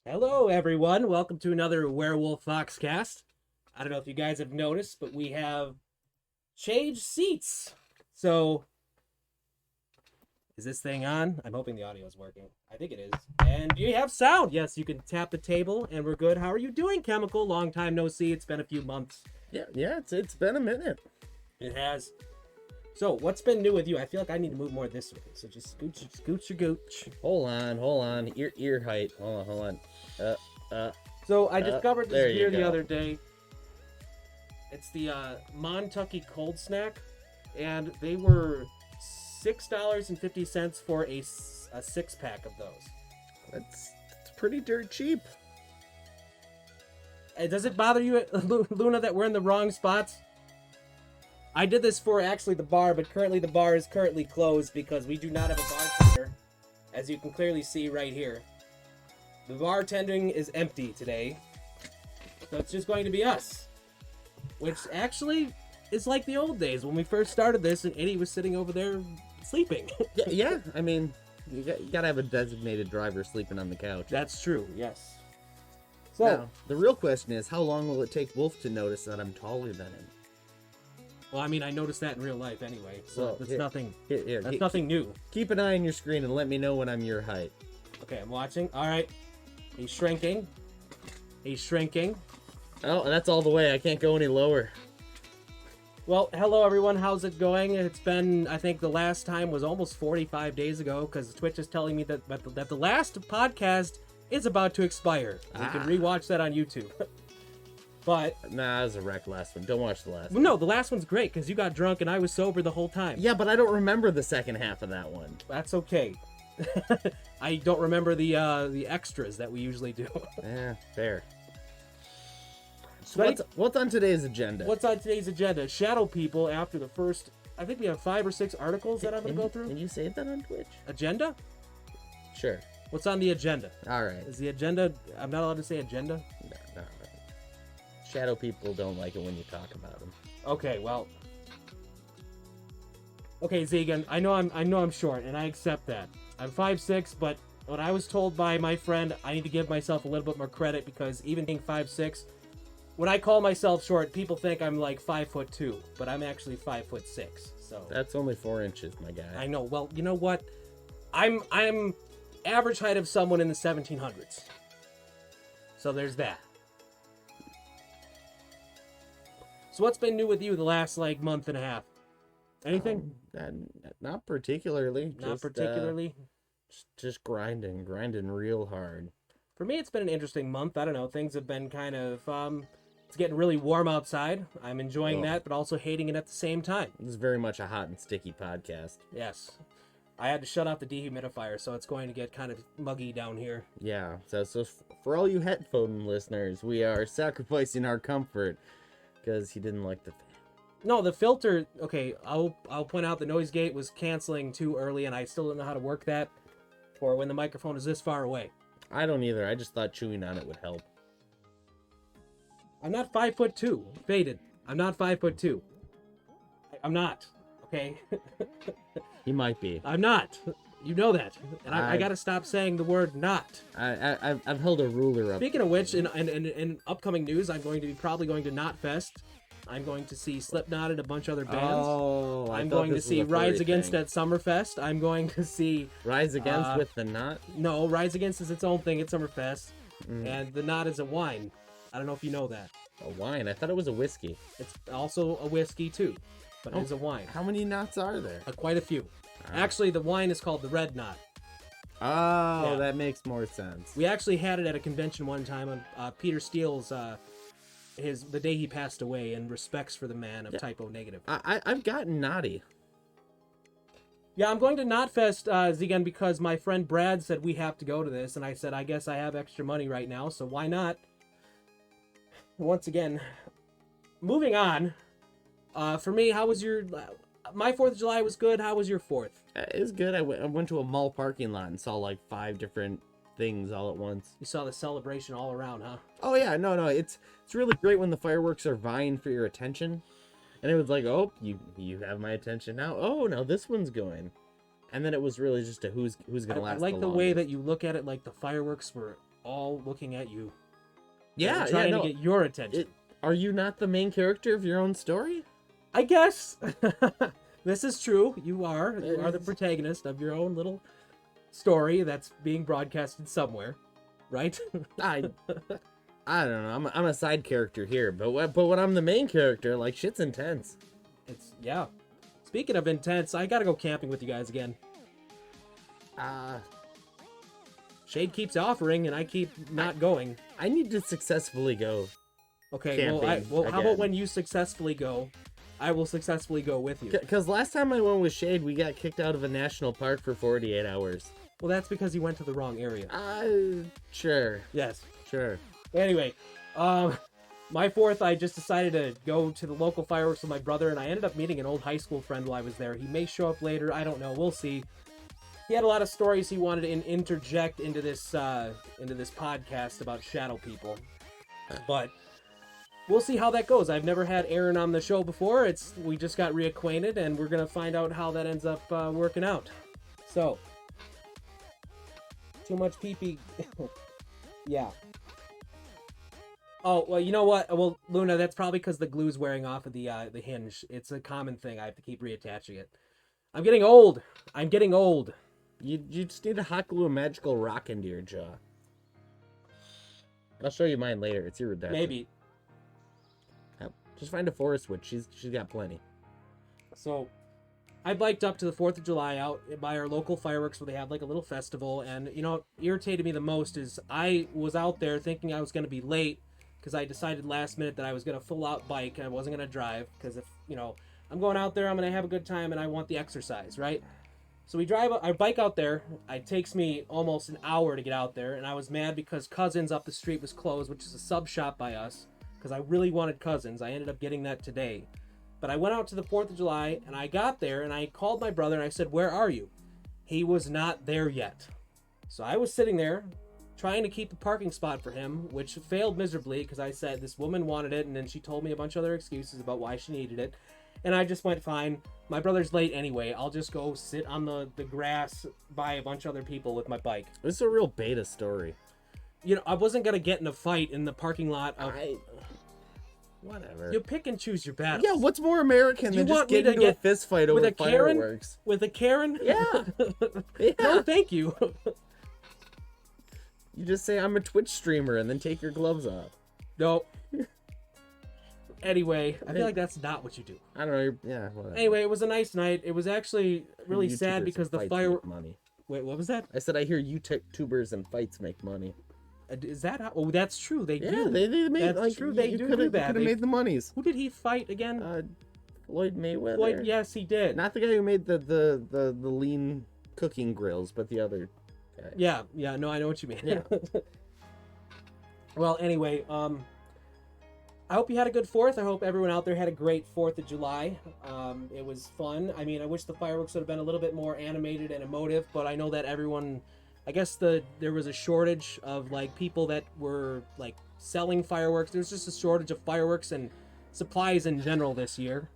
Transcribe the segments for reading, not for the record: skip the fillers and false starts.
Hello, everyone. Welcome to another Werewolf Foxcast. I don't know if you guys have noticed, but we have changed seats. So, is this thing on? I'm hoping the audio is working. I think it is. And you have sound. Yes, you can tap the table, and we're good. How are you doing, Chemical? Long time no see. It's been a few months. Yeah, it's been a minute. It has. So, what's been new with you? I feel like I need to move more this way. So just scooch your gooch. Hold on. Ear height. Hold on. So I discovered there this you beer the go. other day. It's the Montucky Cold Snack, and they were $6.50 for a 6-pack of those. It's pretty dirt cheap. Does it bother you, Luna, that we're in the wrong spots? I did this for actually the bar, but currently the bar is currently closed because we do not have a bartender, as you can clearly see right here. The bartending is empty today, so it's just going to be us. Which actually is like the old days when we first started this and Eddie was sitting over there sleeping. Yeah. I mean, you gotta have a designated driver sleeping on the couch. That's true, yes. So, Now, the real question is, how long will it take Wolf to notice that I'm taller than him? well, I mean, I noticed that in real life anyway, so Well, that's here- nothing. Here, That's nothing new. Keep an eye on your screen and let me know when I'm your height. Okay, I'm watching. All right, he's shrinking. He's shrinking. Oh, that's all the way. I can't go any lower. Well, hello everyone. How's it going? It's been, I think the last time was almost 45 days ago because Twitch is telling me that the last podcast is about to expire. You can rewatch that on YouTube. But Nah, that was a wreck last one. Don't watch the last well, no, the last one's great because you got drunk and I was sober the whole time. Yeah, but I don't remember the second half of that one. That's okay. I don't remember the extras that we usually do. Yeah, fair. So Ready? what's on today's agenda? What's on today's agenda? Shadow People after the first, I think we have 5 or 6 articles that I'm going to go through. Can you save that on Twitch? Agenda? Sure. What's on the agenda? All right. Is the agenda, I'm not allowed to say agenda? No. Shadow people don't like it when you talk about them. Okay, well. Okay, Zegan, I know I'm short, and I accept that. I'm 5'6", but when I was told by my friend, I need to give myself a little bit more credit because even being 5'6", when I call myself short, people think I'm like 5'2", but I'm actually 5'6". So That's only 4 inches, my guy. I know. Well, you know what? I'm average height of someone in the 1700s. So there's that. So what's been new with you the last like month and a half? Anything? Not particularly. Not particularly. Just grinding real hard. For me, it's been an interesting month. I don't know. Things have been kind of. It's getting really warm outside. I'm enjoying that, but also hating it at the same time. This is very much a hot and sticky podcast. Yes. I had to shut off the dehumidifier, so it's going to get kind of muggy down here. Yeah. So for all you headphone listeners, we are sacrificing our comfort because he didn't like the fan. No, the filter. Okay, I'll point out the noise gate was canceling too early, and I still don't know how to work that for when the microphone is this far away. I don't either. I just thought chewing on it would help. I'm not 5'2", faded. I'm not 5'2". I'm not. Okay. He might be. I'm not. You know that, and I gotta stop saying the word "not." I've held a ruler up. Speaking of which, in upcoming news, I'm going to be probably going to Knotfest. I'm going to see Slipknot and a bunch of other bands. Oh, I'm going to see Rise Against at Summerfest. I'm going to see Rise Against with the Knot. No, Rise Against is its own thing at Summerfest, and the Knot is a wine. I don't know if you know that. A wine? I thought it was a whiskey. It's also a whiskey too, but it's a wine. How many knots are there? Quite a few. Actually, the wine is called the Red Knot. Oh, Yeah. that makes more sense. We actually had it at a convention one time on Peter Steele's the day he passed away, in respects for the man of typo negative. I've gotten naughty. Yeah, I'm going to Knotfest, Zegan, because my friend Brad said we have to go to this, and I said I guess I have extra money right now, so why not? Once again, moving on. For me, how was your? My 4th of July was good. How was your 4th? It was good. I went to a mall parking lot and saw like 5 different things all at once. You saw the celebration all around, huh? Oh yeah, no, it's really great when the fireworks are vying for your attention, and it was like, oh, you have my attention now. Oh, now this one's going, and then it was really just a who's gonna last. I like the way that you look at it, like the fireworks were all looking at you. Yeah, We're trying to get your attention. Are you not the main character of your own story? I guess. This is true. You are the protagonist of your own little story that's being broadcasted somewhere, right? I don't know. I'm a side character here, but when I'm the main character, like, shit's intense. Yeah. Speaking of intense, I gotta go camping with you guys again. Shade keeps offering, and I keep not going. I need to successfully go. Okay, camping how about when you successfully go, I will successfully go with you. Because last time I went with Shade, we got kicked out of a national park for 48 hours. Well, that's because you went to the wrong area. Sure. Yes. Sure. Anyway, my 4th, I just decided to go to the local fireworks with my brother, and I ended up meeting an old high school friend while I was there. He may show up later. I don't know. We'll see. He had a lot of stories he wanted to interject into this podcast about shadow people, but we'll see how that goes. I've never had Aaron on the show before. We just got reacquainted, and we're gonna find out how that ends up working out. So, too much pee-pee. Yeah. Oh, well, you know what? Well, Luna, that's probably because the glue's wearing off of the hinge. It's a common thing. I have to keep reattaching it. I'm getting old. You just need to hot glue a magical rock into your jaw. I'll show you mine later. It's iridescent. Maybe. Just find a forest witch. She's got plenty. So, I biked up to the 4th of July out by our local fireworks where they have like a little festival. And, you know, what irritated me the most is I was out there thinking I was going to be late because I decided last minute that I was going to full out bike. I wasn't going to drive because if, you know, I'm going out there, I'm going to have a good time and I want the exercise, right? So I bike out there. It takes me almost an hour to get out there. And I was mad because Cousins up the street was closed, which is a sub shop by us. Because I really wanted Cousins. I ended up getting that today. But I went out to the 4th of July, and I got there, and I called my brother, and I said, "Where are you?" He was not there yet. So I was sitting there, trying to keep a parking spot for him, which failed miserably, because I said this woman wanted it, and then she told me a bunch of other excuses about why she needed it. And I just went, fine, my brother's late anyway. I'll just go sit on the grass by a bunch of other people with my bike. This is a real beta story. You know, I wasn't going to get in a fight in the parking lot of... Whatever. You pick and choose your battles. Yeah, what's more American than just getting into a fist fight over fireworks? With a Karen? Yeah. Yeah. No, thank you. You just say, I'm a Twitch streamer, and then take your gloves off. Nope. Anyway, I feel like that's not what you do. I don't know. Yeah, whatever. Anyway, it was a nice night. It was actually really sad because the fireworks... money. Wait, what was that? I said I hear YouTubers and fights make money. Is that how... Oh, that's true. They do. Yeah, they made... That's like, true. They do that. You could have made the monies. Who did he fight again? Floyd Mayweather. Floyd, yes, he did. Not the guy who made the lean cooking grills, but the other guy. Yeah. No, I know what you mean. Yeah. Well, anyway, I hope you had a good 4th. I hope everyone out there had a great 4th of July. It was fun. I mean, I wish the fireworks would have been a little bit more animated and emotive, but I know that everyone... I guess there was a shortage of like people that were like selling fireworks. There's just a shortage of fireworks and supplies in general this year,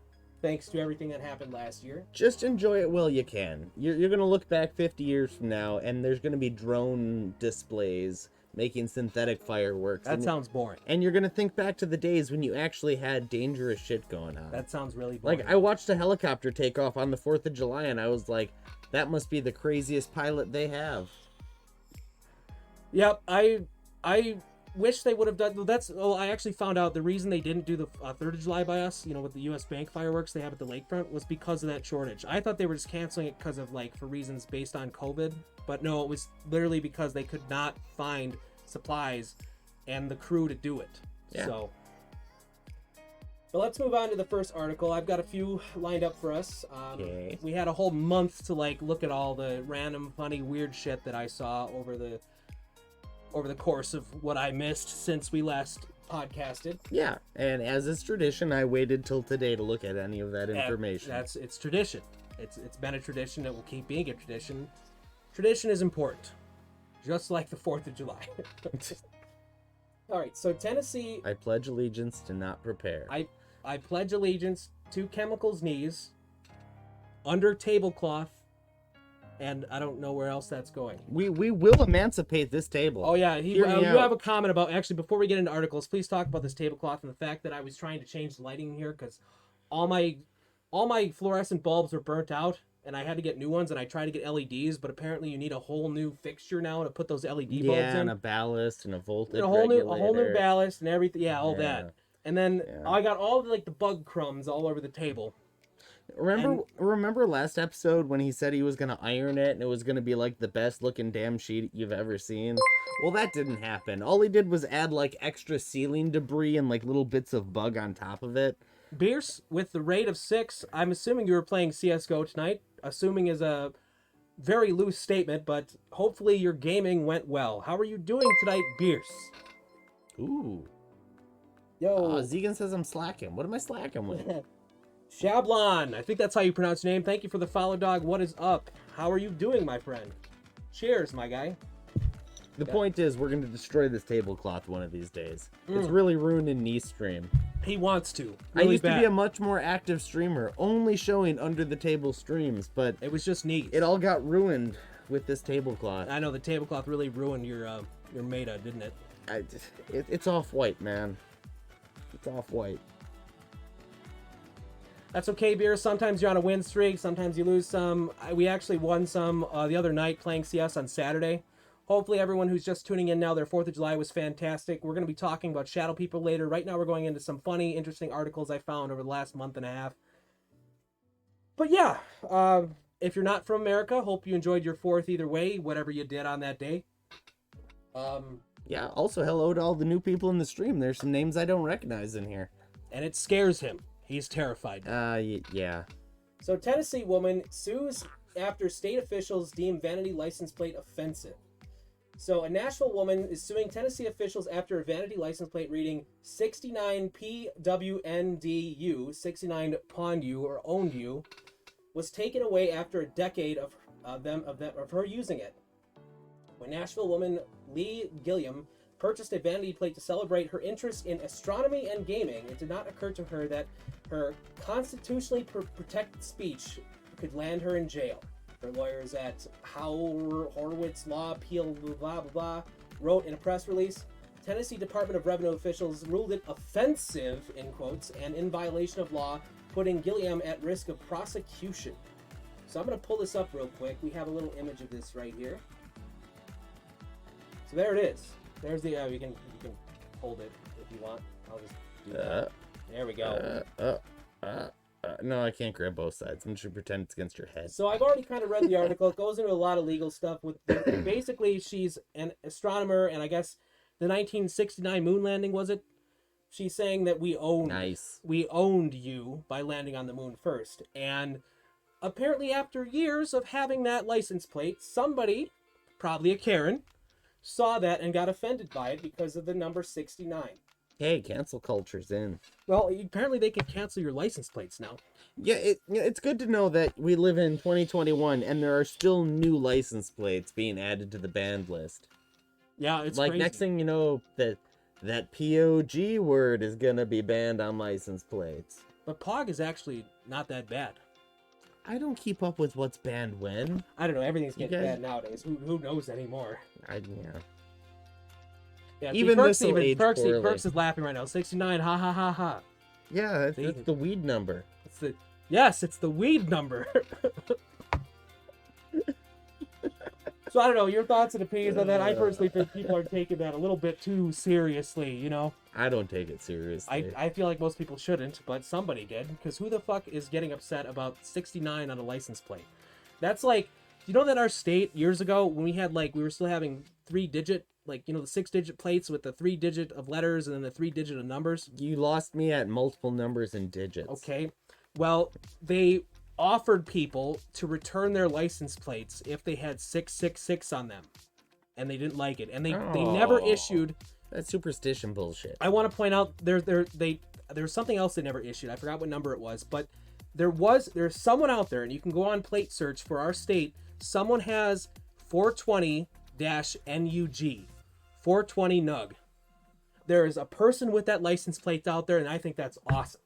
thanks to everything that happened last year. Just enjoy it while you can. You're gonna look back 50 years from now, and there's gonna be drone displays making synthetic fireworks. That sounds boring. And you're gonna think back to the days when you actually had dangerous shit going on. That sounds really boring. Like I watched a helicopter take off on the 4th of July, and I was like, that must be the craziest pilot they have. Yep, I wish they would have done... I actually found out the reason they didn't do the 3rd of July by us, you know, with the U.S. Bank fireworks they have at the lakefront, was because of that shortage. I thought they were just canceling it because of, like, for reasons based on COVID. But no, it was literally because they could not find supplies and the crew to do it. Yeah. So... But let's move on to the first article. I've got a few lined up for us. Okay. We had a whole month to, like, look at all the random, funny, weird shit that I saw over the course of what I missed since we last podcasted. Yeah, and as is tradition, I waited till today to look at any of that information. It's tradition. It's been a tradition. It will keep being a tradition. Tradition is important, just like the 4th of July. All right, so Tennessee... I pledge allegiance to not prepare. I pledge allegiance to Chemical's knees, under tablecloth, and I don't know where else that's going. We will emancipate this table. Oh yeah, Hear me you out. have a comment about, actually, before we get into articles, please talk about this tablecloth and the fact that I was trying to change the lighting here because all my fluorescent bulbs are burnt out, and I had to get new ones, and I tried to get LEDs, but apparently you need a whole new fixture now to put those LED bulbs in. Yeah, and a ballast and a voltage And a whole new ballast and everything. Yeah, all that. And then I got all the bug crumbs all over the table. Remember last episode when he said he was gonna iron it and it was gonna be like the best looking damn sheet you've ever seen? Well, that didn't happen. All he did was add like extra ceiling debris and like little bits of bug on top of it. Bierce, with the rate of 6, I'm assuming you were playing CSGO tonight. Assuming is a very loose statement, but hopefully your gaming went well. How are you doing tonight, Bierce? Ooh. Yo. Zegan says I'm slacking. What am I slacking with? Shablon, I think that's how you pronounce your name. Thank you for the follow, dog. What is up? How are you doing, my friend? Cheers, my guy. The point is, we're going to destroy this tablecloth one of these days. It's really ruining Knee stream. He wants to. I used to be a much more active streamer, only showing under the table streams, but it was just neat. It all got ruined with this tablecloth. I know, the tablecloth really ruined your meta, didn't it? It's off-white, man. It's off-white. That's okay, Beer. Sometimes you're on a win streak. Sometimes you lose some. We actually won some the other night playing CS on Saturday. Hopefully everyone who's just tuning in now, their 4th of July was fantastic. We're going to be talking about Shadow People later. Right now we're going into some funny, interesting articles I found over the last month and a half. But yeah, if you're not from America, hope you enjoyed your 4th either way, whatever you did on that day. Yeah, also hello to all the new people in the stream. There's some names I don't recognize in here. And it scares him. He's terrified. Yeah. So Tennessee woman sues after state officials deem vanity license plate offensive. So a Nashville woman is suing Tennessee officials after a vanity license plate reading 69 PWNDU, 69 pawned you or owned you, was taken away after a decade of her using it. When Nashville woman Lee Gilliam purchased a vanity plate to celebrate her interest in astronomy and gaming, it did not occur to her that her constitutionally protected speech could land her in jail. Her lawyers at Horowitz Law Appeal blah blah blah wrote in a press release, Tennessee Department of Revenue officials ruled it offensive, in quotes, and in violation of law, putting Gilliam at risk of prosecution. So I'm going to pull this up real quick. We have a little image of this right here. So there it is. There's the, you can hold it if you want. I'll just do that. There we go. No, I can't grab both sides. I'm just gonna pretend it's against your head. So I've already kind of read the article. It goes into a lot of legal stuff. Basically, she's an astronomer, and I guess the 1969 moon landing, was it? She's saying that we owned you by landing on the moon first. And apparently after years of having that license plate, somebody, probably a Karen, saw that and got offended by it because of the number 69. Hey, cancel culture's in. Well, apparently they can cancel your license plates now. Yeah, it's good to know that we live in 2021 and there are still new license plates being added to the banned list. Yeah, it's like crazy. Next thing you know, that POG word is gonna be banned on license plates. But POG is actually not that bad. I don't keep up with what's banned when. I don't know. Everything's getting bad nowadays. Who knows anymore? Yeah, even this will age poorly. Perks is laughing right now. 69, ha ha ha ha. Yeah, it's the weed number. It's the weed number. So I don't know, your thoughts and opinions on that. I personally think people are taking that a little bit too seriously, you know? I don't take it seriously. I feel like most people shouldn't, but somebody did. Because who the fuck is getting upset about 69 on a license plate? That's like, you know that our state, years ago, when we had we were still having 3-digit, the 6-digit plates with the 3-digit of letters and then the 3-digit of numbers? You lost me at multiple numbers and digits. Okay. Well, they offered people to return their license plates if they had 666 on them. And they didn't like it. And they never issued... That's superstition bullshit. I want to point out there's something else they never issued. I forgot what number it was, but there's someone out there, and you can go on plate search for our state. Someone has 420-NUG, 420 NUG. There is a person with that license plate out there, and I think that's awesome.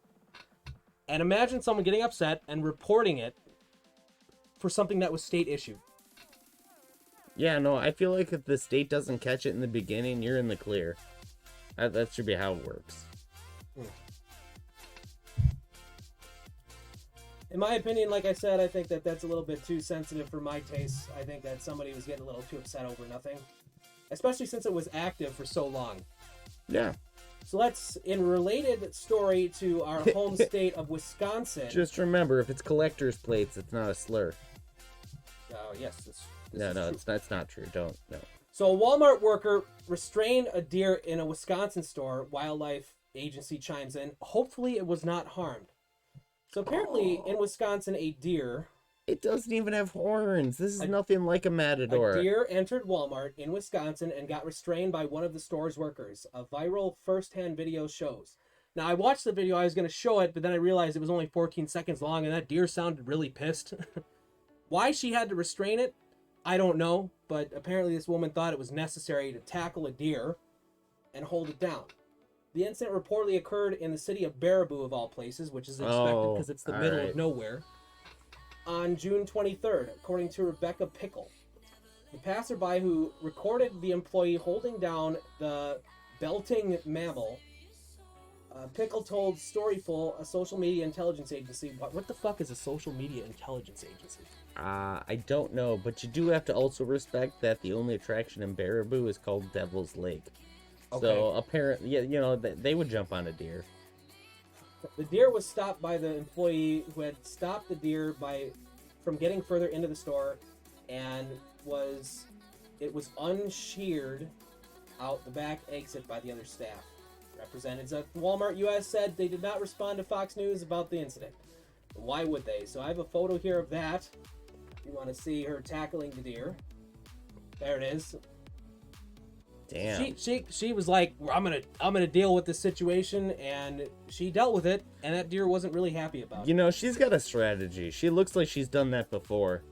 And imagine someone getting upset and reporting it for something that was state issued. Yeah, no, I feel like if the state doesn't catch it in the beginning, you're in the clear. That should be how it works. In my opinion, like I said, I think that that's a little bit too sensitive for my tastes. I think that somebody was getting a little too upset over nothing. Especially since it was active for so long. Yeah. So let's, in related story to our home state of Wisconsin. Just remember, if it's collector's plates, it's not a slur. Yes. That's not true. Don't. No. So a Walmart worker restrained a deer in a Wisconsin store. Wildlife agency chimes in. Hopefully it was not harmed. So apparently in Wisconsin, a deer... It doesn't even have horns. This is nothing like a matador. A deer entered Walmart in Wisconsin and got restrained by one of the store's workers. A viral first-hand video shows. Now, I watched the video. I was going to show it, but then I realized it was only 14 seconds long, and that deer sounded really pissed. Why she had to restrain it, I don't know, but apparently this woman thought it was necessary to tackle a deer and hold it down. The incident reportedly occurred in the city of Baraboo, of all places, which is expected because it's the middle of nowhere. On June 23rd, according to Rebecca Pickle. The passerby who recorded the employee holding down the belting mammal, Pickle told Storyful, a social media intelligence agency. What the fuck is a social media intelligence agency? I don't know, but you do have to also respect that the only attraction in Baraboo is called Devil's Lake. Okay. So apparently, you know, they would jump on a deer. The deer was stopped by the employee who had stopped the deer from getting further into the store, and it was unsheared out the back exit by the other staff. Representatives of Walmart US said they did not respond to Fox News about the incident. Why would they? So I have a photo here of that. If you want to see her tackling the deer. There it is. Damn. She was like, I'm gonna deal with this situation, and she dealt with it, and that deer wasn't really happy about it. You know, she's got a strategy. She looks like she's done that before.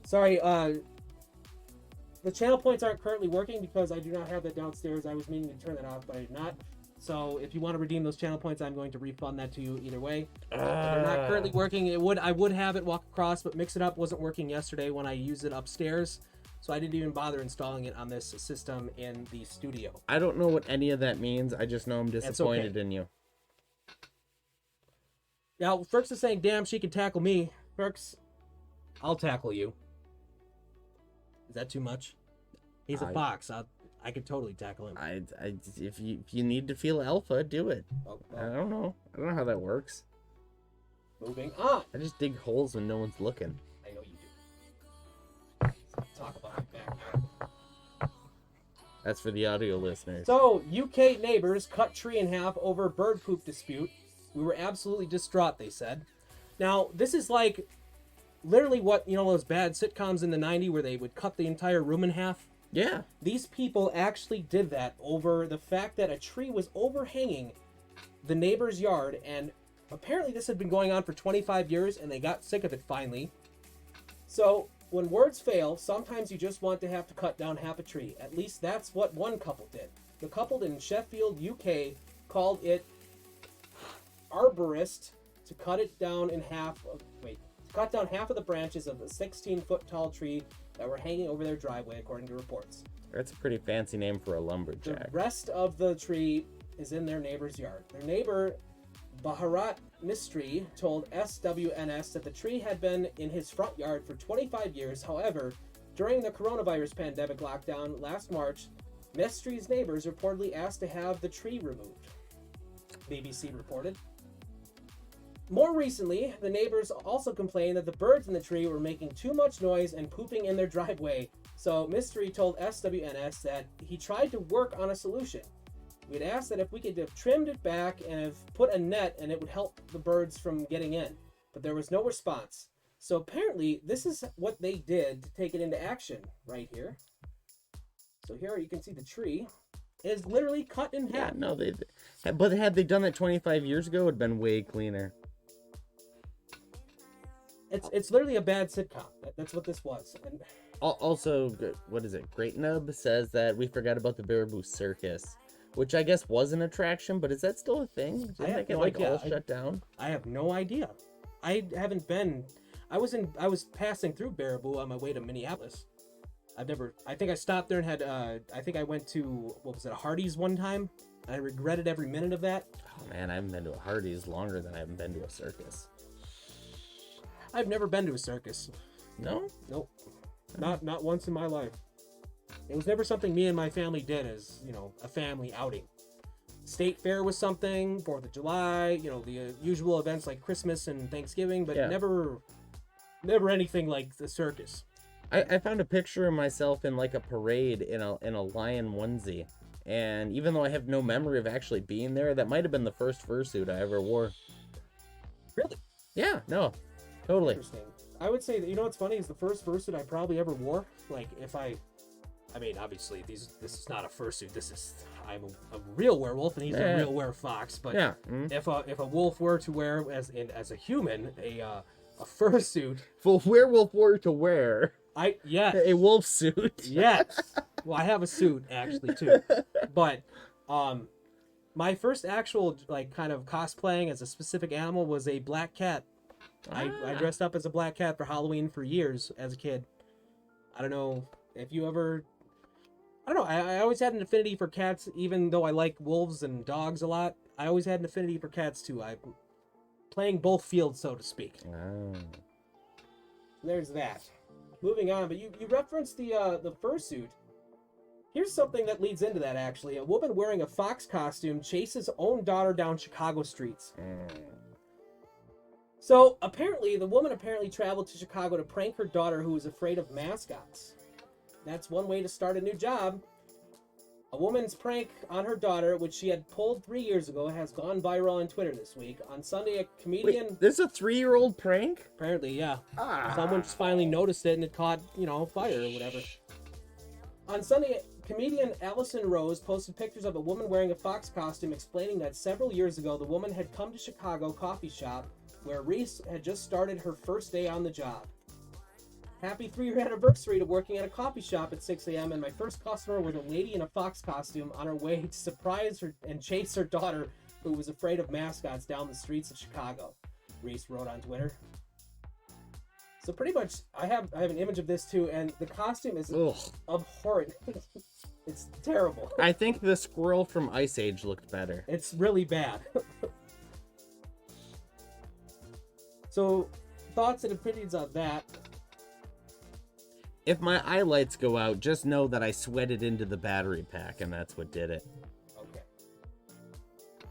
Sorry, the channel points aren't currently working because I do not have that downstairs. I was meaning to turn that off, but I did not. So if you want to redeem those channel points, I'm going to refund that to you either way. They're not currently working. I would have it walk across, but Mix It Up wasn't working yesterday when I used it upstairs. So I didn't even bother installing it on this system in the studio. I don't know what any of that means. I just know I'm disappointed in you. Now, Ferks is saying, damn, she can tackle me. Ferks, I'll tackle you. Is that too much? He's a fox. I could totally tackle him. If you need to feel alpha, do it. Oh. I don't know how that works. Moving on. I just dig holes when no one's looking. I know you do. Talk about it back. That's for the audio listeners. So, UK neighbors cut tree in half over bird poop dispute. We were absolutely distraught, they said. Now, this is like literally what, those bad sitcoms in the 90s where they would cut the entire room in half. Yeah. These people actually did that over the fact that a tree was overhanging the neighbor's yard, and apparently this had been going on for 25 years, and they got sick of it finally. So, when words fail, sometimes you just want to have to cut down half a tree. At least that's what one couple did. The couple in Sheffield, UK, called it arborist to cut down half of the branches of a 16-foot tall tree that were hanging over their driveway, according to reports. That's a pretty fancy name for a lumberjack. The rest of the tree is in their neighbor's yard. Their neighbor, Bharat Mistry, told SWNS that the tree had been in his front yard for 25 years. However, during the coronavirus pandemic lockdown last March, Mistry's neighbors reportedly asked to have the tree removed. BBC reported. More recently, the neighbors also complained that the birds in the tree were making too much noise and pooping in their driveway. So Mystery told SWNS that he tried to work on a solution. We had asked that if we could have trimmed it back and have put a net and it would help the birds from getting in. But there was no response. So apparently this is what they did to take it into action right here. So here you can see the tree is literally cut in half. Yeah, no, but had they done that 25 years ago, it would have been way cleaner. It's literally a bad sitcom. That's what this was. And also, what is it? Great Nub says that we forgot about the Baraboo Circus, which I guess was an attraction, but is that still a thing? Didn't that get all shut down? I have no idea. I haven't been. I was passing through Baraboo on my way to Minneapolis. I think I stopped there and had, I think I went to, what was it, a Hardee's one time. I regretted every minute of that. Oh man, I haven't been to a Hardee's longer than I haven't been to a circus. I've never been to a circus. No? Nope. Not once in my life. It was never something me and my family did as, a family outing. State fair was something, 4th of July, the usual events like Christmas and Thanksgiving, but never anything like the circus. I found a picture of myself in like a parade in a lion onesie. And even though I have no memory of actually being there, that might have been the first fursuit I ever wore. Really? Yeah, no, totally. Interesting. I would say that, what's funny is the first fursuit I probably ever wore. Like, obviously, this is not a fursuit. I'm a real werewolf, and he's a real werefox. But if a wolf were to wear, as a human, a fursuit. If a werewolf were to wear a wolf suit. Yes. Well, I have a suit, actually, too. But my first actual, kind of cosplaying as a specific animal was a black cat. I dressed up as a black cat for Halloween for years as a kid. I don't know if you ever... I don't know. I always had an affinity for cats, even though I like wolves and dogs a lot. I always had an affinity for cats, too. I'm playing both fields, so to speak. Oh. There's that. Moving on, but you referenced the fursuit. Here's something that leads into that, actually. A woman wearing a fox costume chases own daughter down Chicago streets. So, the woman apparently traveled to Chicago to prank her daughter who was afraid of mascots. That's one way to start a new job. A woman's prank on her daughter, which she had pulled 3 years ago, has gone viral on Twitter this week. On Sunday, a comedian... Wait, there's a 3-year-old prank? Apparently, yeah. Someone just finally noticed it and it caught, fire or whatever. On Sunday, comedian Allison Rose posted pictures of a woman wearing a fox costume explaining that several years ago the woman had come to Chicago coffee shop where Reese had just started her first day on the job. Happy 3-year anniversary to working at a coffee shop at 6 a.m. and my first customer was a lady in a fox costume on her way to surprise her and chase her daughter who was afraid of mascots down the streets of Chicago, Reese wrote on Twitter. So pretty much, I have an image of this too, and the costume is abhorrent. It's terrible. I think the squirrel from Ice Age looked better. It's really bad. So, thoughts and opinions on that? If my eye lights go out, just know that I sweated into the battery pack, and that's what did it. Okay.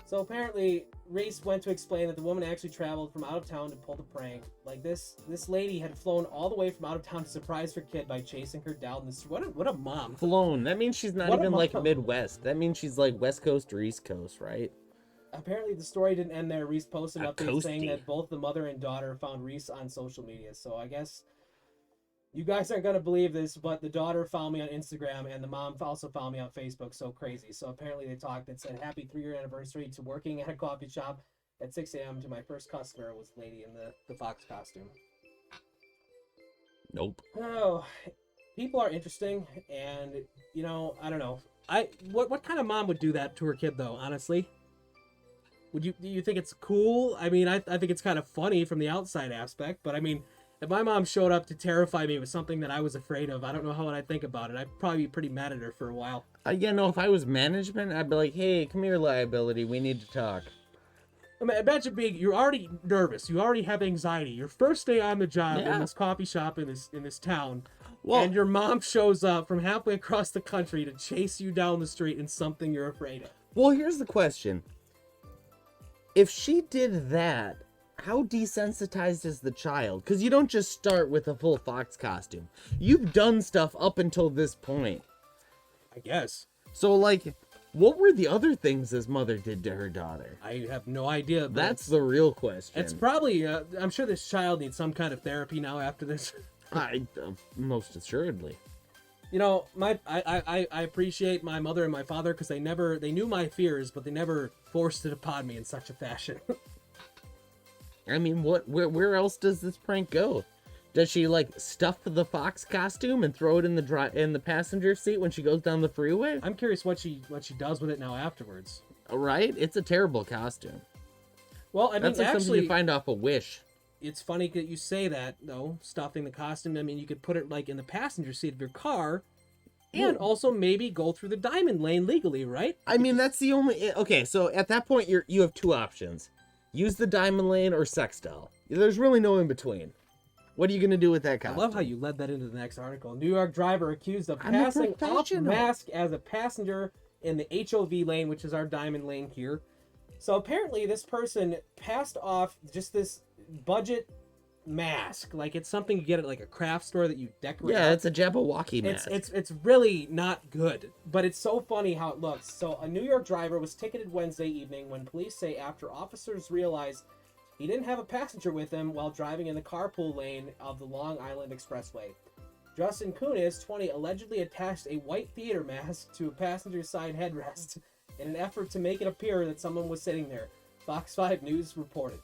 So apparently, Reese went to explain that the woman actually traveled from out of town to pull the prank. Like, this lady had flown all the way from out of town to surprise her kid by chasing her down the street. What a mom. Flown. That means she's not even, like, Midwest. That means she's, like, West Coast or East Coast, right? Apparently, the story didn't end there. Reese posted an update saying that both the mother and daughter found Reese on social media. So I guess... you guys aren't going to believe this, but the daughter found me on Instagram, and the mom also found me on Facebook. So crazy. So apparently they talked and said, happy 3-year anniversary to working at a coffee shop at 6 a.m. to my first customer was the lady in the fox costume. Nope. Oh, people are interesting, and, I don't know. What kind of mom would do that to her kid, though, honestly? Do you think it's cool? I mean, I think it's kind of funny from the outside aspect, but I mean... if my mom showed up to terrify me with something that I was afraid of, I don't know how I'd think about it. I'd probably be pretty mad at her for a while. If I was management, I'd be like, hey, come here, liability. We need to talk. I mean, imagine you're already nervous. You already have anxiety. Your first day on the job in this coffee shop in this town. And your mom shows up from halfway across the country to chase you down the street in something you're afraid of. Well, here's the question. If she did that, how desensitized is the child? Because you don't just start with a full fox costume. You've done stuff up until this point. I guess. So, what were the other things his mother did to her daughter? I have no idea. That's the real question. It's probably, I'm sure this child needs some kind of therapy now after this. Most assuredly. I appreciate my mother and my father because they knew my fears, but they never forced it upon me in such a fashion. I mean, where else does this prank go? Does she stuff the fox costume and throw it in the passenger seat when she goes down the freeway? I'm curious what she does with it now afterwards. Right? It's a terrible costume. Well, I mean, that's something you find off a Wish. it's funny that you say that, though, stuffing the costume. I mean, you could put it, like, in the passenger seat of your car and also maybe go through the diamond lane legally, right? I mean, that's the only... Okay, so at that point, you have two options. Use the diamond lane or sex doll. There's really no in between. What are you going to do with that costume? I love how you led that into the next article. New York driver accused of passing off mask as a passenger in the HOV lane, which is our diamond lane here. So apparently this person passed off just this budget mask. Like, it's something you get at like a craft store that you decorate. Yeah, it's a Jabberwocky mask. It's really not good, but it's so funny how it looks. So a New York driver was ticketed Wednesday evening when police say after officers realized he didn't have a passenger with him while driving in the carpool lane of the Long Island Expressway. Justin Kunis, 20, allegedly attached a white theater mask to a passenger side headrest in an effort to make it appear that someone was sitting there. Fox 5 News reported.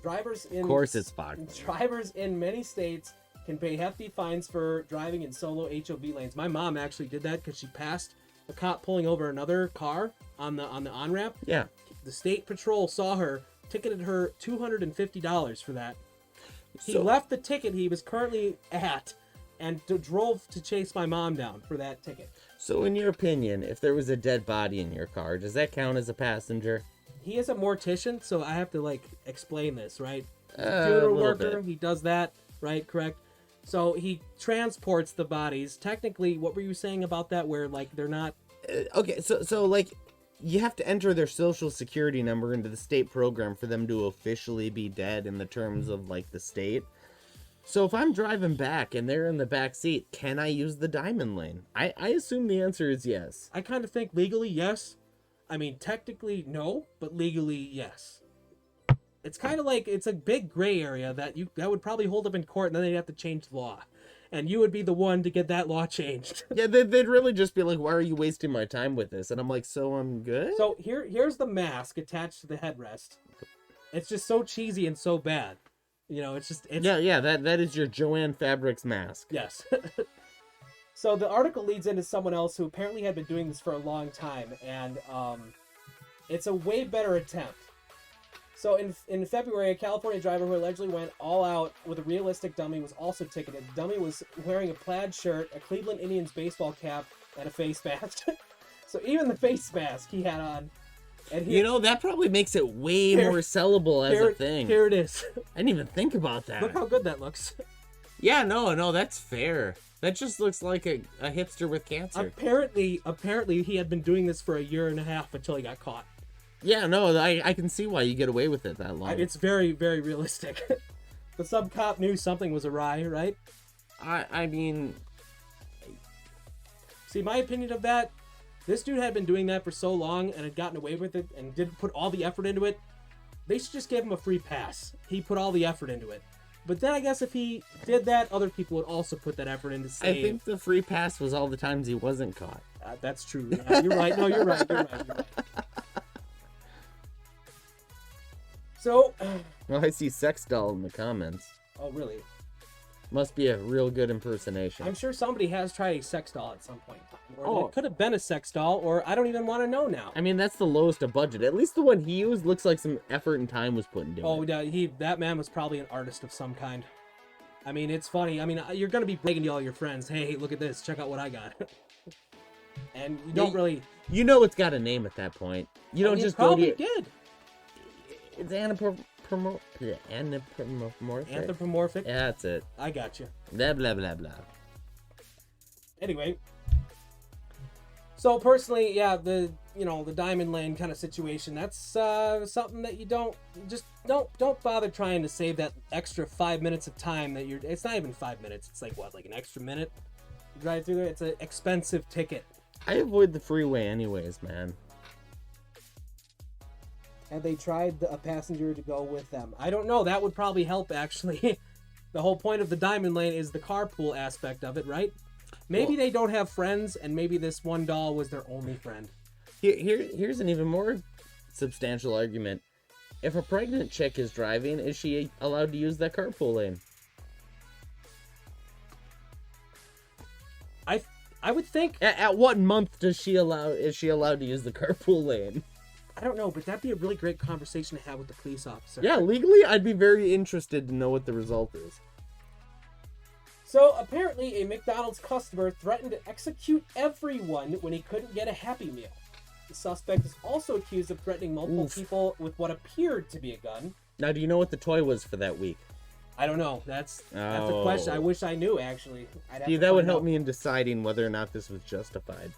Of course it's Fox. Drivers in many states can pay hefty fines for driving in solo HOV lanes. My mom actually did that because she passed a cop pulling over another car on the on-ramp. Yeah. The state patrol saw her, ticketed her $250 for that. He left the ticket he was currently at and drove to chase my mom down for that ticket. So in your opinion, if there was a dead body in your car, does that count as a passenger? He is a mortician, so I have to, like, explain this, right? Funeral worker, he does that, right? Correct? So he transports the bodies. Technically, what were you saying about that, where, like, they're not... Okay, so like, you have to enter their social security number into the state program for them to officially be dead in the terms of, like, the state. So if I'm driving back and they're in the back seat, can I use the diamond lane? I assume the answer is yes. I kind of think legally, yes. I mean, technically, no, but legally, yes. It's kind of like, it's a big gray area that would probably hold up in court, and then they'd have to change the law. And you would be the one to get that law changed. Yeah, they'd really just be like, why are you wasting my time with this? And I'm like, so I'm good? So here's the mask attached to the headrest. It's just so cheesy and so bad. You know, it's just... Yeah, that is your Joanne Fabrics mask. Yes. So the article leads into someone else who apparently had been doing this for a long time, and it's a way better attempt. So in February, a California driver who allegedly went all out with a realistic dummy was also ticketed. The dummy was wearing a plaid shirt, a Cleveland Indians baseball cap, and a face mask. So even the face mask he had on. And that probably makes it way more sellable as a thing. Here it is. I didn't even think about that. Look how good that looks. Yeah, no, that's fair. That just looks like a hipster with cancer. Apparently he had been doing this for a year and a half until he got caught. Yeah, no, I can see why you get away with it that long. It's very, very realistic. The sub-cop knew something was awry, right? I mean... See, my opinion of that, this dude had been doing that for so long and had gotten away with it and didn't put all the effort into it. They should just give him a free pass. He put all the effort into it. But then I guess if he did that, other people would also put that effort into save. I think the free pass was all the times he wasn't caught. That's true. You're right. No, you're right. You're right. So... Well, I see sex doll in the comments. Oh, really? Must be a real good impersonation. I'm sure somebody has tried a sex doll at some point in time. Or it could have been a sex doll, or I don't even want to know now. I mean, that's the lowest of budget. At least the one he used looks like some effort and time was put into it. Oh, yeah, that man was probably an artist of some kind. I mean, it's funny. I mean, you're going to be bragging to all your friends, hey, look at this, check out what I got. And you don't really... You know it's got a name at that point. You don't just go to... It probably did. It's anthropomorphic. Anthropomorphic? Yeah, that's it. I got you. Blah, blah, blah, blah. Anyway. So, personally, yeah, the diamond lane kind of situation, that's something that you don't bother trying to save that extra 5 minutes of time that it's not even 5 minutes. It's like, what, like an extra minute? You drive through there? It's an expensive ticket. I avoid the freeway anyways, man. Had they tried a passenger to go with them? I don't know. That would probably help, actually. The whole point of the diamond lane is the carpool aspect of it, right? Maybe they don't have friends, and maybe this one doll was their only friend. Here's an even more substantial argument. If a pregnant chick is driving, is she allowed to use that carpool lane? I would think... At what month is she allowed to use the carpool lane? I don't know, but that'd be a really great conversation to have with the police officer. Yeah, legally, I'd be very interested to know what the result is. So, apparently, a McDonald's customer threatened to execute everyone when he couldn't get a Happy Meal. The suspect is also accused of threatening multiple people with what appeared to be a gun. Now, do you know what the toy was for that week? I don't know. That's a question I wish I knew, actually. See, that would help me in deciding whether or not this was justified.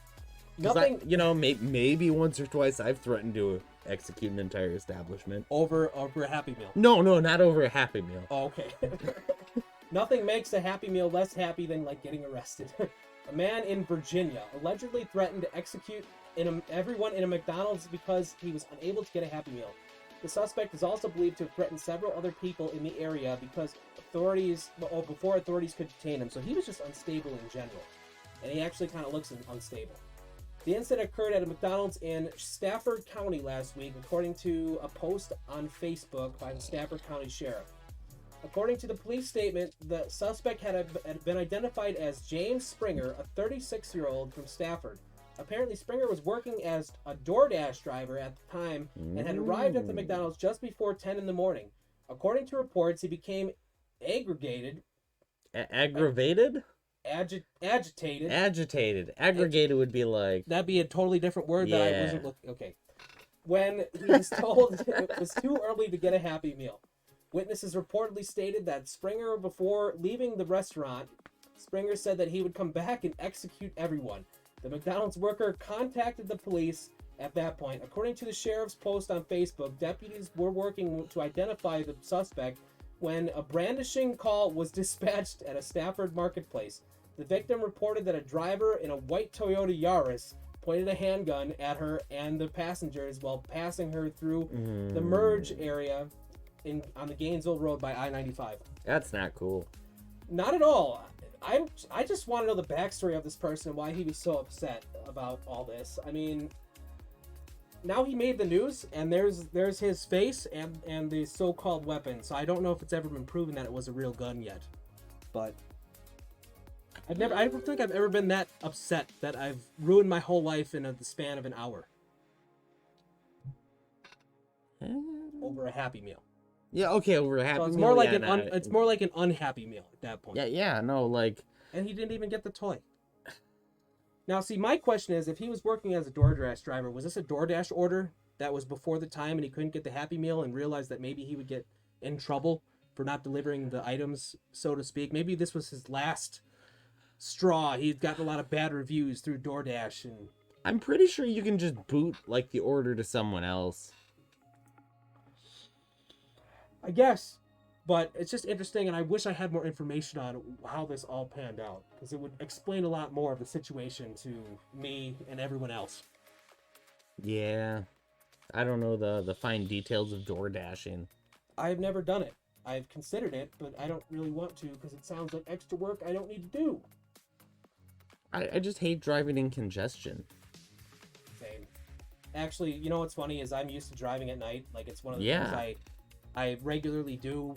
Nothing. Maybe once or twice I've threatened to execute an entire establishment. Over a Happy Meal. No, not over a Happy Meal. Oh, okay. Nothing makes a Happy Meal less happy than, like, getting arrested. A man in Virginia allegedly threatened to execute everyone in a McDonald's because he was unable to get a Happy Meal. The suspect is also believed to have threatened several other people in the area before authorities could detain him. So he was just unstable in general. And he actually kind of looks unstable. The incident occurred at a McDonald's in Stafford County last week, according to a post on Facebook by the Stafford County Sheriff. According to the police statement, the suspect had been identified as James Springer, a 36-year-old from Stafford. Apparently, Springer was working as a DoorDash driver at the time and had arrived at the McDonald's just before 10 in the morning. According to reports, he became aggravated. Aggravated? Agitated. Aggravated would be like... That'd be a totally different word that I wasn't looking... Okay. When he was told it was too early to get a Happy Meal. Witnesses reportedly stated that Springer, before leaving the restaurant, Springer said that he would come back and execute everyone. The McDonald's worker contacted the police at that point. According to the sheriff's post on Facebook, deputies were working to identify the suspect when a brandishing call was dispatched at a Stafford marketplace. The victim reported that a driver in a white Toyota Yaris pointed a handgun at her and the passengers while passing her through the merge area on the Gainesville Road by I-95. That's not cool. Not at all. I just want to know the backstory of this person and why he was so upset about all this. I mean, now he made the news, and there's his face and the so-called weapon. So I don't know if it's ever been proven that it was a real gun yet. But I don't think I've ever been that upset that I've ruined my whole life in the span of an hour over a Happy Meal. Yeah, okay, over a Happy Meal. So it's more like an unhappy meal at that point. Yeah, no, like... And he didn't even get the toy. Now, see, my question is, if he was working as a DoorDash driver, was this a DoorDash order that was before the time and he couldn't get the Happy Meal and realized that maybe he would get in trouble for not delivering the items, so to speak? Maybe this was his last straw. He'd gotten a lot of bad reviews through DoorDash. And I'm pretty sure you can just boot, like, the order to someone else. I guess, but it's just interesting, and I wish I had more information on how this all panned out, because it would explain a lot more of the situation to me and everyone else. Yeah, I don't know the fine details of door dashing. I've never done it. I've considered it, but I don't really want to, because it sounds like extra work I don't need to do. I just hate driving in congestion. Same. Actually, you know what's funny is I'm used to driving at night. Like, it's one of the things I regularly do,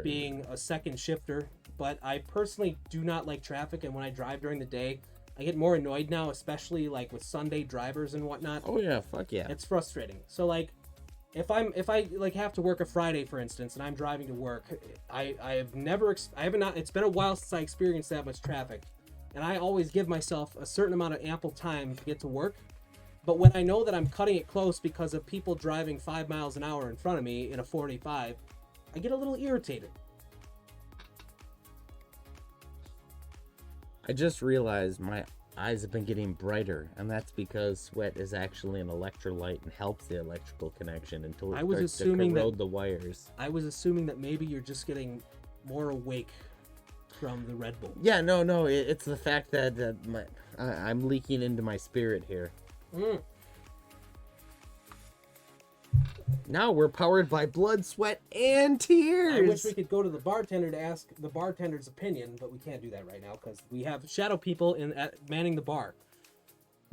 being a second shifter, but I personally do not like traffic, and when I drive during the day, I get more annoyed now, especially like with Sunday drivers and whatnot. Oh yeah, fuck yeah. It's frustrating. So like, if I like have to work a Friday, for instance, and I'm driving to work, it's been a while since I experienced that much traffic, and I always give myself a certain amount of ample time to get to work. But when I know that I'm cutting it close because of people driving 5 miles an hour in front of me in a 45, I get a little irritated. I just realized my eyes have been getting brighter, and that's because sweat is actually an electrolyte and helps the electrical connection until it starts to corrode the wires. I was assuming that maybe you're just getting more awake from the Red Bull. Yeah, no, it's the fact that I'm leaking into my spirit here. Now we're powered by blood, sweat, and tears. I wish we could go to the bartender to ask the bartender's opinion, but we can't do that right now because we have shadow people manning the bar.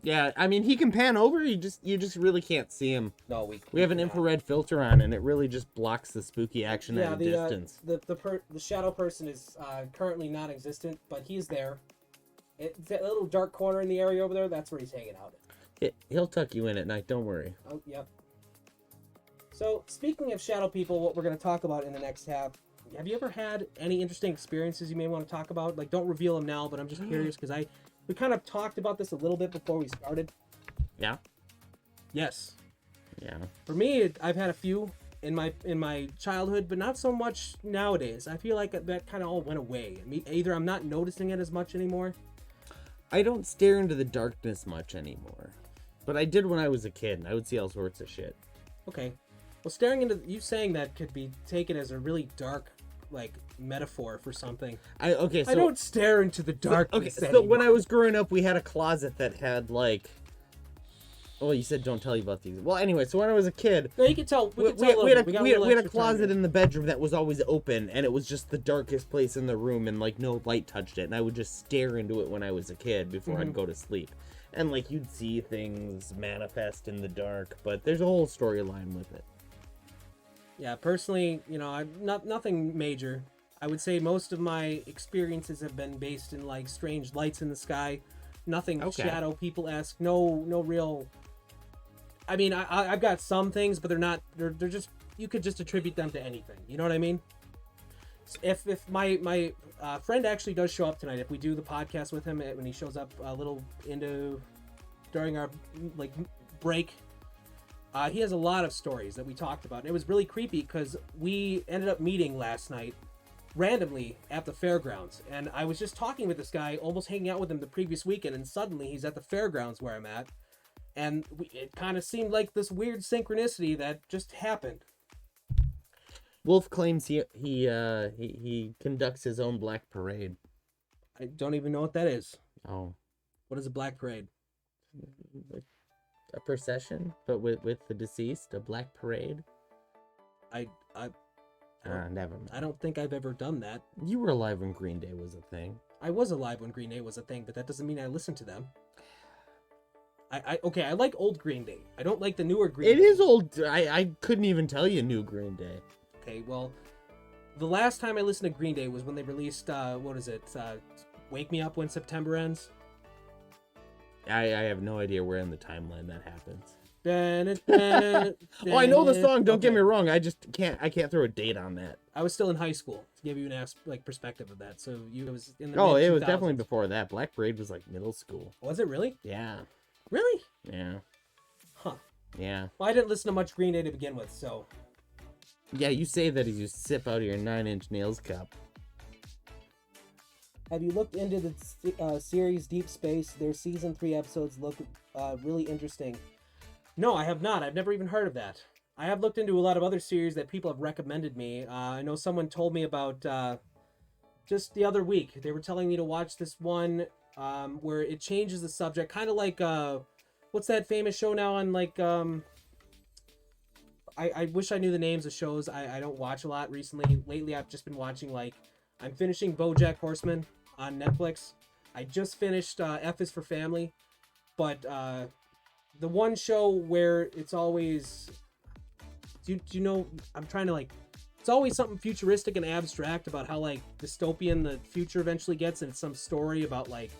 Yeah, I mean, he can pan over. You just really can't see him. No, we have an infrared filter on, and it really just blocks the spooky action at a distance. The shadow person is currently non-existent, but he's there. That little dark corner in the area over there, that's where he's hanging out. He'll tuck you in at night, don't worry. Oh, yep. So, speaking of shadow people, what we're going to talk about in the next half, have you ever had any interesting experiences you may want to talk about? Like, don't reveal them now, but I'm just curious because we kind of talked about this a little bit before we started. Yeah. Yes. Yeah. For me, I've had a few in my childhood, but not so much nowadays. I feel like that kind of all went away. I mean, either I'm not noticing it as much anymore. I don't stare into the darkness much anymore, but I did when I was a kid, and I would see all sorts of shit. Okay. Well, staring into you saying that could be taken as a really dark, like, metaphor for something. I don't stare into the darkness. Okay, so when I was growing up, we had a closet that had like. Well, you said don't tell you about these. Well, anyway, so when I was a kid, no, you can tell. We had a closet in the bedroom that was always open, and it was just the darkest place in the room, and like no light touched it, and I would just stare into it when I was a kid before I'd go to sleep, and like you'd see things manifest in the dark, but there's a whole storyline with it. Yeah, personally, nothing major. I would say most of my experiences have been based in like strange lights in the sky, nothing shadow people-esque, no real. I mean, I've got some things, but they're just, you could just attribute them to anything. You know what I mean? If my friend actually does show up tonight, if we do the podcast with him, when he shows up a little during our like break, he has a lot of stories that we talked about. And it was really creepy because we ended up meeting last night randomly at the fairgrounds. And I was just talking with this guy, almost hanging out with him the previous weekend, and suddenly he's at the fairgrounds where I'm at. And it kind of seemed like this weird synchronicity that just happened. Wolf claims he conducts his own black parade. I don't even know what that is. Oh. What is a black parade? A procession, but with the deceased, a black parade. Never mind. I don't think I've ever done that. You were alive when Green Day was a thing. I was alive when Green Day was a thing, but that doesn't mean I listened to them. I like old Green Day. I don't like the newer Green Day. It is old. I couldn't even tell you new Green Day. Okay, well, the last time I listened to Green Day was when they released, Wake Me Up When September Ends. I have no idea where in the timeline that happens. Oh, I know the song. Don't get me wrong. I can't throw a date on that. I was still in high school to give you an perspective of that. So it was in the it was definitely before that. Black Parade was like middle school. Was it really? Yeah. Really? Yeah. Huh. Yeah. Well, I didn't listen to much Green Day to begin with, so. Yeah, you say that as you sip out of your 9-inch nails cup. Have you looked into the series Deep Space? Their season 3 episodes look really interesting. No, I have not. I've never even heard of that. I have looked into a lot of other series that people have recommended me. I know someone told me about just the other week. They were telling me to watch this one where it changes the subject, kind of like what's that famous show now on like I wish I knew the names of shows. I don't watch a lot recently. Lately I've just been watching like I'm finishing BoJack Horseman on Netflix. I just finished F is for Family, but the one show where it's always do you know, I'm trying to like, it's always something futuristic and abstract about how like dystopian the future eventually gets, and it's some story about like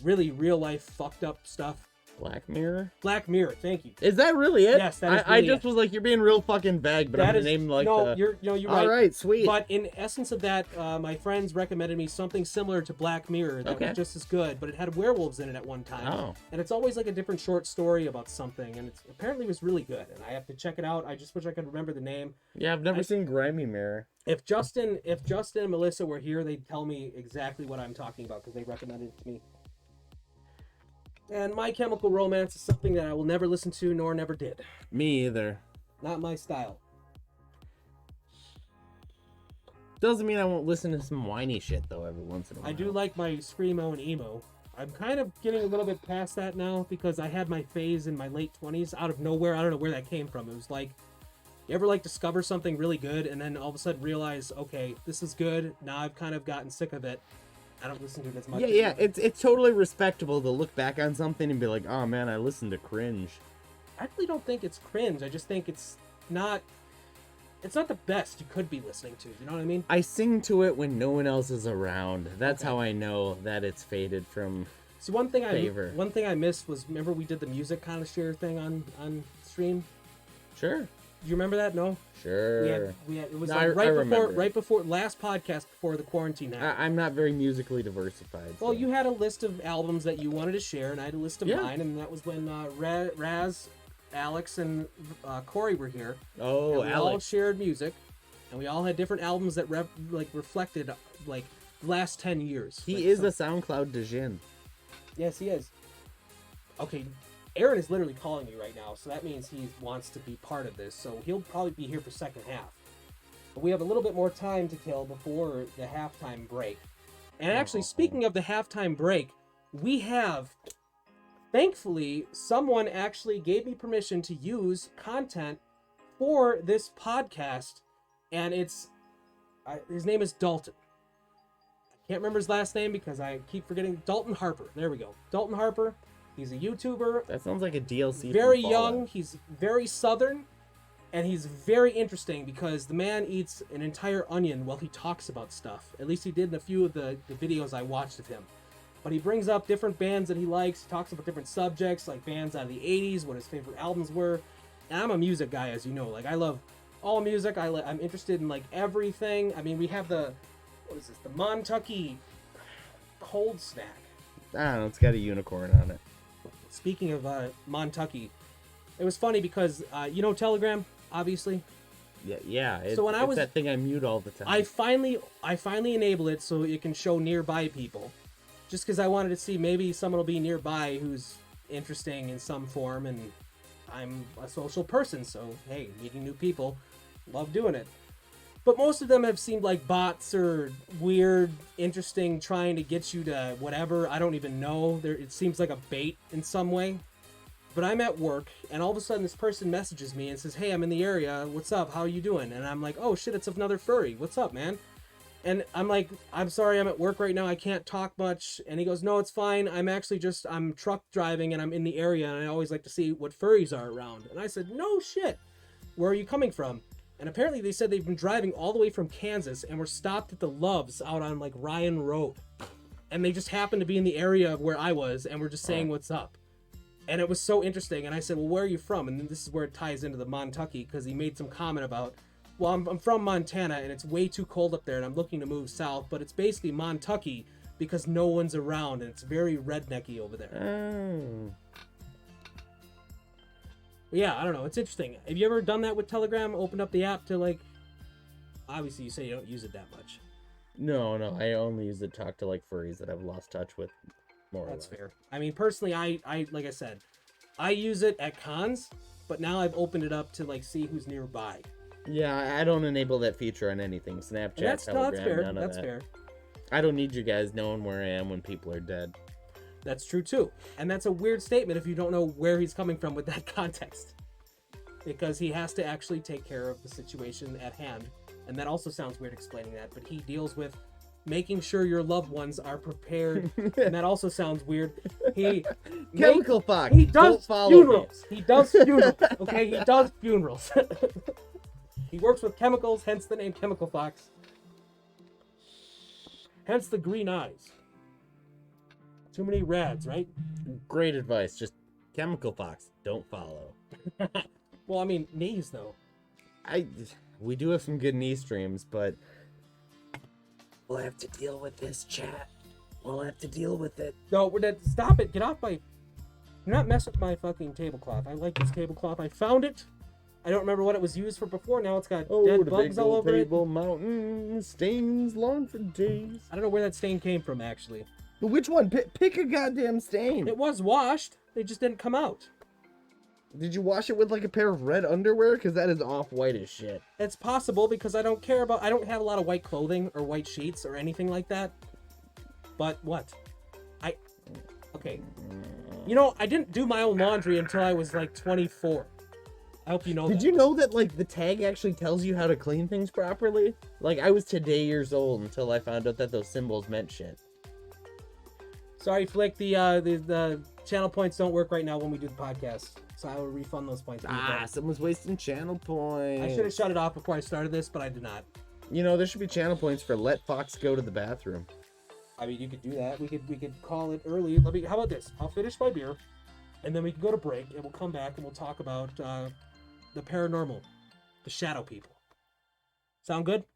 really real life fucked up stuff. Black Mirror? Black Mirror, thank you. Is that really it? Yes, that is I just was like, you're being real fucking vague, but I'm gonna name like you're right. All right, sweet. But in essence of that, my friends recommended me something similar to Black Mirror that was just as good, but it had werewolves in it at one time. Oh. And it's always like a different short story about something, and it's apparently was really good, and I have to check it out. I just wish I could remember the name. Yeah, I've never seen Grimy Mirror. If Justin and Melissa were here, they'd tell me exactly what I'm talking about because they recommended it to me. And My Chemical Romance is something that I will never listen to, nor never did. Me either. Not my style. Doesn't mean I won't listen to some whiny shit, though, every once in a while. I do like my Screamo and Emo. I'm kind of getting a little bit past that now because I had my phase in my late 20s out of nowhere. I don't know where that came from. It was like, you ever like discover something really good and then all of a sudden realize, okay, this is good. Now I've kind of gotten sick of it. I don't listen to it as much. Yeah, it's totally respectable to look back on something and be like, oh man, I listened to cringe. I really don't think it's cringe. I just think it's not the best you could be listening to. You know what I mean? I sing to it when no one else is around. That's how I know that it's faded from favor. One thing I missed was, remember we did the music connoisseur thing on stream? Sure. you remember that? No? Sure. It was No, like I remember. right before last podcast before the quarantine happened. I'm not very musically diversified. Well, so. you had a list of albums that you wanted to share, and I had a list of mine, and that was when Raz, Alex, and Corey were here. Oh, and we Alex. all shared music, and we all had different albums that reflected like the last 10 years. He like, is a SoundCloud Dejin. Yes, he is. Okay, Aaron is literally calling me right now, so that means he wants to be part of this. So he'll probably be here for second half. But we have a little bit more time to kill before the halftime break. And actually, speaking of the halftime break, we have, thankfully, someone actually gave me permission to use content for this podcast, and his name is Dalton. I can't remember his last name because I keep forgetting. Dalton Harper. There we go. Dalton Harper. He's a YouTuber. That sounds like a DLC. Very young. He's very southern. And he's very interesting because the man eats an entire onion while he talks about stuff. At least he did in a few of the videos I watched of him. But he brings up different bands that he likes. He talks about different subjects, like bands out of the 80s, what his favorite albums were. And I'm a music guy, as you know. Like, I love all music. I'm interested in, like, everything. I mean, we have the Montucky cold snack. I don't know. It's got a unicorn on it. Speaking of Montucky, it was funny because, you know Telegram, obviously? Yeah. So when it's that thing I mute all the time. I finally enabled it so it can show nearby people. Just because I wanted to see maybe someone will be nearby who's interesting in some form, and I'm a social person, so hey, meeting new people, love doing it. But most of them have seemed like bots or weird, interesting, trying to get you to whatever. I don't even know. It seems like a bait in some way. But I'm at work, and all of a sudden this person messages me and says, hey, I'm in the area. What's up? How are you doing? And I'm like, oh, shit, it's another furry. What's up, man? And I'm like, I'm sorry, I'm at work right now. I can't talk much. And he goes, no, it's fine. I'm truck driving, and I'm in the area, and I always like to see what furries are around. And I said, no shit. Where are you coming from? And apparently they said they've been driving all the way from Kansas and were stopped at the Loves out on like Ryan Road. And they just happened to be in the area where I was and were just saying what's up. And it was so interesting. And I said, well, where are you from? And then this is where it ties into the Montucky, because he made some comment about, well, I'm from Montana and it's way too cold up there and I'm looking to move south. But it's basically Montucky because no one's around and it's very rednecky over there. Oh. Yeah, I don't know. It's interesting. Have you ever done that with Telegram? Opened up the app to, like... Obviously, you say you don't use it that much. No. I only use it to talk to, like, furries that I've lost touch with, more or less. That's fair. I mean, personally, I like I said, I use it at cons, but now I've opened it up to, like, see who's nearby. Yeah, I don't enable that feature on anything. Snapchat, Telegram, that's fair. none of That's that. fair. I don't need you guys knowing where I am when people are dead. That's true, too. And that's a weird statement if you don't know where he's coming from with that context. Because he has to actually take care of the situation at hand. And that also sounds weird explaining that, but he deals with making sure your loved ones are prepared. And that also sounds weird. Chemical Fox. He does funerals. He does funerals. Okay, he does funerals. He works with chemicals, hence the name Chemical Fox. Hence the green eyes. Too many rads, right? Great advice. Just Chemical Fox. Don't follow. Well, I mean, knees, though. We do have some good knee streams, but we'll have to deal with this, chat. We'll have to deal with it. No, stop it. Get off my... Do not mess with my fucking tablecloth. I like this tablecloth. I found it. I don't remember what it was used for before. Now it's got dead bugs all over it. Table mountain stains long for days. I don't know where that stain came from, actually. But which one? Pick a goddamn stain. It was washed. They just didn't come out. Did you wash it with like a pair of red underwear? Because that is off-white as shit. It's possible because I don't have a lot of white clothing or white sheets or anything like that. But what? Okay. You know, I didn't do my own laundry until I was like 24. I hope you know that. Did you know that like the tag actually tells you how to clean things properly? Like I was today years old until I found out that those symbols meant shit. Sorry, Flick, the channel points don't work right now when we do the podcast. So I will refund those points. Someone's wasting channel points. I should have shut it off before I started this, but I did not. You know, there should be channel points for let Fox go to the bathroom. I mean, you could do that. We could call it early. How about this? I'll finish my beer, and then we can go to break, and we'll come back and we'll talk about the paranormal. the shadow people. Sound good? Do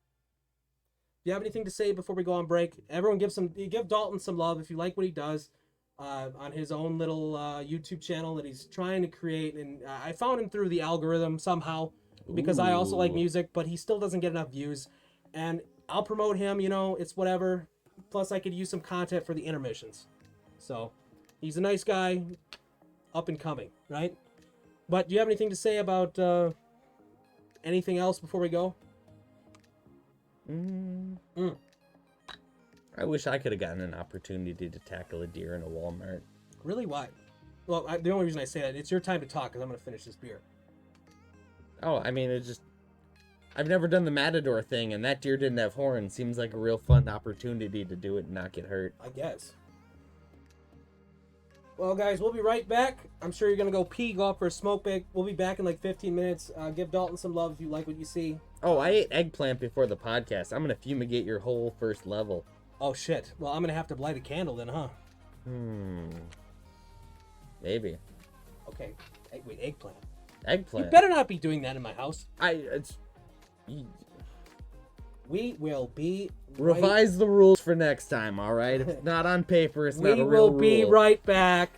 you have anything to say before we go on break? Everyone give Dalton some love if you like what he does on his own little YouTube channel that he's trying to create. And I found him through the algorithm somehow because I also like music, but he still doesn't get enough views. And I'll promote him, it's whatever. Plus, I could use some content for the intermissions. So, he's a nice guy, up and coming, right? But do you have anything to say about anything else before we go? I wish I could have gotten an opportunity to tackle a deer in a Walmart. Really? Why? Well, the only reason I say that, it's your time to talk because I'm going to finish this beer. Oh, I mean, I've never done the matador thing, and that deer didn't have horns. Seems like a real fun opportunity to do it and not get hurt. I guess. Well, guys, we'll be right back. I'm sure you're going to go pee, go up for a smoke break. We'll be back in like 15 minutes. Give Dalton some love if you like what you see. Oh, I ate eggplant before the podcast. I'm going to fumigate your whole first level. Oh, shit. Well, I'm going to have to light a candle then, huh? Maybe. Okay. Wait, eggplant? Eggplant? You better not be doing that in my house. We will be Revise the rules for next time, alright? If it's not on paper, it's not a real rule. We will be right back.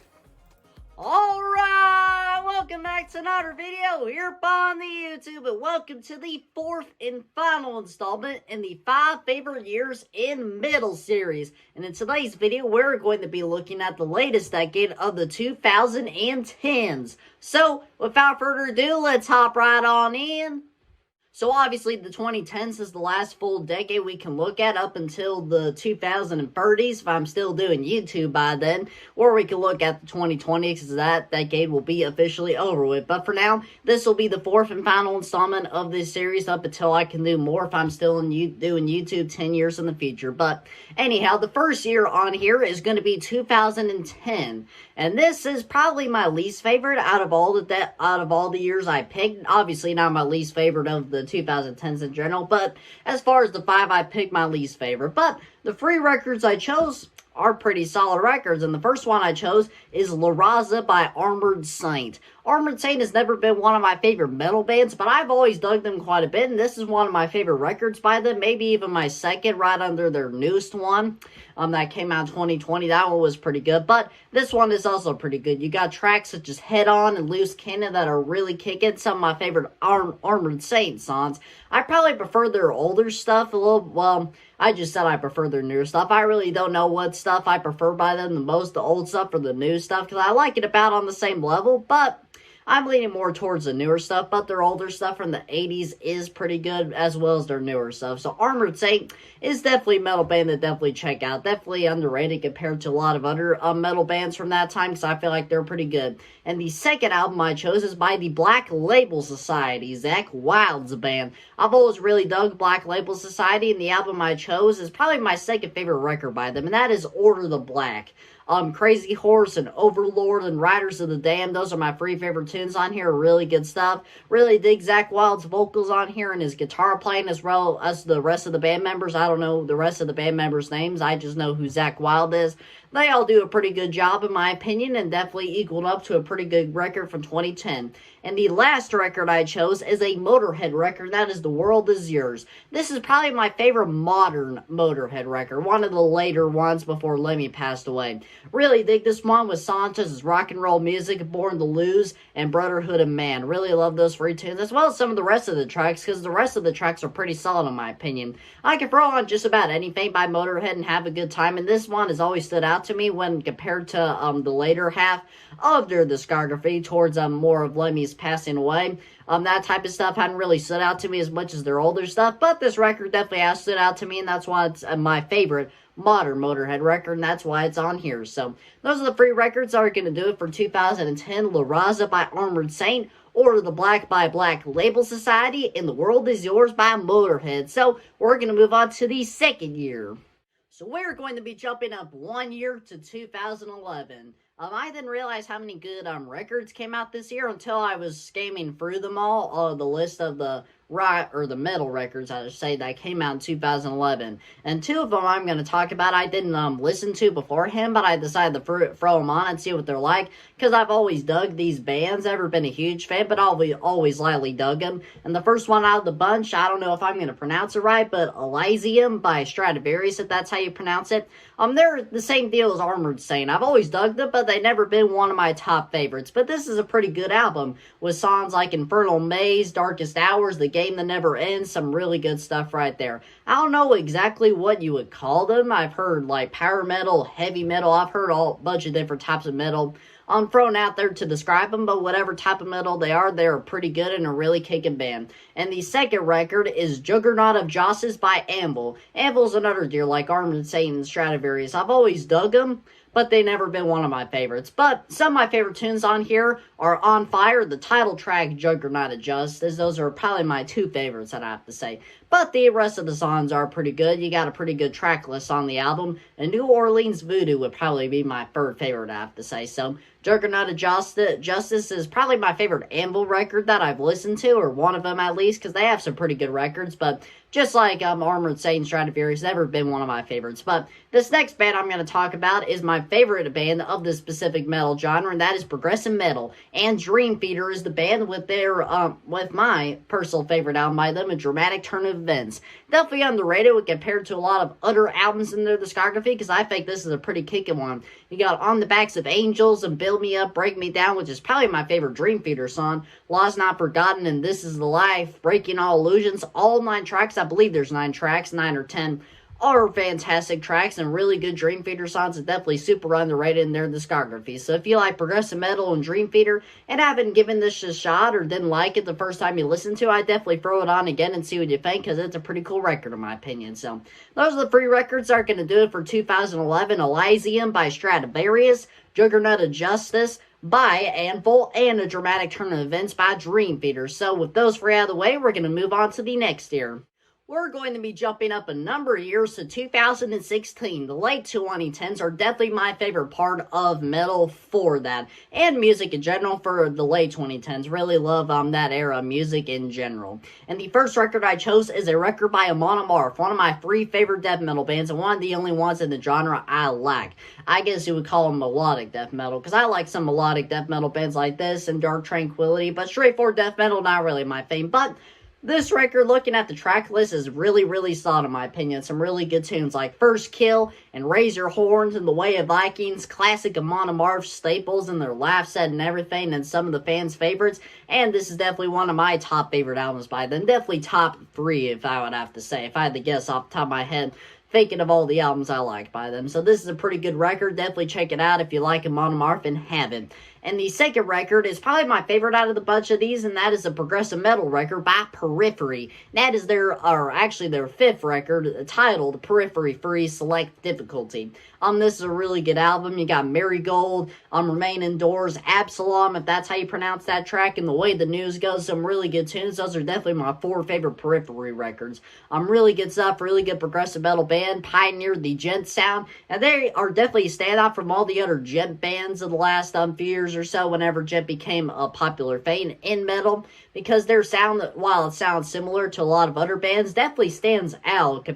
Alright, welcome back to another video here on the YouTube, and welcome to the fourth and final installment in the 5 favorite years in middle series. And in today's video, we're going to be looking at the latest decade of the 2010s. So, without further ado, let's hop right on in. So obviously the 2010s is the last full decade we can look at up until the 2030s if I'm still doing YouTube by then. Or we can look at the 2020s because that decade will be officially over with. But for now, this will be the fourth and final installment of this series up until I can do more if I'm still doing YouTube 10 years in the future. But anyhow, the first year on here is going to be 2010. And this is probably my least favorite out of all the years I picked. Obviously not my least favorite of the 2010s in general, but as far as the 5 I picked, my least favorite. But the 3 records I chose are pretty solid records, and the first one I chose is La Raza by Armored Saint. Armored Saint has never been one of my favorite metal bands, but I've always dug them quite a bit, and this is one of my favorite records by them, maybe even my second, right under their newest one that came out in 2020. That one was pretty good, but this one is also pretty good. You got tracks such as Head On and Loose Cannon that are really kicking. Some of my favorite Armored Saint songs. I probably prefer their older stuff a little, well, I just said I prefer their newer stuff. I really don't know what stuff I prefer by them the most, the old stuff or the new stuff, because I like it about on the same level, but I'm leaning more towards the newer stuff, but their older stuff from the 80s is pretty good, as well as their newer stuff. So Armored Saint is definitely a metal band to definitely check out. Definitely underrated compared to a lot of other metal bands from that time, because I feel like they're pretty good. And the second album I chose is by the Black Label Society, Zakk Wylde's band. I've always really dug Black Label Society, and the album I chose is probably my second favorite record by them, and that is Order the Black. Crazy Horse and Overlord and Riders of the Damned. Those are my 3 favorite tunes on here. Really good stuff. Really dig Zakk Wylde's vocals on here and his guitar playing, as well as the rest of the band members. I don't know the rest of the band members' names. I just know who Zakk Wylde is. They all do a pretty good job, in my opinion, and definitely equaled up to a pretty good record from 2010. And the last record I chose is a Motorhead record. That is The World Is Yours. This is probably my favorite modern Motorhead record. One of the later ones before Lemmy passed away. Really dig this one with songs such as Rock and Roll Music, Born to Lose, and Brotherhood of Man. Really love those 3 tunes, as well as some of the rest of the tracks, because the rest of the tracks are pretty solid in my opinion. I can throw on just about anything by Motorhead and have a good time, and this one has always stood out to me when compared to the later half of their discography towards more of Lemmy's passing away. That type of stuff hadn't really stood out to me as much as their older stuff, but this record definitely has stood out to me, and that's why it's my favorite modern Motorhead record, and that's why it's on here. So those are the 3 records that are going to do it for 2010. La Raza by Armored Saint, Order the Black by Black Label Society, and The World Is Yours by Motorhead. So we're going to move on to the second year. So we're going to be jumping up 1 year to 2011. I didn't realize how many good records came out this year until I was skimming through them all, the list of the the metal records, I should say, that came out in 2011. And two of them I'm going to talk about I didn't listen to beforehand, but I decided to throw them on and see what they're like, because I've always dug these bands, never been a huge fan, but always lightly dug them. And the first one out of the bunch, I don't know if I'm going to pronounce it right, but Elysium by Stradivarius, if that's how you pronounce it. They're the same deal as Armored Saint. I've always dug them, but they've never been one of my top favorites. But this is a pretty good album, with songs like Infernal Maze, Darkest Hours, The Game That Never Ends, some really good stuff right there. I don't know exactly what you would call them. I've heard like power metal, heavy metal, I've heard a bunch of different types of metal thrown out there to describe them, but whatever type of metal they are, they're pretty good and a really kicking band. And the second record is Juggernaut of Justice by Anvil. Anvil's another deer like Armored Saint and Stradivarius. I've always dug them, but they never been one of my favorites. But some of my favorite tunes on here are On Fire, the title track, Juggernaut of Justice. Those are probably my two favorites, I'd have to say. But the rest of the songs are pretty good. You got a pretty good track list on the album. And New Orleans Voodoo would probably be my third favorite, I have to say. So, Juggernaut of Justice is probably my favorite Anvil record that I've listened to, or one of them at least, because they have some pretty good records. But just like Armored Saint and Stradivarius, never been one of my favorites. But this next band I'm going to talk about is my favorite band of this specific metal genre, and that is progressive metal. And Dream Theater is the band with with my personal favorite album by them, A Dramatic Turn of Events. Definitely underrated when compared to a lot of other albums in their discography, because I think this is a pretty kicking one. You got On the Backs of Angels and Build Me Up, Break Me Down, which is probably my favorite Dream Theater song. Lost Not Forgotten and This Is the Life, Breaking All Illusions, all 9 tracks. I believe there's 9 tracks, 9 or 10. Are fantastic tracks and really good Dream Theater songs. It's definitely super underrated in their discography. So if you like progressive metal and Dream Theater and haven't given this a shot or didn't like it the first time you listened to it, I'd definitely throw it on again and see what you think, because it's a pretty cool record in my opinion. So those are the 3 records that are going to do it for 2011. Elysium by Stradivarius, Juggernaut of Justice by Anvil, and A Dramatic Turn of Events by Dream Theater. So with those 3 out of the way, we're going to move on to the next year. We're going to be jumping up a number of years to 2016. The late 2010s are definitely my favorite part of metal for that, and music in general for the late 2010s. Really love that era of music in general. And the first record I chose is a record by Amon Amarth, one of my 3 favorite death metal bands, and one of the only ones in the genre I like. I guess you would call them melodic death metal, because I like some melodic death metal bands like this and Dark Tranquillity, but straightforward death metal, not really my thing. But this record, looking at the track list, is really, really solid in my opinion. Some really good tunes like First Kill and Raise Your Horns and The Way of Vikings, classic Amon Amarth staples and their laugh set and everything, and some of the fans' favorites. And this is definitely one of my top favorite albums by them. Definitely top 3, if I would have to say, if I had to guess off the top of my head, thinking of all the albums I like by them. So this is a pretty good record. Definitely check it out if you like Amon Amarth and haven't. And the second record is probably my favorite out of the bunch of these, and that is a progressive metal record by Periphery. That is their 5th record, titled Periphery Free Select Difficulty. This is a really good album. You got Marigold, Remain Indoors, Absalom, if that's how you pronounce that track, and The Way the News Goes, some really good tunes. Those are definitely my 4 favorite Periphery records. Really good stuff, really good progressive metal band, pioneered the gent sound, and they are definitely a standout from all the other gent bands of the last few years or so, whenever gent became a popular thing in metal, because their sound, while it sounds similar to a lot of other bands, definitely stands out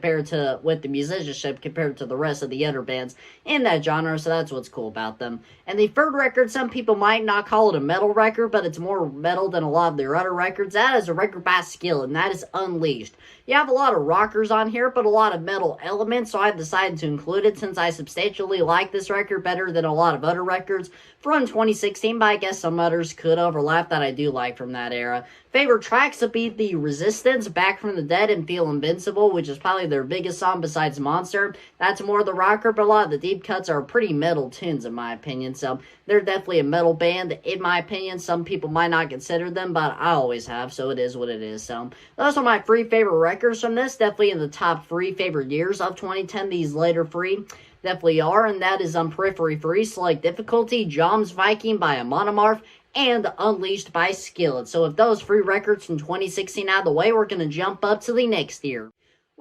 with the musicianship compared to the rest of the other bands in that genre, so that's what's cool about them. And the third record, some people might not call it a metal record, but it's more metal than a lot of their other records. That is a record by Skillet, and that is Unleashed. You have a lot of rockers on here, but a lot of metal elements, so I've decided to include it since I substantially like this record better than a lot of other records from 2016, but I guess some others could overlap that I do like from that era. Favorite tracks would be The Resistance, Back from the Dead, and Feel Invincible, which is probably their biggest song besides Monster. That's more the rocker, but a lot of the deep cuts are pretty metal tunes in my opinion, so they're definitely a metal band in my opinion. Some people might not consider them, but I always have, so it is what it is. So those are my 3 favorite records from this, definitely in the top 3 favorite years of 2010, these later 3. Definitely are, and that is Periphery Free Select Difficulty, Jom's Viking by Amon Amarth, and Unleashed by Skillet. So with those 3 records from 2016 out of the way, we're going to jump up to the next year.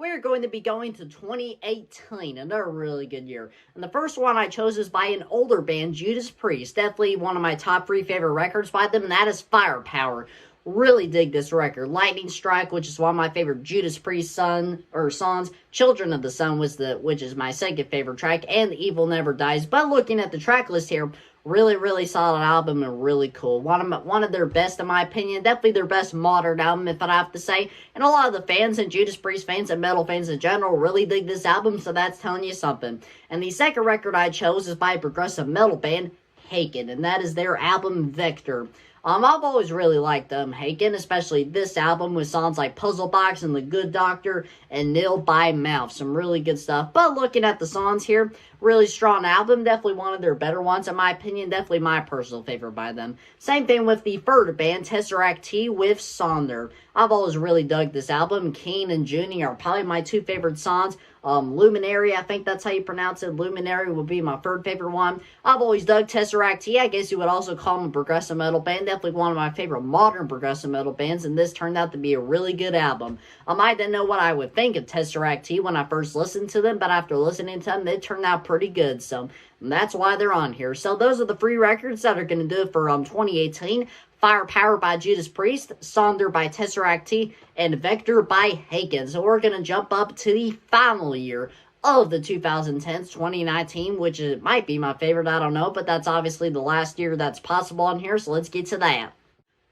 we're going to be going to 2018, another really good year. And the first one I chose is by an older band, Judas Priest. Definitely one of my top 3 favorite records by them, and that is Firepower. Really dig this record. Lightning Strike, which is one of my favorite Judas Priest songs. Children of the Sun which is my second favorite track, and Evil Never Dies. But looking at the track list here, really solid album and really cool. One of their best in my opinion. Definitely their best modern album, if I have to say. And a lot of the fans and Judas Priest fans and metal fans in general really dig this album, so that's telling you something. And the second record I chose is by a progressive metal band, Haken, and that is their album Vector. I've always really liked Haken, especially this album with songs like Puzzle Box and The Good Doctor and Nil by Mouth. Some really good stuff. But looking at the songs here, really strong album. Definitely one of their better ones, in my opinion. Definitely my personal favorite by them. Same thing with the third band, Tesseract T with Sonder. I've always really dug this album. Keen and Junie are probably my 2 favorite songs. Luminary, I think that's how you pronounce it. Luminary would be my third favorite one. I've always dug Tesseract T. I guess you would also call them a progressive metal band. Definitely one of my favorite modern progressive metal bands, and this turned out to be a really good album. I didn't know what I would think of Tesseract T when I first listened to them, but after listening to them, they turned out pretty good, so that's why they're on here. So those are the 3 records that are going to do it for 2018. Firepower by Judas Priest, Sonder by Tesseract T, and Vector by Haken. So we're going to jump up to the final year of the 2010s, 2019, which might be my favorite, I don't know, but that's obviously the last year that's possible on here, so let's get to that.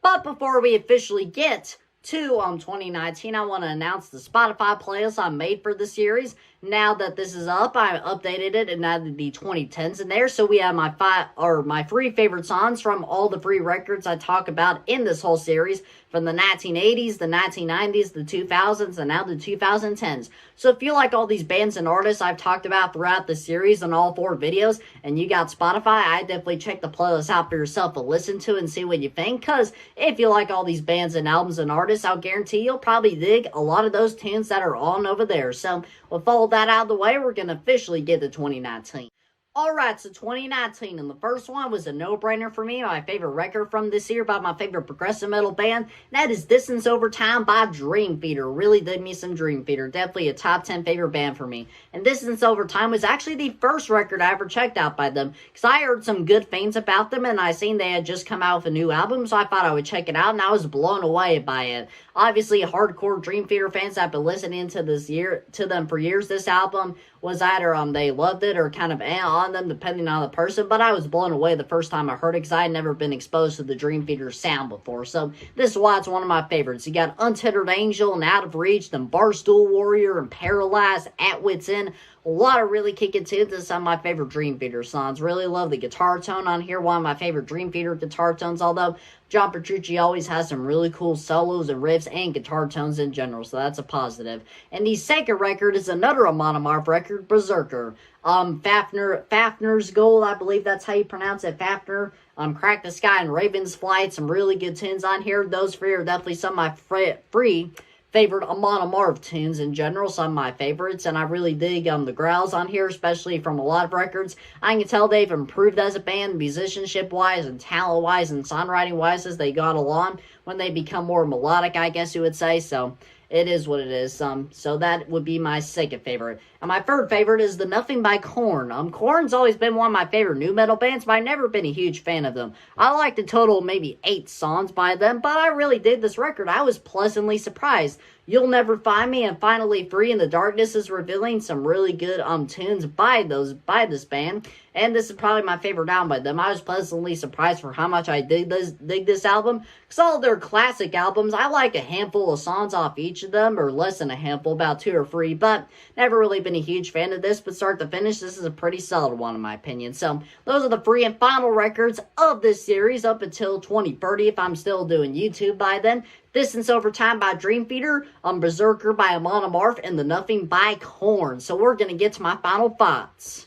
But before we officially get to 2019, I want to announce the Spotify playlist I made for the series. Now that this is up, I updated it and added the 2010s in there. So we have my 3 favorite songs from all the 3 records I talk about in this whole series, from the 1980s, the 1990s, the 2000s, and now the 2010s. So if you like all these bands and artists I've talked about throughout the series and all 4 videos, and you got Spotify, I definitely check the playlist out for yourself to listen to and see what you think. Because if you like all these bands and albums and artists, I'll guarantee you'll probably dig a lot of those tunes that are on over there. So with all that out of the way, we're going to officially get to 2019. Alright, so 2019, and the first one was a no-brainer for me, my favorite record from this year by my favorite progressive metal band, and that is Distance Over Time by Dream Theater. Really did me some Dream Theater, definitely a top 10 favorite band for me. And Distance Over Time was actually the first record I ever checked out by them, because I heard some good things about them, and I seen they had just come out with a new album, so I thought I would check it out, and I was blown away by it. Obviously, hardcore Dream Theater fans that have been listening to them for years. This album was either they loved it or kind of on them, depending on the person. But I was blown away the first time I heard it, because I had never been exposed to the Dream Theater sound before. So this is why it's one of my favorites. You got Untethered Angel and Out of Reach, then Barstool Warrior and Paralyzed, At Wit's End. A lot of really kicking tunes. This is some of my favorite Dream Theater songs. Really love the guitar tone on here. One of my favorite Dream Theater guitar tones, although John Petrucci always has some really cool solos and riffs and guitar tones in general, so that's a positive. And the second record is another Monomorph record, Berserker. Fafner's Gold, I believe that's how you pronounce it, Fafner. Crack the Sky and Raven's Flight, some really good tunes on here. Those 3 are definitely some of my favorite Monomorph tunes in general, some of my favorites, and I really dig the growls on here, especially from a lot of records. I can tell they've improved as a band, musicianship-wise and talent-wise and songwriting-wise as they got along, when they become more melodic, I guess you would say, so it is what it is. So that would be my second favorite. And my third favorite is The Nothing by Korn. Korn's always been one of my favorite new metal bands, but I've never been a huge fan of them. I like the total maybe 8 songs by them, but I really did this record. I was pleasantly surprised. You'll Never Find Me and Finally Free in the Darkness is revealing some really good tunes by this band. And this is probably my favorite album by them. I was pleasantly surprised for how much I dig this album. Because all their classic albums, I like a handful of songs off each of them, or less than a handful, about 2 or 3. But never really been a huge fan of this, but start to finish, this is a pretty solid one in my opinion. So those are the 3 and final records of this series up until 2030, if I'm still doing YouTube by then. Distance Over Time by Dream Theater, Berserker by Monomorph, and The Nothing by Korn. So we're going to get to my final thoughts.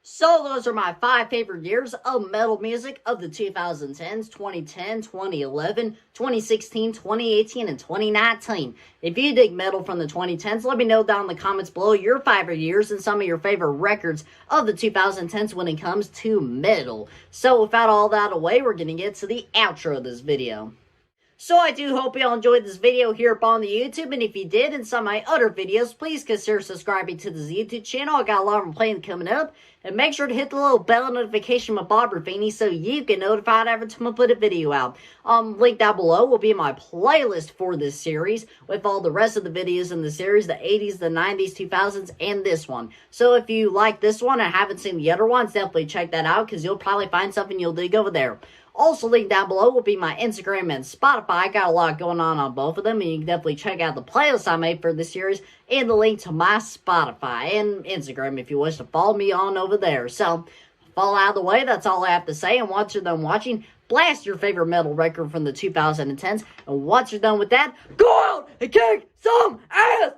So those are my 5 favorite years of metal music of the 2010s, 2010, 2011, 2016, 2018, and 2019. If you dig metal from the 2010s, let me know down in the comments below your favorite years and some of your favorite records of the 2010s when it comes to metal. So without all that away, we're going to get to the outro of this video. So I do hope y'all enjoyed this video here upon the YouTube, and if you did, and some of my other videos, please consider subscribing to this YouTube channel. I got a lot of them playing coming up, and make sure to hit the little bell notification with Bob Raffini so you get notified every time I put a video out. Link down below will be my playlist for this series, with all the rest of the videos in the series, the 80s, the 90s, 2000s, and this one. So if you like this one and haven't seen the other ones, definitely check that out, because you'll probably find something you'll dig over there. Also, linked down below will be my Instagram and Spotify. I got a lot going on both of them, and you can definitely check out the playlist I made for this series and the link to my Spotify and Instagram if you wish to follow me on over there. So, fall out of the way, that's all I have to say, and once you're done watching, blast your favorite metal record from the 2010s, and once you're done with that, go out and kick some ass!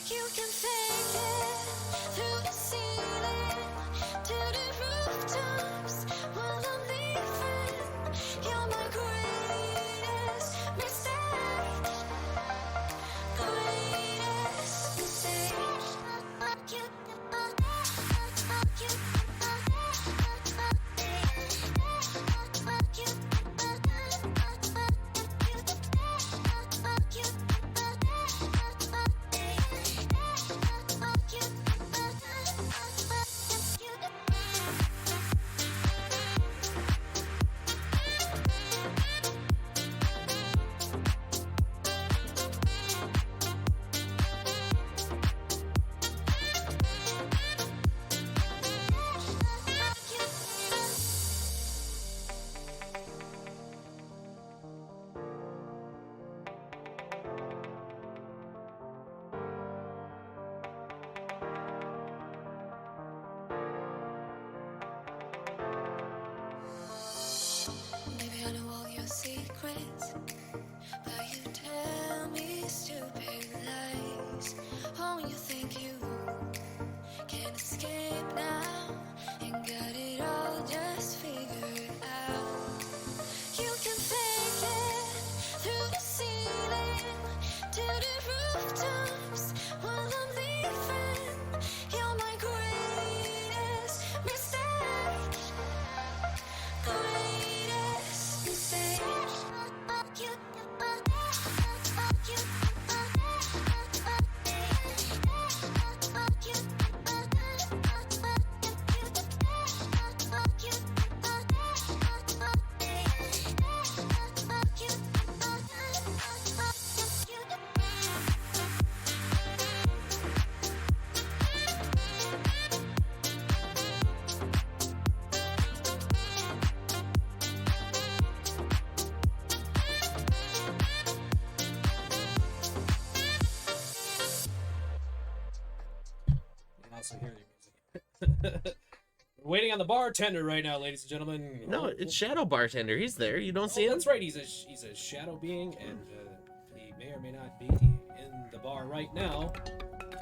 You can take it through the ceiling to the rooftops while I'm leaving. You're my greatest mistake. Greatest mistake. Maybe I know all your secrets, but you tell me stupid lies. Oh, you think you can escape now and got it all just figured out. You can fake it through the ceiling to the rooftops while I'm leaving. You're my greatest mistake. Greatest mistake. Also hear your music. We're waiting on the bartender right now, ladies and gentlemen. No, it's Shadow Bartender. He's there. You don't see him? That's right. He's a shadow being, and he may or may not be in the bar right now.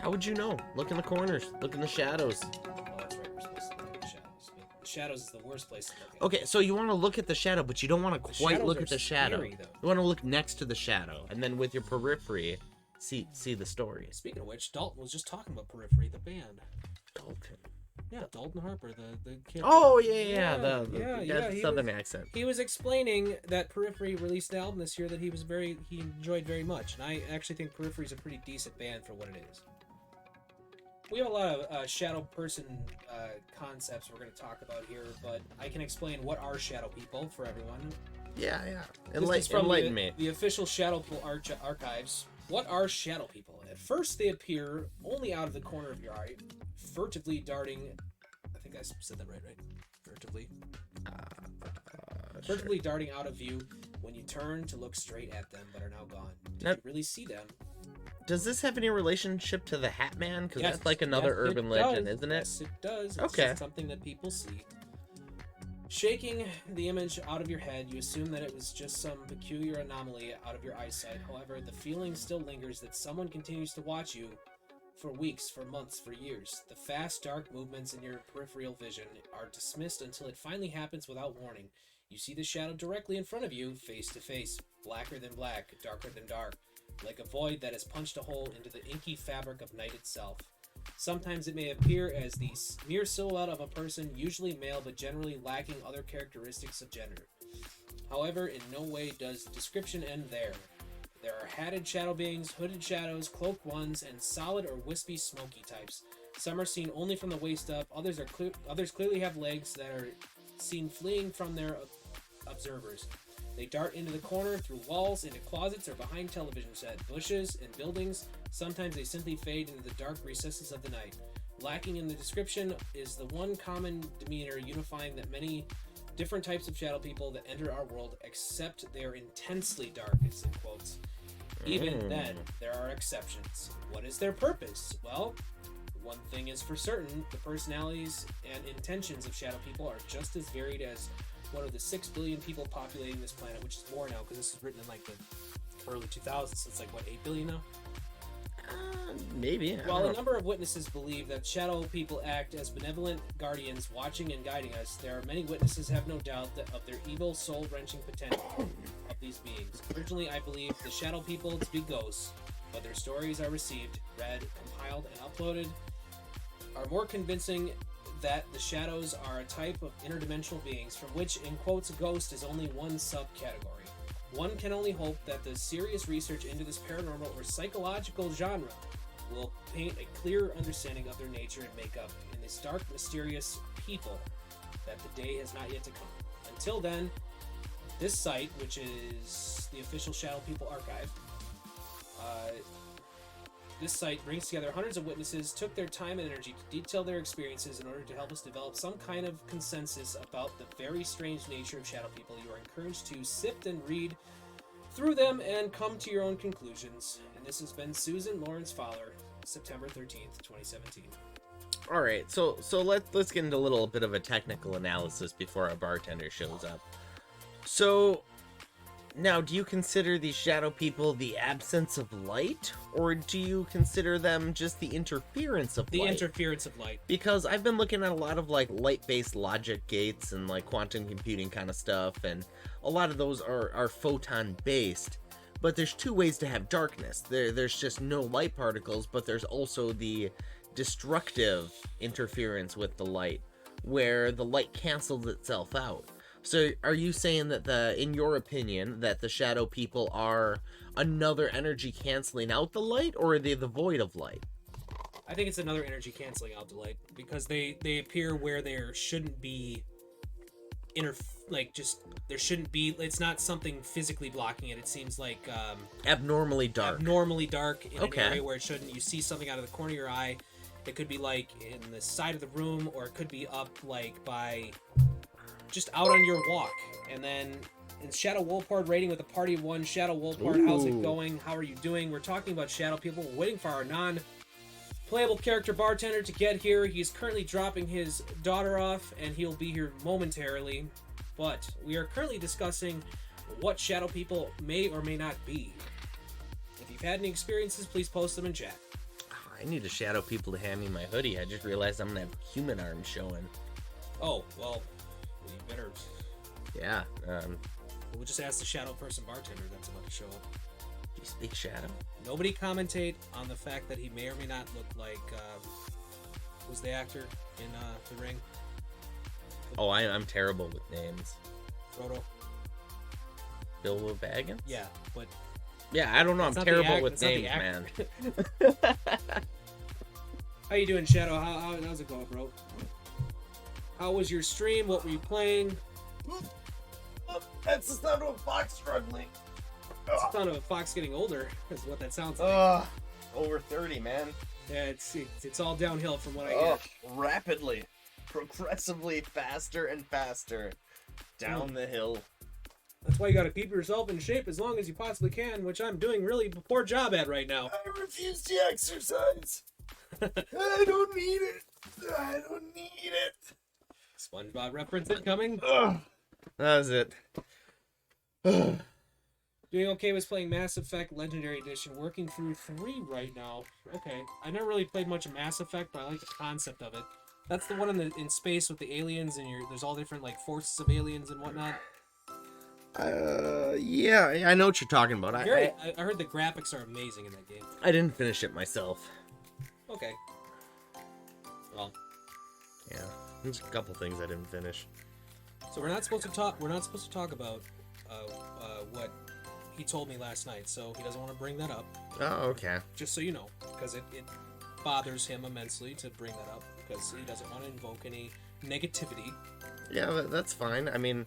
How would you know? Look in the corners. Look in the shadows. Oh, that's right. We're supposed to look at the shadows. But the shadows is the worst place to look at. Okay, so you want to look at the shadow, but you don't want to quite shadows look are at the shadow. scary, though. You want to look next to the shadow, and then with your periphery, see the story. Speaking of which, Dalton was just talking about Periphery, the band. Dalton. Yeah, Dalton Harper, the kid. Oh yeah. The he southern was, accent. He was explaining that Periphery released an album this year that he enjoyed very much, and I actually think Periphery is a pretty decent band for what it is. We have a lot of shadow person concepts we're going to talk about here, but I can explain what are shadow people for everyone. Yeah. This is from Enlighten me. the official Shadow People archives. What are shadow people? At first, they appear only out of the corner of your eye, furtively darting. I think I said that right? Furtively. Furtively darting out of view when you turn to look straight at them, but are now gone. Did you really see them? Does this have any relationship to the Hat Man? Because Yes, that's like another urban legend, isn't it? Yes, it does. It's Okay. just something that people see. Shaking the image out of your head, you assume that it was just some peculiar anomaly out of your eyesight. However, the feeling still lingers that someone continues to watch you for weeks, for months, for years. The fast, dark movements in your peripheral vision are dismissed until it finally happens without warning. You see the shadow directly in front of you, face to face, blacker than black, darker than dark, like a void that has punched a hole into the inky fabric of night itself. Sometimes it may appear as the mere silhouette of a person, usually male but generally lacking other characteristics of gender. However, in no way does the description end there. There are hatted shadow beings, hooded shadows, cloaked ones, and solid or wispy smoky types. Some are seen only from the waist up, others clearly have legs that are seen fleeing from their observers. They dart into the corner, through walls, into closets, or behind television set, bushes, and buildings. Sometimes they simply fade into the dark recesses of the night. Lacking in the description is the one common demeanor unifying that many different types of shadow people that enter our world, except they're intensely dark, is in quotes. Even then, there are exceptions. What is their purpose? Well, one thing is for certain, the personalities and intentions of shadow people are just as varied as one of the 6 billion people populating this planet, which is more now, because this is written in like the early 2000s, so it's like, what, 8 billion now? Maybe. While a number of witnesses believe that shadow people act as benevolent guardians watching and guiding us, there are many witnesses have no doubt that of their evil, soul-wrenching potential of these beings. Originally, I believed the shadow people to be ghosts, but their stories are received, read, compiled, and uploaded are more convincing that the shadows are a type of interdimensional beings from which, in quotes, ghost is only one subcategory. One can only hope that the serious research into this paranormal or psychological genre will paint a clearer understanding of their nature and makeup in this dark, mysterious people that the day has not yet to come. Until then, this site, which is the official Shadow People Archive, this site brings together hundreds of witnesses, took their time and energy to detail their experiences in order to help us develop some kind of consensus about the very strange nature of shadow people. You are encouraged to sift and read through them and come to your own conclusions. And this has been Susan Lawrence Fowler, September 13th, 2017. All right, so let's get into a little bit of a technical analysis before our bartender shows up. So, now, do you consider these shadow people the absence of light, or do you consider them just the interference of light? The interference of light. Because I've been looking at a lot of like light-based logic gates and like quantum computing kind of stuff, and a lot of those are photon-based. But there's two ways to have darkness. There's just no light particles, but there's also the destructive interference with the light, where the light cancels itself out. So are you saying that in your opinion, that the shadow people are another energy canceling out the light, or are they the void of light? I think it's another energy canceling out the light, because they appear where there shouldn't be there shouldn't be. It's not something physically blocking it. It seems like abnormally dark in an area where it shouldn't. You see something out of the corner of your eye. It could be like in the side of the room, or it could be up like by just out on your walk. And then in Shadow Wolpard rating with a party of 1, Shadow Wolpard, how's it going? How are you doing? We're talking about shadow people. We're waiting for our non-playable character bartender to get here. He's currently dropping his daughter off, and he'll be here momentarily. But we are currently discussing what shadow people may or may not be. If you've had any experiences, please post them in chat. I need the shadow people to hand me my hoodie. I just realized I'm gonna have human arms showing. Oh, well, you better... Yeah, We'll just ask the shadow person bartender that's about to show up. Do you speak shadow? Nobody commentate on the fact that he may or may not look like, who's the actor in The Ring? Oh, I'm terrible with names. Frodo? Bilbo Baggins? Yeah, but... Yeah, I don't know. I'm terrible with names, man. How you doing, Shadow? How's it going, bro? How was your stream? What were you playing? That's the sound of a fox struggling. It's the sound of a fox getting older, is what that sounds like. Over 30, man. Yeah, it's all downhill from what I hear. Rapidly. Progressively faster and faster. Down the hill. That's why you gotta keep yourself in shape as long as you possibly can, which I'm doing really poor job at right now. I refuse to exercise. I don't need it. I don't need it. SpongeBob reference incoming. That was it. Doing okay was playing Mass Effect Legendary Edition, working through 3 right now. Okay. I never really played much of Mass Effect, but I like the concept of it. That's the one in space with the aliens, and there's all different, like, forces of aliens and whatnot. Yeah, I know what you're talking about. I heard the graphics are amazing in that game. I didn't finish it myself. Okay. Well. Yeah, there's a couple things I didn't finish. So we're not supposed to talk about what he told me last night, so he doesn't want to bring that up. Oh, okay. Just so you know, because it bothers him immensely to bring that up, because he doesn't want to invoke any negativity. Yeah, that's fine. I mean,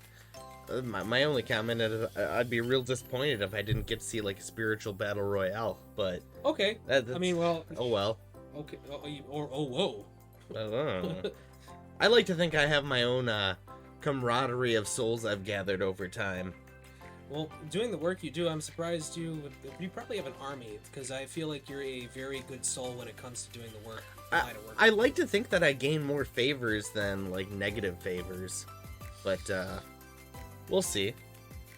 my only comment is I'd be real disappointed if I didn't get to see, like, a spiritual battle royale, but... Okay. I mean, well... Oh, well. Okay. Whoa. I like to think I have my own camaraderie of souls I've gathered over time. Well, doing the work you do, I'm surprised you probably have an army, because I feel like you're a very good soul when it comes to doing the work. I like to think that I gain more favors than, like, negative favors, but we'll see.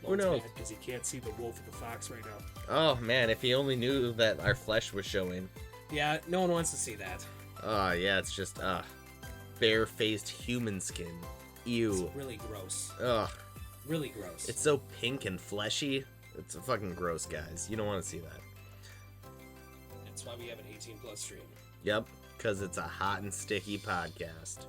Who knows? Because he can't see the wolf or the fox right now. Oh man, if he only knew that our flesh was showing. Yeah, no one wants to see that. Oh yeah, it's just bare-faced human skin. Ew. It's really gross. Ugh. Really gross. It's so pink and fleshy. It's fucking gross, guys. You don't want to see that. That's why we have an 18+ stream. Yep, because it's a hot and sticky podcast.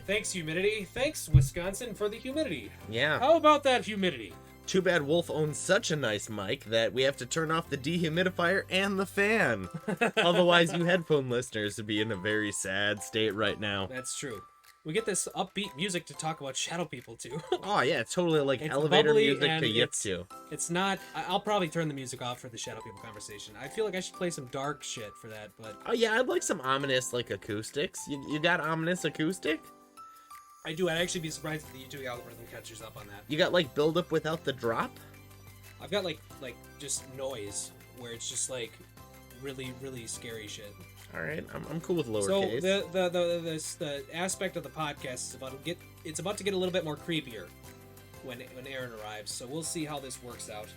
Thanks, humidity. Thanks, Wisconsin, for the humidity. Yeah. How about that humidity? Too bad Wolf owns such a nice mic that we have to turn off the dehumidifier and the fan. Otherwise, you headphone listeners would be in a very sad state right now. That's true. We get this upbeat music to talk about shadow people, too. Oh, yeah, it's totally like it's elevator bubbly music and to Yitsu. It's not... I'll probably turn the music off for the shadow people conversation. I feel like I should play some dark shit for that, but... Oh, yeah, I'd like some ominous, like, acoustics. You got ominous acoustic? I do. I'd actually be surprised if the YouTube algorithm catches up on that. You got, like, build up without the drop? I've got, like just noise, where it's just, like, really, really scary shit. Alright, I'm cool with lowercase. So the aspect of the podcast is about to get a little bit more creepier when Aaron arrives. So we'll see how this works out.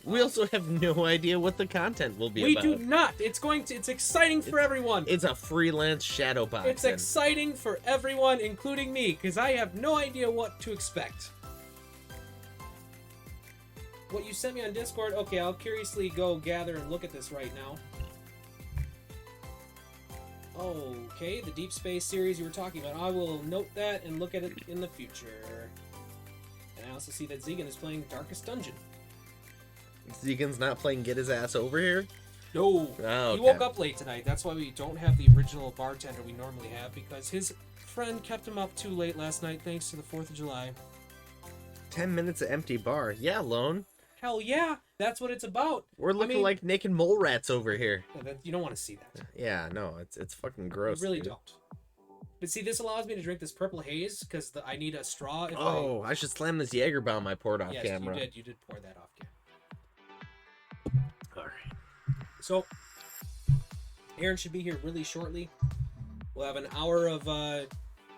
We also have no idea what the content will be about. We do not. It's exciting for everyone. It's a freelance shadow boxing. It's exciting for everyone, including me, because I have no idea what to expect. What you sent me on Discord, okay, I'll curiously go gather and look at this right now. Okay, the Deep Space series you were talking about. I will note that and look at it in the future. And I also see that Zegan is playing Darkest Dungeon. Zegan's not playing Get His Ass Over Here? No. Oh, okay. He woke up late tonight. That's why we don't have the original bartender we normally have, because his friend kept him up too late last night thanks to the 4th of July. 10 minutes of empty bar. Yeah, Lone. Hell yeah, that's what it's about. We're looking like naked mole rats over here. You don't want to see that. Yeah, no, it's fucking gross. You really dude. don't. But see, this allows me to drink this purple haze because I need a straw. I should slam this Jagerbomb I poured off yes, camera. Yes, you did pour that off camera. Alright. So, Aaron should be here really shortly. We'll have an hour of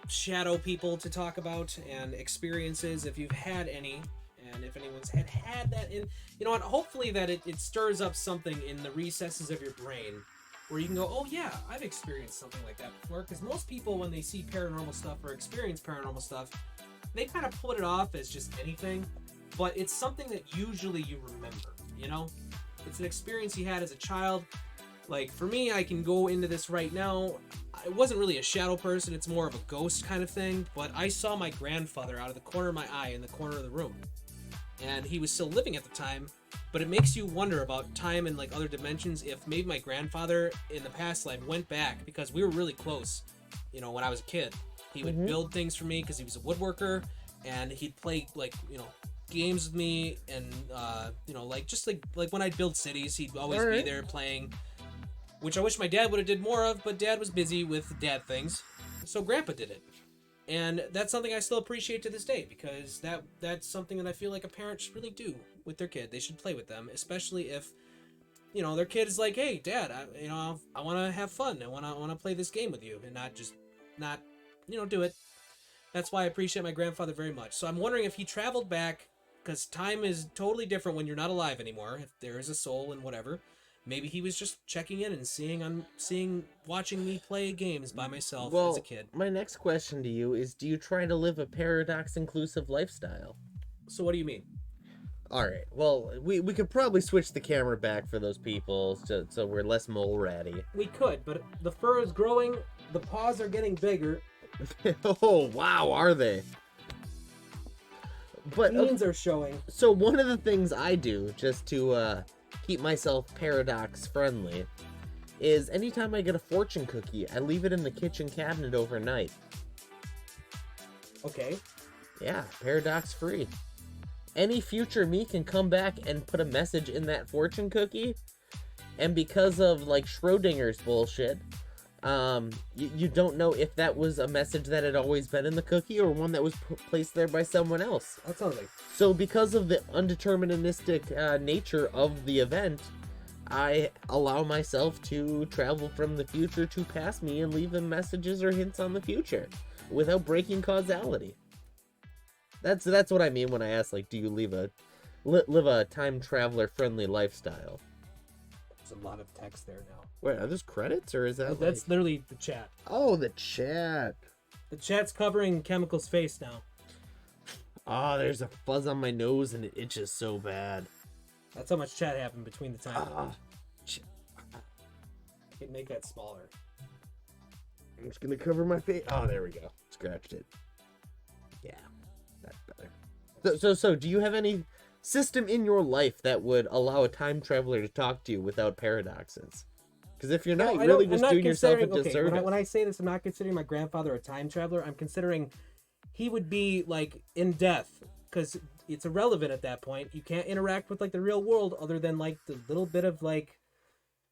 shadow people to talk about and experiences if you've had any. And if anyone's had that in, you know what, hopefully that it stirs up something in the recesses of your brain where you can go, oh yeah, I've experienced something like that before. Because most people, when they see paranormal stuff or experience paranormal stuff, they kind of put it off as just anything, but it's something that usually you remember, you know? It's an experience you had as a child. Like, for me, I can go into this right now. I wasn't really a shadow person, it's more of a ghost kind of thing, but I saw my grandfather out of the corner of my eye in the corner of the room. And he was still living at the time, but it makes you wonder about time and like other dimensions. If maybe my grandfather in the past life went back, because we were really close, you know, when I was a kid. He would build things for me because he was a woodworker, and he'd play like, you know, games with me, and you know, like just like when I'd build cities, he'd always be there playing, which I wish my dad would have did more of, but dad was busy with dad things, so grandpa did it. And that's something I still appreciate to this day, because that's something that I feel like a parent should really do with their kid. They should play with them, especially if, you know, their kid is like, hey, Dad, I want to have fun. I want to play this game with you, and not, you know, do it. That's why I appreciate my grandfather very much. So I'm wondering if he traveled back because time is totally different when you're not alive anymore. If there is a soul and whatever, maybe he was just checking in and watching me play games by myself as a kid. My next question to you is: do you try to live a paradox-inclusive lifestyle? So what do you mean? All right. Well, we could probably switch the camera back for those people so we're less mole ratty. We could, but the fur is growing, the paws are getting bigger. Oh wow, are they? But Beans are showing. So one of the things I do just to keep myself paradox friendly is anytime I get a fortune cookie, I leave it in the kitchen cabinet overnight. Okay. Yeah, paradox free. Any future me can come back and put a message in that fortune cookie, and because of like Schrodinger's bullshit, you don't know if that was a message that had always been in the cookie or one that was placed there by someone else. That sounds like... So because of the undeterministic nature of the event, I allow myself to travel from the future to past me and leave them messages or hints on the future without breaking causality. That's what I mean when I ask, like, do you live a time traveler friendly lifestyle? There's a lot of text there now. Wait, are those credits or is that? That's literally the chat. Oh, the chat. The chat's covering Chemical's face now. Oh, there's a fuzz on my nose and it itches so bad. That's how much chat happened between the time. Make that smaller. I'm just gonna cover my face. Oh, there we go. Scratched it. Yeah, that's better. So, do you have any system in your life that would allow a time traveler to talk to you without paradoxes? Because if you're not, you're really just doing yourself a disservice. When I say this, I'm not considering my grandfather a time traveler. I'm considering he would be like in death, because it's irrelevant at that point. You can't interact with like the real world other than like the little bit of like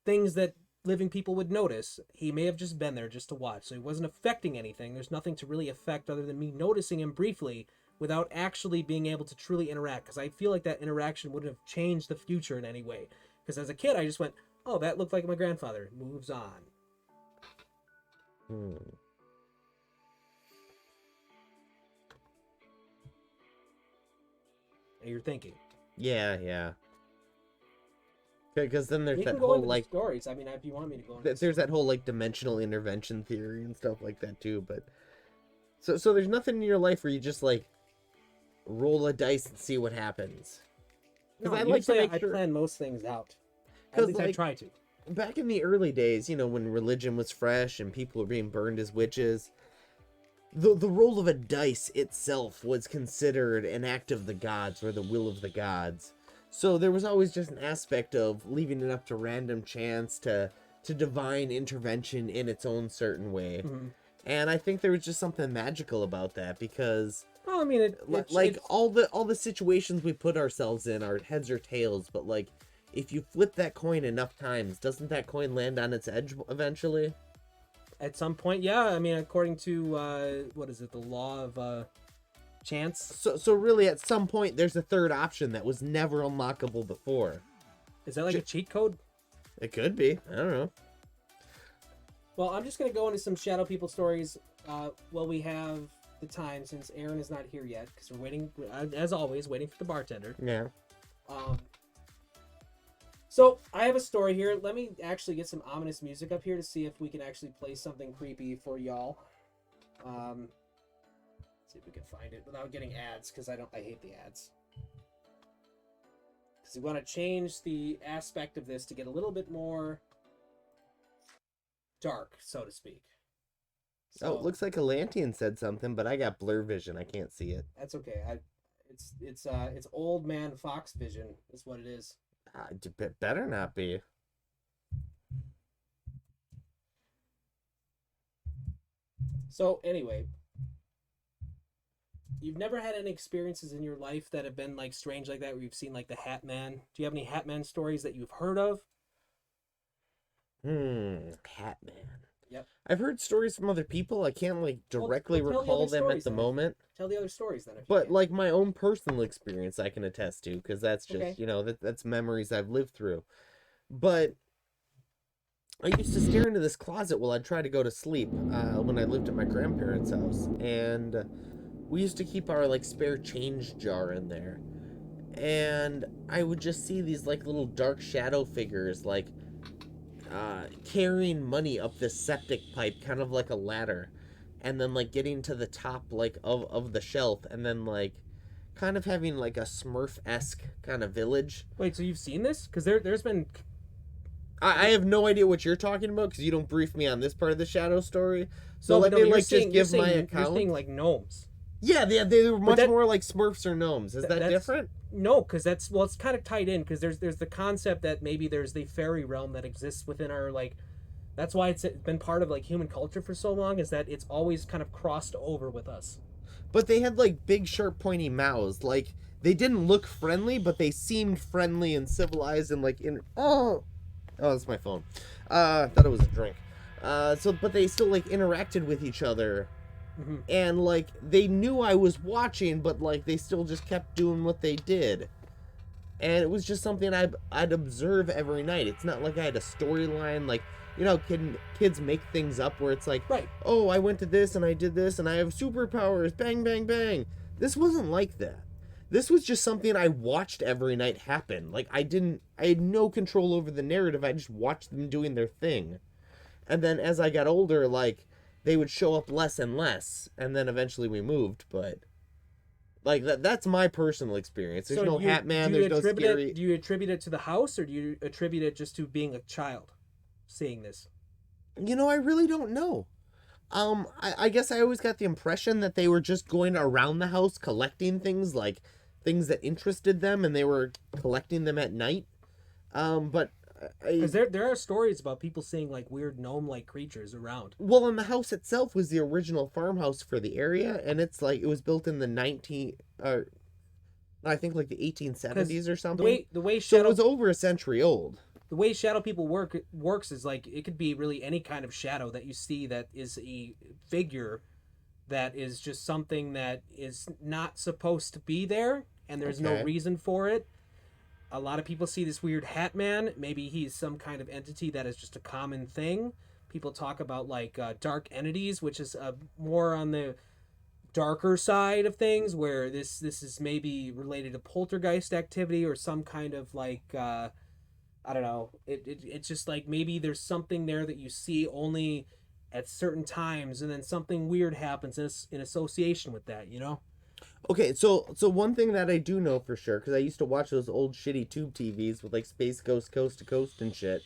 things that living people would notice. He may have just been there just to watch, so he wasn't affecting anything. There's nothing to really affect other than me noticing him briefly without actually being able to truly interact, because I feel like that interaction wouldn't have changed the future in any way. Because as a kid, I just went, oh, that looked like my grandfather. Moves on. Hmm. And you're thinking. Yeah. Because then there's You that can go whole into the like stories. I mean, if you want me to go into there's that whole like dimensional intervention theory and stuff like that too. But so there's nothing in your life where you just like roll a dice and see what happens. No, I like to make I sure. plan most things out. At least I like, try to. Back in the early days, you know, when religion was fresh and people were being burned as witches, the roll of a dice itself was considered an act of the gods or the will of the gods. So there was always just an aspect of leaving it up to random chance to divine intervention in its own certain way. Mm-hmm. And I think there was just something magical about that because Well, I mean, all the situations we put ourselves in are heads or tails, but like if you flip that coin enough times, doesn't that coin land on its edge eventually? At some point, yeah. I mean, according to what is it, the law of chance? So really, at some point, there's a third option that was never unlockable before. Is that like a cheat code? It could be. I don't know. Well, I'm just gonna go into some Shadow People stories. While we have the time, since Aaron is not here yet, because we're waiting, as always, waiting for the bartender. Yeah. So I have a story here. Let me actually get some ominous music up here to see if we can actually play something creepy for y'all. See if we can find it without getting ads, because I hate the ads. Because we want to change the aspect of this to get a little bit more dark, so to speak. So, Oh, it looks like Atlantean said something, but I got blur vision. I can't see it. that's okay. It's old man Fox vision is what it is. It better not be. So anyway, you've never had any experiences in your life that have been like strange like that, where you've seen like the Hat Man? Do you have any Hat Man stories that you've heard of? Hat Man. Yep. I've heard stories from other people. I can't like directly tell the recall other them at stories the then. moment. Tell the other stories then. If you But can. like my own personal experience, I can attest to, because that's just Okay. you know that's memories I've lived through. But I used to stare into this closet while I'd try to go to sleep when I lived at my grandparents' house, and we used to keep our like spare change jar in there. and I would just see these like little dark shadow figures like carrying money up this septic pipe, kind of like a ladder, and then like getting to the top like of the shelf, and then like kind of having like a Smurf-esque kind of village. Wait, so you've seen this? Because there's been... I have no idea what you're talking about because you don't brief me on this part of the shadow story. So No, let but me you're like saying- just give my You're account. saying like gnomes. Yeah, they were much that- more like Smurfs or gnomes. Is that That's- different? No, because that's... Well, it's kind of tied in, because there's the concept that maybe there's the fairy realm that exists within our, like... That's why it's been part of, like, human culture for so long, is that it's always kind of crossed over with us. But they had like big, sharp, pointy mouths. Like they didn't look friendly, but they seemed friendly and civilized and like oh, that's my phone. Thought it was a drink. But they still like interacted with each other, and like they knew I was watching, but like they still just kept doing what they did. And it was just something I'd observe every night. It's not like I had a storyline like. You know, kids make things up where it's like, Right. Oh, I went to this and I did this and I have superpowers, bang, bang, bang. This wasn't like that. This was just something I watched every night happen. Like, I had no control over the narrative. I just watched them doing their thing. And then as I got older, like, they would show up less and less. And then eventually we moved, but... Like, that's my personal experience. There's no Hat Man, there's no scary... Do you attribute it to the house, or do you attribute it just to being a child? Seeing this, you know, I really don't know. I guess I always got the impression that they were just going around the house collecting things, like things that interested them, and they were collecting them at night. But because there are stories about people seeing like weird gnome-like creatures around. Well, and the house itself was the original farmhouse for the area, and it's like it was built in the I think like the 1870s or something. The way so Shadow, it was over a century old. The way shadow people works is like it could be really any kind of shadow that you see that is a figure that is just something that is not supposed to be there, and there's no reason for it. A lot of people see this weird Hat Man. Maybe he's some kind of entity that is just a common thing. People talk about like dark entities, which is more on the darker side of things, where this is maybe related to poltergeist activity or some kind of like I don't know. It's just like maybe there's something there that you see only at certain times, and then something weird happens in association with that, you know? Okay, so one thing that I do know for sure, because I used to watch those old shitty tube TVs with like Space Ghost Coast to Coast and shit,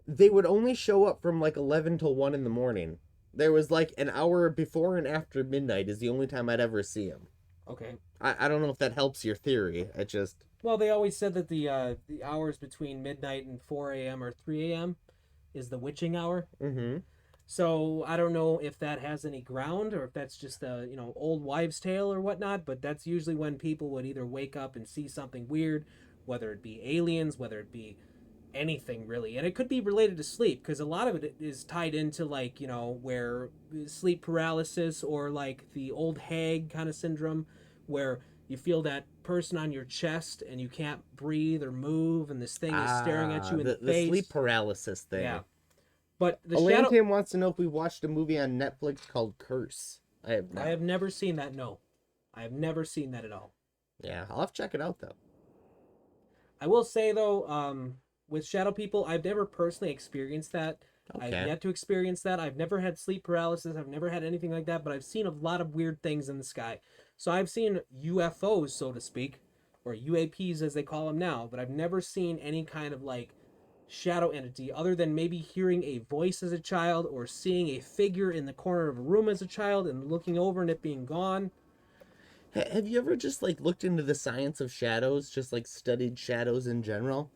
they would only show up from like 11 till 1 in the morning. There was like an hour before and after midnight is the only time I'd ever see them. Okay. I don't know if that helps your theory. It just... Well, they always said that the hours between midnight and 4 a.m. or 3 a.m. is the witching hour. Mm-hmm. So I don't know if that has any ground or if that's just a old wives' tale or whatnot. But that's usually when people would either wake up and see something weird, whether it be aliens, whether it be anything really, and it could be related to sleep because a lot of it is tied into like where sleep paralysis or like the old hag kind of syndrome, where you feel that person on your chest and you can't breathe or move, and this thing is staring at you in the face. The sleep paralysis thing. Yeah. But the Elaine shadow... Tim wants to know if we watched a movie on Netflix called Curse. I have not. I have never seen that, no. I have never seen that at all. Yeah, I'll have to check it out, though. I will say, though, with shadow people, I've never personally experienced that. Okay. I've yet to experience that. I've never had sleep paralysis. I've never had anything like that, but I've seen a lot of weird things in the sky. So I've seen UFOs, so to speak, or UAPs as they call them now, but I've never seen any kind of like shadow entity other than maybe hearing a voice as a child or seeing a figure in the corner of a room as a child and looking over and it being gone. Have you ever just like looked into the science of shadows, just like studied shadows in general?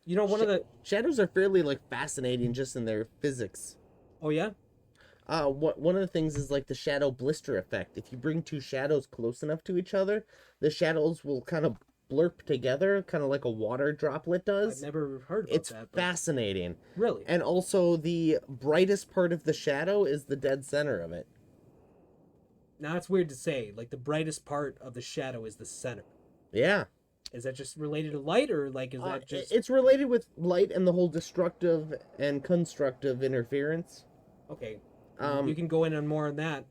One of the shadows are fairly like fascinating just in their physics. Oh yeah? One of the things is like the shadow blister effect. If you bring two shadows close enough to each other, the shadows will kind of blurp together, kind of like a water droplet does. I've never heard about that. It's fascinating. Really? And also the brightest part of the shadow is the dead center of it. Now it's weird to say, like the brightest part of the shadow is the center. Yeah. Is that just related to light, or like is that just... It's related with light and the whole destructive and constructive interference. Okay. You can go in on more on that.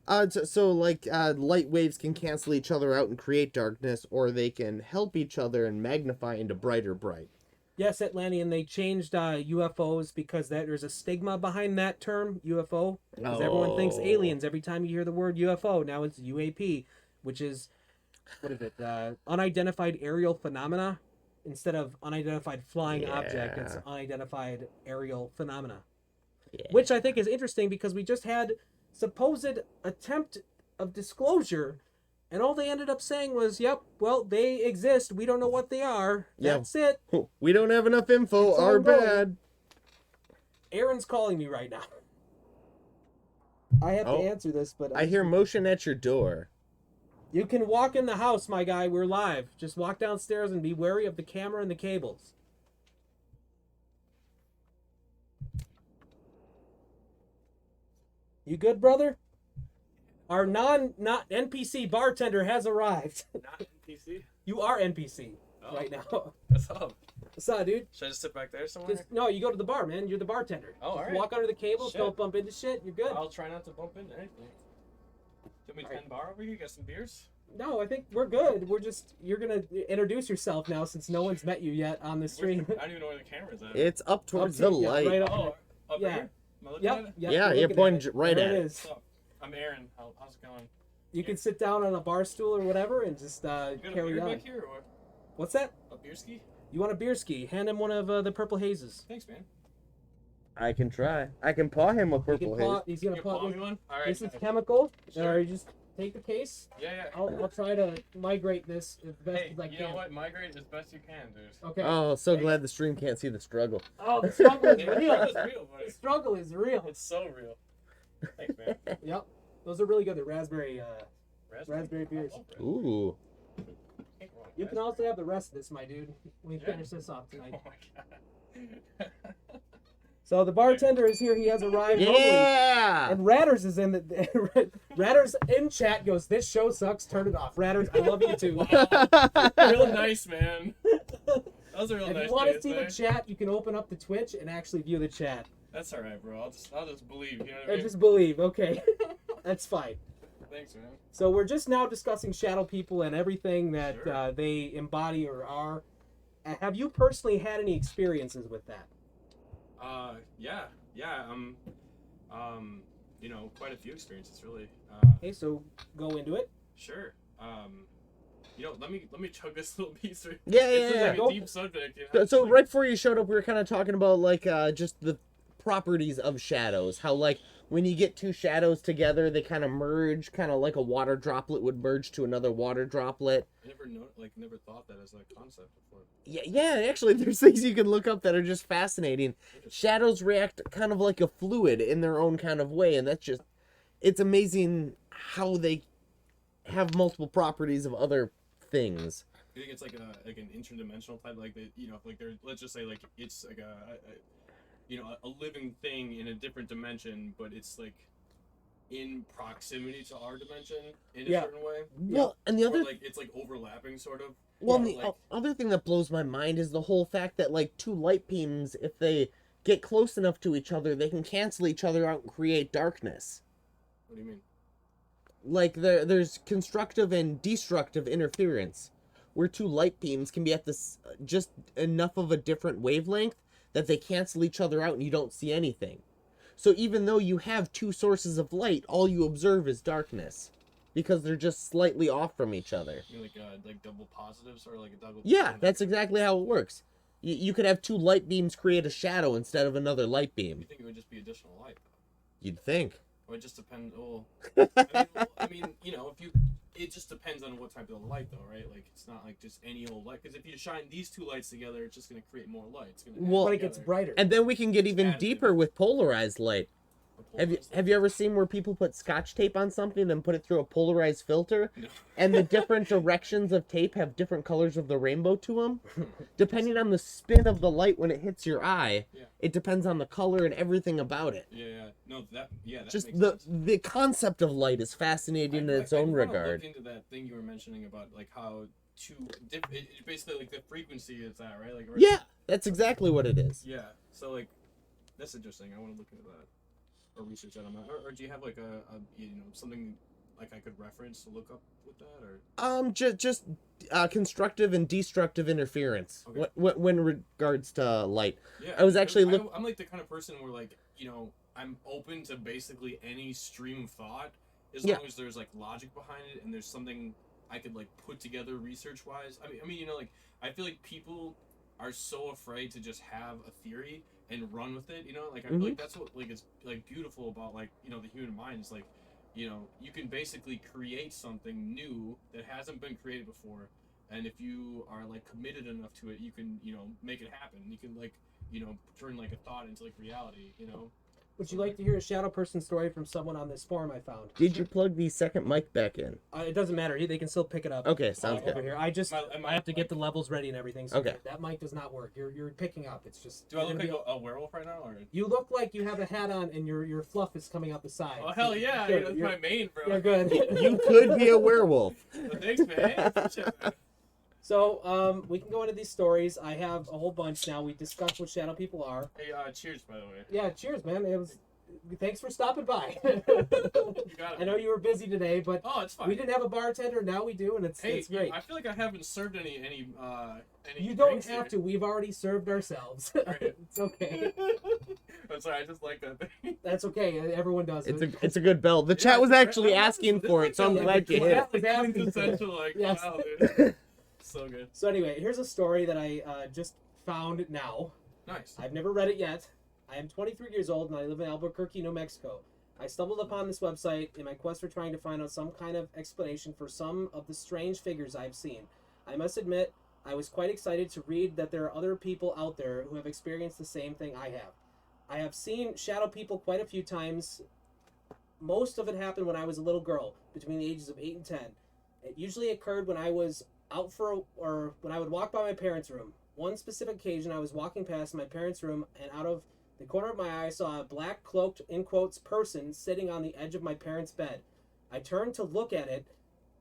Light waves can cancel each other out and create darkness, or they can help each other and magnify into brighter bright. Yes, Atlantean, they changed UFOs because there's a stigma behind that term, UFO. Because everyone thinks aliens every time you hear the word UFO. Now it's UAP, which is, what is it? Unidentified aerial phenomena. Instead of unidentified flying object, it's unidentified aerial phenomena. Yeah. Which I think is interesting because we just had supposed attempt of disclosure, and all they ended up saying was, yep, well, they exist. We don't know what they are. That's it. We don't have enough info. Our bad. Aaron's calling me right now. I have to answer this, but... I hear motion at your door. You can walk in the house, my guy. We're live. Just walk downstairs and be wary of the camera and the cables. You good, brother? Our not NPC bartender has arrived. Not NPC? You are NPC right now. What's up? What's up, dude? Should I just sit back there somewhere? No, you go to the bar, man. You're the bartender. Oh, all right. Walk under the cables, Shit. don't bump into shit. You're good. I'll try not to bump into anything. Give me 10 bar over here, get some beers? No, I think we're good. You're gonna introduce yourself now since no one's met you yet on the stream. I don't even know where the camera's at. It's up towards the light. Right up. Oh, up here? Am I looking at it? You're pointing right at it. Is. What's up? I'm Aaron. How's it going? You can sit down on a bar stool or whatever and just You got a carry beer on. back here or what? What's that? A beer ski? You want a beer ski? Hand him one of the purple hazes. Thanks, man. I can try. I can paw him a purple haze. He's gonna You paw paw me one? All right. This is chemical. Sure. Or you just take the case. Yeah. I'll try to migrate this as best Hey, as I you can. know what? Migrate as best you can, dude. Okay. Oh, so glad the stream can't see the struggle. Oh, the struggle is Yeah, real. it's real, buddy. The struggle is real. It's so real. Thanks, man. Yep. Those are really good. The raspberry beers. Ooh. You can also have the rest of this, my dude. We finish this off tonight. Oh my god. So the bartender is here. He has arrived. Yeah. And Ratters is in the Ratters in chat goes, "This show sucks. Turn it off." Ratters, I love you too. Real nice, man. That was a real If nice. you want to day see the today. chat, you can open up the Twitch and actually view the chat. That's all right, bro. I'll just believe. You know what I I mean? just believe. Okay, that's fine. Thanks, man. So we're just now discussing shadow people and everything that Sure. they embody or are. Have you personally had any experiences with that? Yeah. You know, quite a few experiences, really. Okay, so go into it. Sure. You know, let me chug this little piece. Right? Yeah. This is like Go. a deep subject. You know? So right before you showed up, we were kind of talking about just the properties of shadows. How when you get two shadows together, they kind of merge, kind of like a water droplet would merge to another water droplet. I never thought that as a concept before. Yeah. Actually, there's things you can look up that are just fascinating. Shadows react kind of like a fluid in their own kind of way, and it's amazing how they have multiple properties of other things. I think it's like an interdimensional type, like they, you know, like they're, let's just say like it's like a living thing in a different dimension, but it's like in proximity to our dimension in a certain way. Well, and the other it's like overlapping sort of. Well, Yeah, the other thing that blows my mind is the whole fact that two light beams, if they get close enough to each other, they can cancel each other out and create darkness. What do you mean? There's constructive and destructive interference, where two light beams can be at this just enough of a different wavelength that they cancel each other out and you don't see anything. So even though you have two sources of light, all you observe is darkness, because they're just slightly off from each other. You mean like double positives or like a double? Yeah, that's exactly how it works. You could have two light beams create a shadow instead of another light beam. You think it would just be additional light? You'd think. Or it just depends. I mean, you know, it just depends on what type of light, though, right? Like, it's not like just any old light. Because if you shine these two lights together, it's just gonna create more light. It's gonna Well, But it gets brighter. And then we can get even Additive. deeper with polarized light. Have you ever seen where people put Scotch tape on something and put it through a polarized filter, No. and the different directions of tape have different colors of the rainbow to them? Depending on the spin of the light when it hits your eye, Yeah. it depends on the color and everything about it. Yeah. No, that Just makes the sense. the concept of light is fascinating in its own wanna regard. Look into that thing you were mentioning about like how basically like the frequency is that, right? Like Yeah, that's exactly what it is. Yeah. So like that's interesting. I want to look into that. or research that on that, or do you have like a something like I could reference to look up with that, or? Just constructive and destructive interference. Okay. When regards to light. Yeah, I was actually I'm like the kind of person where like I'm open to basically any stream of thought as long as there's like logic behind it and there's something I could like put together research wise. I mean like I feel like people are so afraid to just have a theory and run with it. Like I feel like that's what like is like beautiful about like the human mind is like you can basically create something new that hasn't been created before, and if you are like committed enough to it, you can make it happen. You can like turn like a thought into like reality. Would you like to hear a shadow person story from someone on this forum I found? Did you plug the second mic back in? It doesn't matter. They can still pick it up. Okay, sounds good. Over here. I have to get the levels ready and everything. So okay. That mic does not work. You're picking up. It's just. Do I look like a werewolf right now, or? You look like you have a hat on and your fluff is coming out the side. Oh hell yeah! That's my main, bro. You're good. You could be a werewolf. Well, thanks, man. So, we can go into these stories. I have a whole bunch now. We discussed what shadow people are. Hey, cheers, by the way. Yeah, cheers, man. Thanks for stopping by. You got it. I know you were busy today, but it's fine. we didn't have a bartender. Now we do, and it's great. I feel like I haven't served any. You don't drinks have here. to. We've already served ourselves. Right. It's okay. I'm sorry. I just like that thing. That's okay. Everyone does it. It's a good bell. The chat was actually asking for it, so I'm glad you hit it. Quintessential, like, Yes. wow, dude. So good. So anyway, here's a story that I just found now. Nice. I've never read it yet. I am 23 years old and I live in Albuquerque, New Mexico. I stumbled upon this website in my quest for trying to find out some kind of explanation for some of the strange figures I've seen. I must admit, I was quite excited to read that there are other people out there who have experienced the same thing I have. I have seen shadow people quite a few times. Most of it happened when I was a little girl, between the ages of 8 and 10. It usually occurred when I was out or when I would walk by my parents' room. One specific occasion, I was walking past my parents' room, and out of the corner of my eye, I saw a black cloaked, in quotes, person sitting on the edge of my parents' bed. I turned to look at it,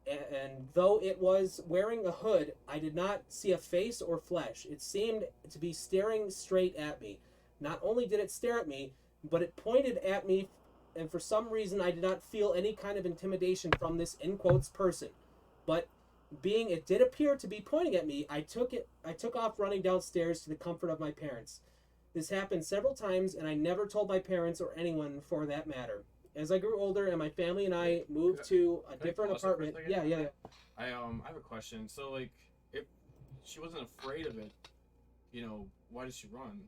and though it was wearing a hood, I did not see a face or flesh. It seemed to be staring straight at me. Not only did it stare at me, but it pointed at me, and for some reason I did not feel any kind of intimidation from this, in quotes, person. But being it did appear to be pointing at me, I took off running downstairs to the comfort of my parents. This happened several times, and I never told my parents or anyone for that matter. As I grew older and my family and I moved to a different apartment. Yeah. I have a question. So like, if she wasn't afraid of it, why did she run?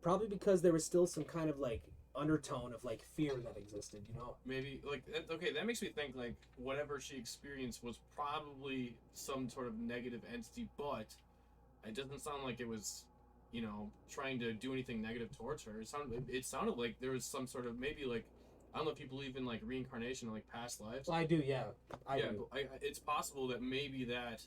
Probably because there was still some kind of like undertone of like fear that existed. Maybe like okay, that makes me think like whatever she experienced was probably some sort of negative entity, but it doesn't sound like it was trying to do anything negative towards her. It sounded like there was some sort of maybe like I don't know if you believe in like reincarnation or like past lives. I do, yeah. I do. It's possible that maybe that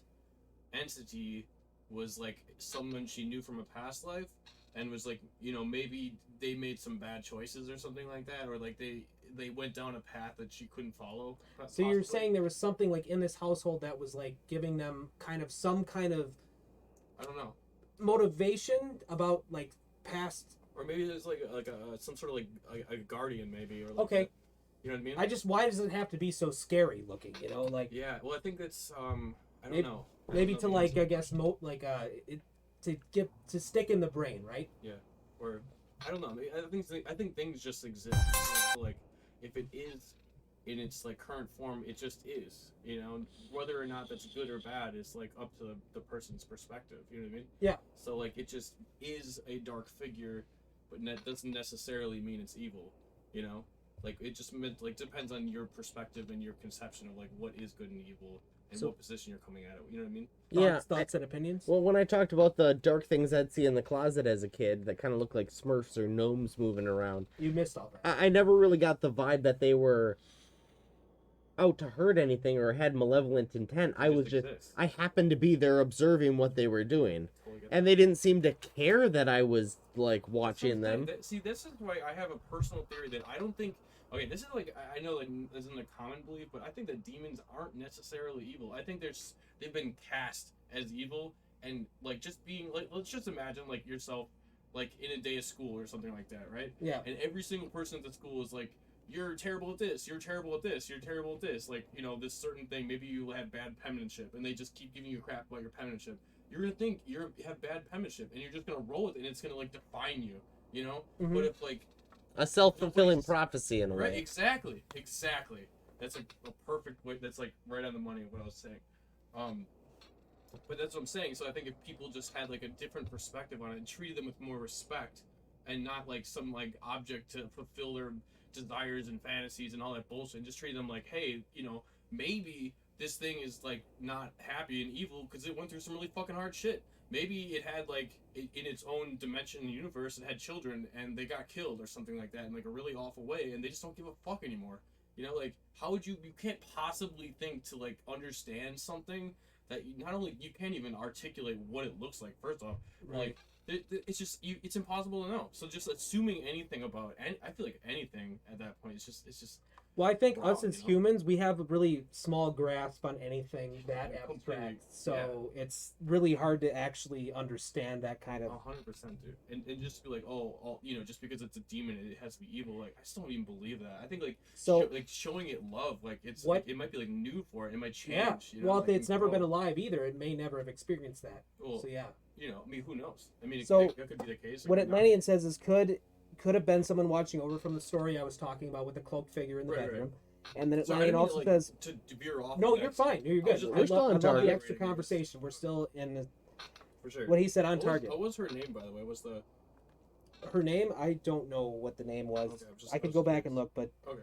entity was like someone she knew from a past life and was like maybe they made some bad choices or something like that, or like they went down a path that she couldn't follow. So you're saying there was something like in this household that was like giving them some kind of I don't know motivation about like past, or maybe there's like some sort of like a guardian maybe, or like okay, you know what I mean? Why does it have to be so scary looking? Like yeah. Well, I think that's I don't know. Maybe to like I guess to stick in the brain, right? Yeah. Or I don't know. I think things just exist. Like if it is in its like current form, it just is. Whether or not that's good or bad is like up to the person's perspective. You know what I mean? Yeah. So like it just is a dark figure, but that doesn't necessarily mean it's evil. Like it just depends on your perspective and your conception of like what is good and evil and what position you're coming at it. You know what I mean? Yeah. Thoughts and opinions? Well, when I talked about the dark things I'd see in the closet as a kid that kind of looked like Smurfs or gnomes moving around. You missed all that. I never really got the vibe that they were out to hurt anything or had malevolent intent. I happened to be there observing what they were doing. And they didn't seem to care that I was like watching them. See, this is why I have a personal theory that I don't think. Okay, this is like I know like this isn't a common belief, but I think that demons aren't necessarily evil. I think they've been cast as evil, and like just being like, let's just imagine like yourself like in a day of school or something like that, right? Yeah. And every single person at the school is like you're terrible at this, you're terrible at this, you're terrible at this, like, you know, this certain thing, maybe you had bad penmanship, and they just keep giving you crap about your penmanship, you're gonna think you have bad penmanship, and you're just gonna roll with it, and it's gonna, like, define you, you know? Mhm. But if, like... A self-fulfilling prophecy in a Right, way. exactly. That's a perfect way, that's, like, right on the money of what I was saying. But that's what I'm saying, so I think if people just had, like, a different perspective on it, and treated them with more respect, and not, like, some, like, object to fulfill their desires and fantasies and all that bullshit, and just treat them like, hey, you know, maybe this thing is, like, not happy and evil because it went through some really fucking hard shit. Maybe it had, like, in its own dimension and universe, it had children and they got killed or something like that in, like, a really awful way, and they just don't give a fuck anymore. You know, like, how would you can't possibly think to, like, understand something that not only you can't even articulate what it looks like, first off, Right. like, it's just, it's impossible to know. So just assuming anything about, and I feel like anything at that point, it's just Well, I think wrong, us as you know? humans, we have a really small grasp on anything that Yeah, abstract. completely, So it's really hard to actually understand that kind of. 100%, dude. And just be like, oh, you know, just because it's a demon, it has to be evil. Like, I still don't even believe that. I think, like, So- like showing it love, like, it's What- like, it might be, like, new for it. It might change. Yeah. You know, Well, like, if it's and never grow. been alive either, it may never have experienced that. Well, So yeah. you know, I mean, who knows? I mean, So, that could be the case. What it could not. Atlantean says is could have been someone watching over from the story I was talking about with the cloaked figure in the Right, right. bedroom. And then Sorry, I Atlantean didn't mean also to, like, says, to veer off. no, of you're that. fine. You're I good. was just- I We're still love, on I love target. the extra conversation. We're still in the, For sure. what he said on What target. was her name, by the way? What's the... Her name, I don't know what the name was. Okay, I could go back and look, but Okay.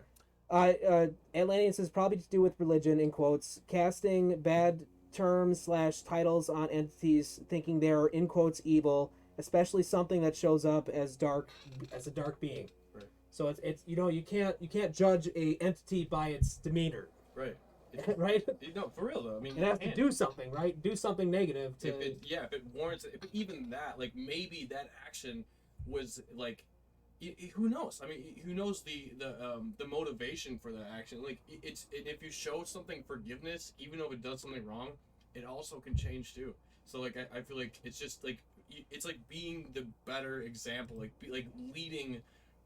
Atlantean says probably to do with religion, in quotes, casting bad terms / titles on entities, thinking they're, in quotes, evil, especially something that shows up as a dark being. Right. So it's you know, you can't judge a entity by its demeanor, Right. right? No, for real, though. I mean, It has you to can't. do something, right? Do something negative to. If it warrants it, if even that, like, maybe that action was, like, who knows? I mean, who knows the motivation for that action? Like, if you show something forgiveness, even though it does something wrong, it also can change too. So, like, I feel like it's just, like, it's like being the better example, like, leading,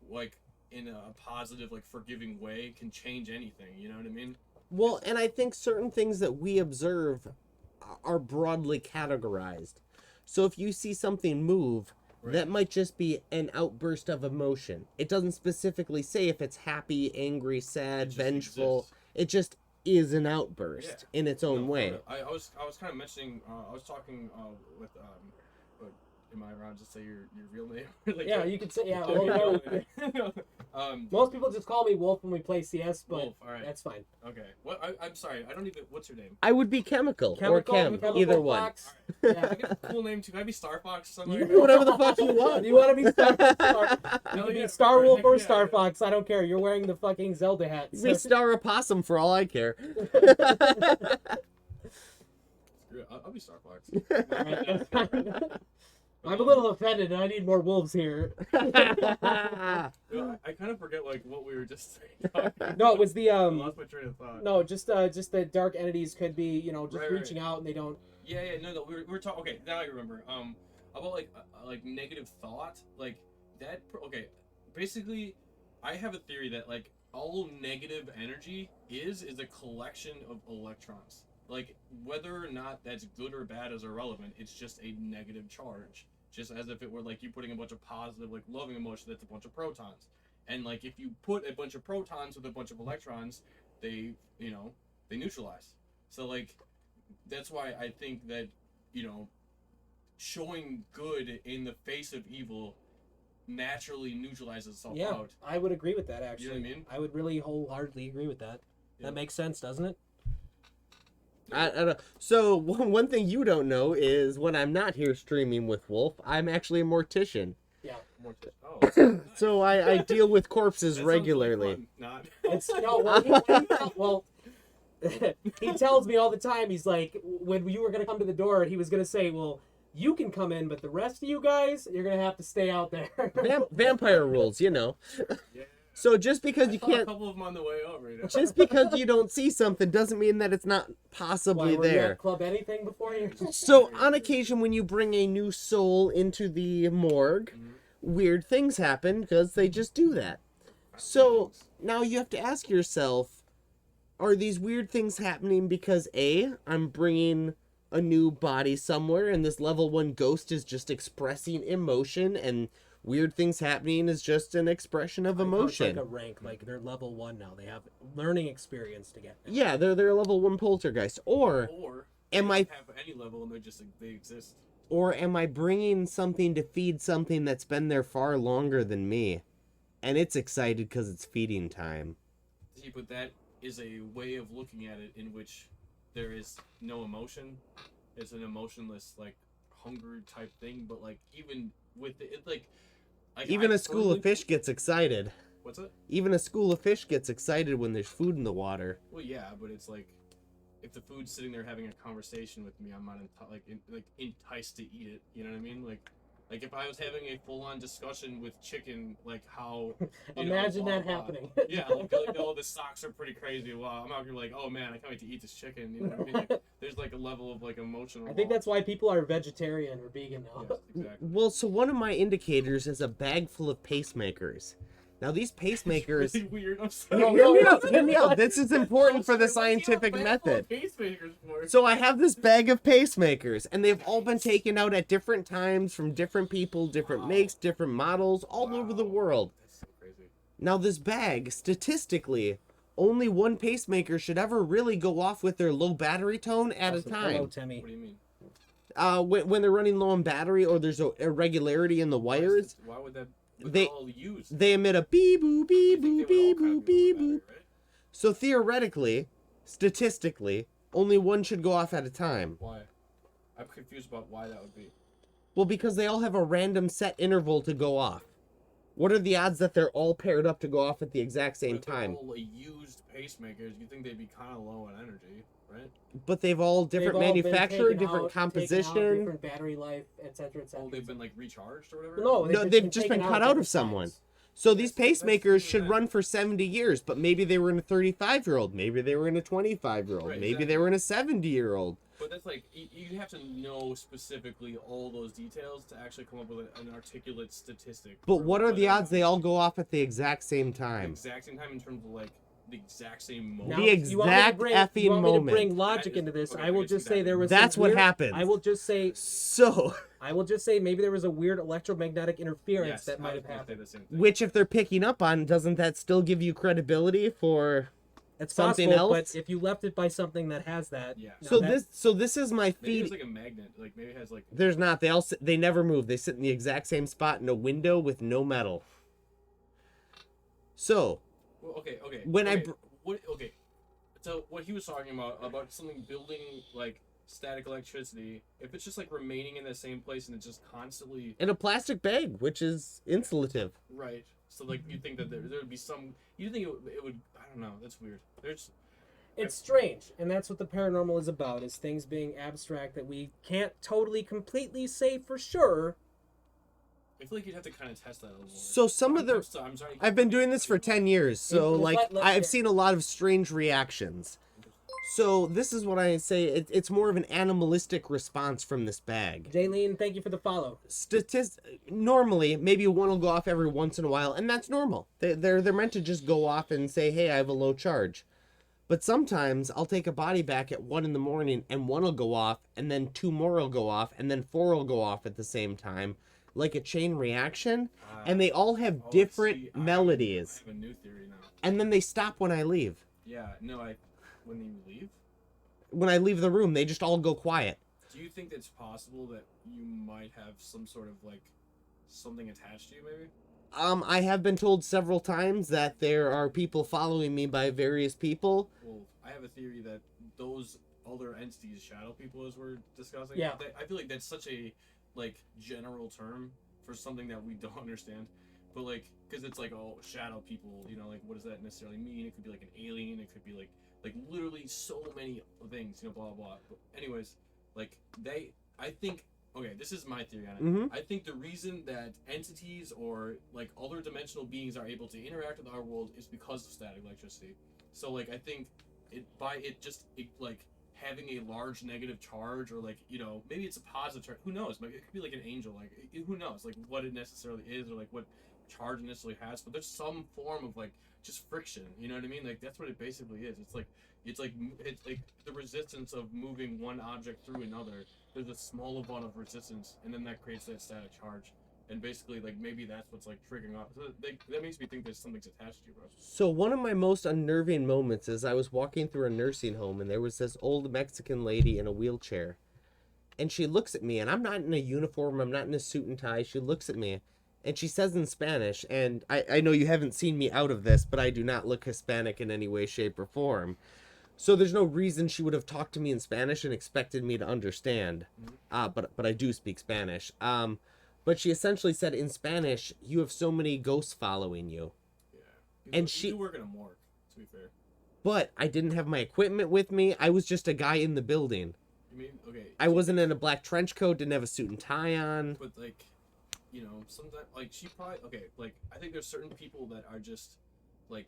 like, in a positive, like, forgiving way can change anything. You know what I mean? Well, and I think certain things that we observe are broadly categorized. So if you see something move, Right. that might just be an outburst of emotion. It doesn't specifically say if it's happy, angry, sad, just vengeful. exists. It just is an outburst in its own No, way. I was kind of mentioning. I was talking with but am I allowed to say your real name? Like, Yeah, you could say yeah. your Well, real name. most people just call me Wolf when we play CS, but Wolf, all right. that's fine. Okay. What? I'm sorry. I don't even. What's your name? I would be chemical, or Chemical, chem, Chemical either one. Fox. I Yeah. get a cool name too. Can I be Star Fox or something? You like can that? be whatever the fuck you want. You want to be Star? You Hell can yeah, be Star Wolf or yeah, Star yeah. Fox. I don't care. You're wearing the fucking Zelda hat. You can be so- Star Opossum for all I care. Screw it, I'll be Star Fox. I'm a little offended. I need more wolves here. I kind of forget like what we were just saying. No, it was the I lost my train of thought. No, just that dark entities could be, just Right, reaching out and they don't. Yeah, no, we were talking. Okay, now I remember. About like negative thought, like that. Okay, basically, I have a theory that like all negative energy is a collection of electrons. Like whether or not that's good or bad is irrelevant. It's just a negative charge, just as if it were like you putting a bunch of positive, like loving emotion. That's a bunch of protons. And like if you put a bunch of protons with a bunch of electrons, they neutralize. So like that's why I think that showing good in the face of evil naturally neutralizes itself Yeah, out. I would agree with that actually. You know what I mean? I would really wholeheartedly agree with that. Yeah. That makes sense, doesn't it? I don't know. So one thing you don't know is when I'm not here streaming with Wolf, I'm actually a mortician. Yeah. Oh, that's nice. So I deal with corpses That sounds really regularly. fun. Not. It's he tells me all the time. He's like, when you were gonna come to the door, he was gonna say, "Well, you can come in, but the rest of you guys, you're gonna have to stay out there." Vampire rules, Yeah. So just because I you saw a can't, couple of them on the way over. just because you don't see something doesn't mean that it's not possibly Why, were you there. at Club Anything before you? So on occasion when you bring a new soul into the morgue, Mhm. weird things happen because they just do that. So things. now you have to ask yourself, are these weird things happening because A, I'm bringing a new body somewhere and this level 1 ghost is just expressing emotion and weird things happening is just an expression of emotion? It's like a rank, like they're level 1 now. They have learning experience to get. Yeah, they're a level 1 poltergeist. Or am they I don't have any level and they exist. Or am I bringing something to feed something that's been there far longer than me? And it's excited because it's feeding time. See, but that is a way of looking at it in which there is no emotion. It's an emotionless, like, hunger type thing. But, like, even with it, like even a school of fish gets excited. What's it? Even a school of fish gets excited when there's food in the water. Well, yeah, but it's like, if the food's sitting there having a conversation with me, I'm not enticed to eat it. You know what I mean? Like if I was having a full-on discussion with chicken, like how. Imagine that happening. Yeah, like oh, the socks are pretty crazy. Wow, I'm not gonna be like, oh man, I can't wait to eat this chicken. You know what I mean? Like, there's like a level of like emotional. I think that's why people are vegetarian or vegan now. Yes, exactly. Well, so one of my indicators is a bag full of pacemakers. Now these pacemakers. It's really weird. I'm sorry. No, hear me out. This is important for the scientific method. Pacemakers for? So I have this bag of pacemakers, and they've all been taken out at different times from different people, different makes, different models, all over the world. That's so crazy. Now this bag, statistically, only one pacemaker should ever really go off with their low battery tone at a Hello, time. Timmy. What do you mean? When they're running low on battery or there's a irregularity in the wires, Why would that? They- all used. they emit a beep boop beep boop beep boop beep boop. Right? So theoretically, statistically, only one should go off at a time. Why? I'm confused about why that would be. Well, because they all have a random set interval to go off. What are the odds that they're all paired up to go off at the exact same But if they're time? all used pacemakers, you think they'd be kind of low on energy, right? But they've all different They've all been manufacturer, taken different out, composition. different battery life, etc., etc. Oh, they've been like recharged or whatever. No, They've just been taken cut at out of different someone. times. So these That's pacemakers true, should yeah. run for 70 years, but maybe they were in a 35-year-old, maybe they were in a 25-year-old, Right, maybe exactly. they were in a 70-year-old. But that's like you have to know specifically all those details to actually come up with an articulate statistic. But for what are the whether or odds not they all go off at the exact same the time? exact same time in terms of like the exact same Now, moment? The you want me to exact bring- effing you want me to moment. bring logic That is- into this. okay, I will I can just see say that. there was. That's some what weird- happens. I will just say. So, I will just say maybe there was a weird electromagnetic interference Yes, that I might was have gonna say happened. the same thing. which if they're picking up on, doesn't that still give you credibility for It's something possible, else? but if you left it by something that has that, Yeah. now So that- this is my Maybe feed. it's like a magnet. Like maybe it has like. There's not. They never move. They sit in the exact same spot in a window with no metal. So, Well, okay. When I okay. So what he was talking about something building like static electricity, if it's just like remaining in the same place and it's just constantly in a plastic bag, which is insulative. right. So like you think that there would be some. You think it would. I don't know. That's weird. There's. it's strange, and that's what the paranormal is about: is things being abstract that we can't totally, completely say for sure. I feel like you'd have to kind of test that a little more. So some of the I'm sorry. I've been doing this for 10 years, so Just like let- I've yeah. seen a lot of strange reactions. So this is what I say. It's more of an animalistic response from this bag. Jaylene, thank you for the follow. Normally, maybe one will go off every once in a while, and that's normal. They're meant to just go off and say, "Hey, I have a low charge." But sometimes I'll take a body back at 1 a.m, and one will go off, and then 2 more will go off, and then 4 will go off at the same time, like a chain reaction. And they all have different melodies. I have a new theory now. And then they stop when I leave. Yeah. No. When you leave. When I leave the room, they just all go quiet. Do you think it's possible that you might have some sort of like something attached to you, maybe? I have been told several times that there are people following me by various people. Well, I have a theory that those other entities, shadow people, as we're discussing. Yeah. I feel like that's such a like general term for something that we don't understand. But like, because it's like, oh, shadow people, you know, like what does that necessarily mean? It could be like an alien. It could be like literally so many things, you know, blah blah blah. But anyways, like I think. Okay, this is my theory on it. Mhm. I think the reason that entities or like other dimensional beings are able to interact with our world is because of static electricity. So like I think like having a large negative charge or like, you know, maybe it's a positive charge. Who knows? Maybe it could be like an angel. Like who knows? Like what it necessarily is or like what charge initially has, but there's some form of like just friction. You know what I mean? Like that's what it basically is. It's like the resistance of moving one object through another. There's a small amount of resistance, and then that creates that static charge. And basically, like, maybe that's what's, like, triggering off. So that makes me think that something's attached to you, bro. So one of my most unnerving moments is I was walking through a nursing home, and there was this old Mexican lady in a wheelchair. And she looks at me, and I'm not in a uniform, I'm not in a suit and tie. She looks at me, and she says in Spanish, and I know you haven't seen me out of this, but I do not look Hispanic in any way, shape, or form. So there's no reason she would have talked to me in Spanish and expected me to understand. But I do speak Spanish. But she essentially said in Spanish, "You have so many ghosts following you." Yeah. And she do work in a morgue, to be fair. But I didn't have my equipment with me. I was just a guy in the building. I mean, okay. I wasn't in a black trench coat, didn't have a suit and tie on. But, like, you know, sometimes, like, she probably, okay, like, I think there's certain people that are just, like,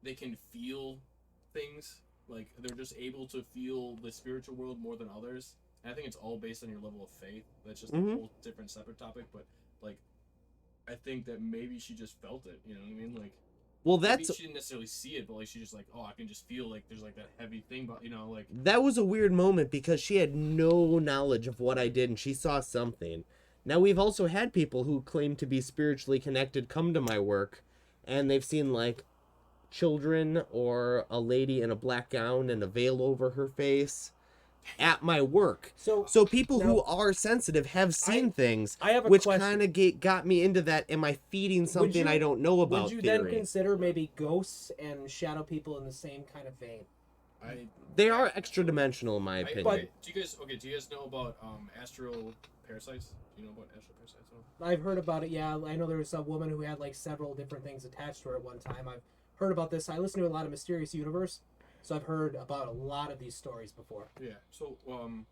they can feel things. Like, they're just able to feel the spiritual world more than others. And I think it's all based on your level of faith. That's just a whole different separate topic. But, like, I think that maybe she just felt it. You know what I mean? Like, Well, maybe that's she didn't necessarily see it, but, like, she just, like, oh, I can just feel, like, there's, like, that heavy thing. But, you know, like, that was a weird moment because she had no knowledge of what I did and she saw something. Now, we've also had people who claim to be spiritually connected come to my work and they've seen, like, children or a lady in a black gown and a veil over her face at my work. So people who are sensitive have seen things, I have a which question. kind of got me into that. Am I feeding something I don't know about? Would you theory? then consider maybe ghosts and shadow people in the same kind of vein? They are extra dimensional, in my opinion. okay, do you guys know about astral parasites? Do you know about astral parasites at all? I've heard about it, yeah. I know there was a woman who had like several different things attached to her at one time. I've heard about this. I listen to a lot of Mysterious Universe, so I've heard about a lot of these stories before. Yeah. So,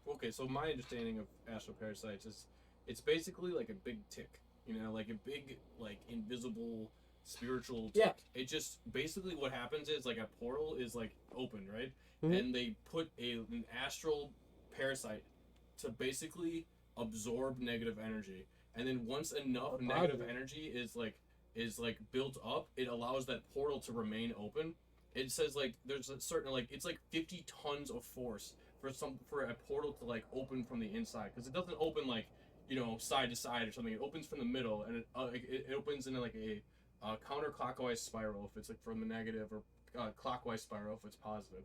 okay. So my understanding of astral parasites is, it's basically like a big tick. You know, like a big, like, invisible spiritual tick. Yeah. It just basically what happens is, like, a portal is like open, right? Mhm. And they put an astral parasite to basically absorb negative energy, and then once enough negative energy is built up, it allows that portal to remain open. It says, like, there's a certain, like, it's like 50 tons of force for a portal to, like, open from the inside, because it doesn't open, like, you know, side to side or something. It opens from the middle, and it opens in like a counterclockwise spiral if it's like from the negative, or clockwise spiral if it's positive.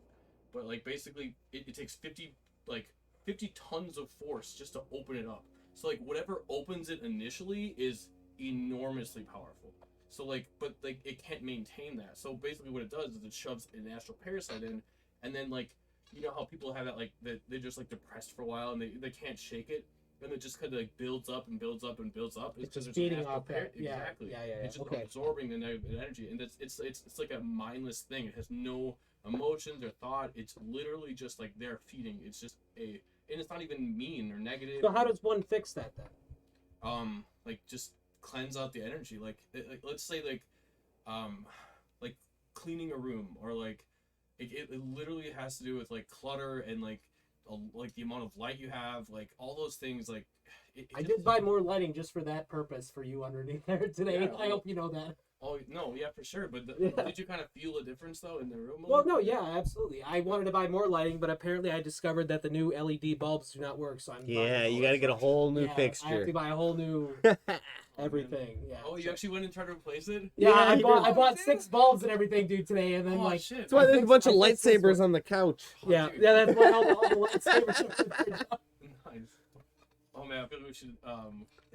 But, like, basically it takes 50 tons of force just to open it up. So, like, whatever opens it initially is enormously powerful. So, like, but, like, it can't maintain that. So basically what it does is it shoves an astral parasite in, and then, like, you know how people have that, like, that they're just, like, depressed for a while and they can't shake it, and it just kind of, like, builds up and builds up and builds up. It's just feeding off that. Exactly. Yeah. It's just Okay. absorbing the negative energy, and it's like a mindless thing. It has no emotions or thought. It's literally just, like, they're feeding. It's just and it's not even mean or negative. So how does one fix that then? Like, just cleanse out the energy. Like let's say, like cleaning a room, or like it literally has to do with, like, clutter and like the amount of light you have, like all those things. Like I did buy more lighting just for that purpose for you underneath there today. Yeah, I hope you know that. Oh no, yeah, for sure. But did you kind of feel a difference though in the room? Well, no, yeah, absolutely. I wanted to buy more lighting, but apparently I discovered that the new LED bulbs do not work. So I'm buying You got to get a whole new I have fixture. to buy a whole new everything. Yeah. Oh, you actually went and tried to replace it? Yeah, Yeah, I bought dude. 6 bulbs and everything, dude, today, and then Oh, like shit. That's why there's a bunch of I fixed this lightsabers one. on the couch. Yeah, dude. yeah, that's why all the lightsabers. Nice. Oh man, I feel like we should.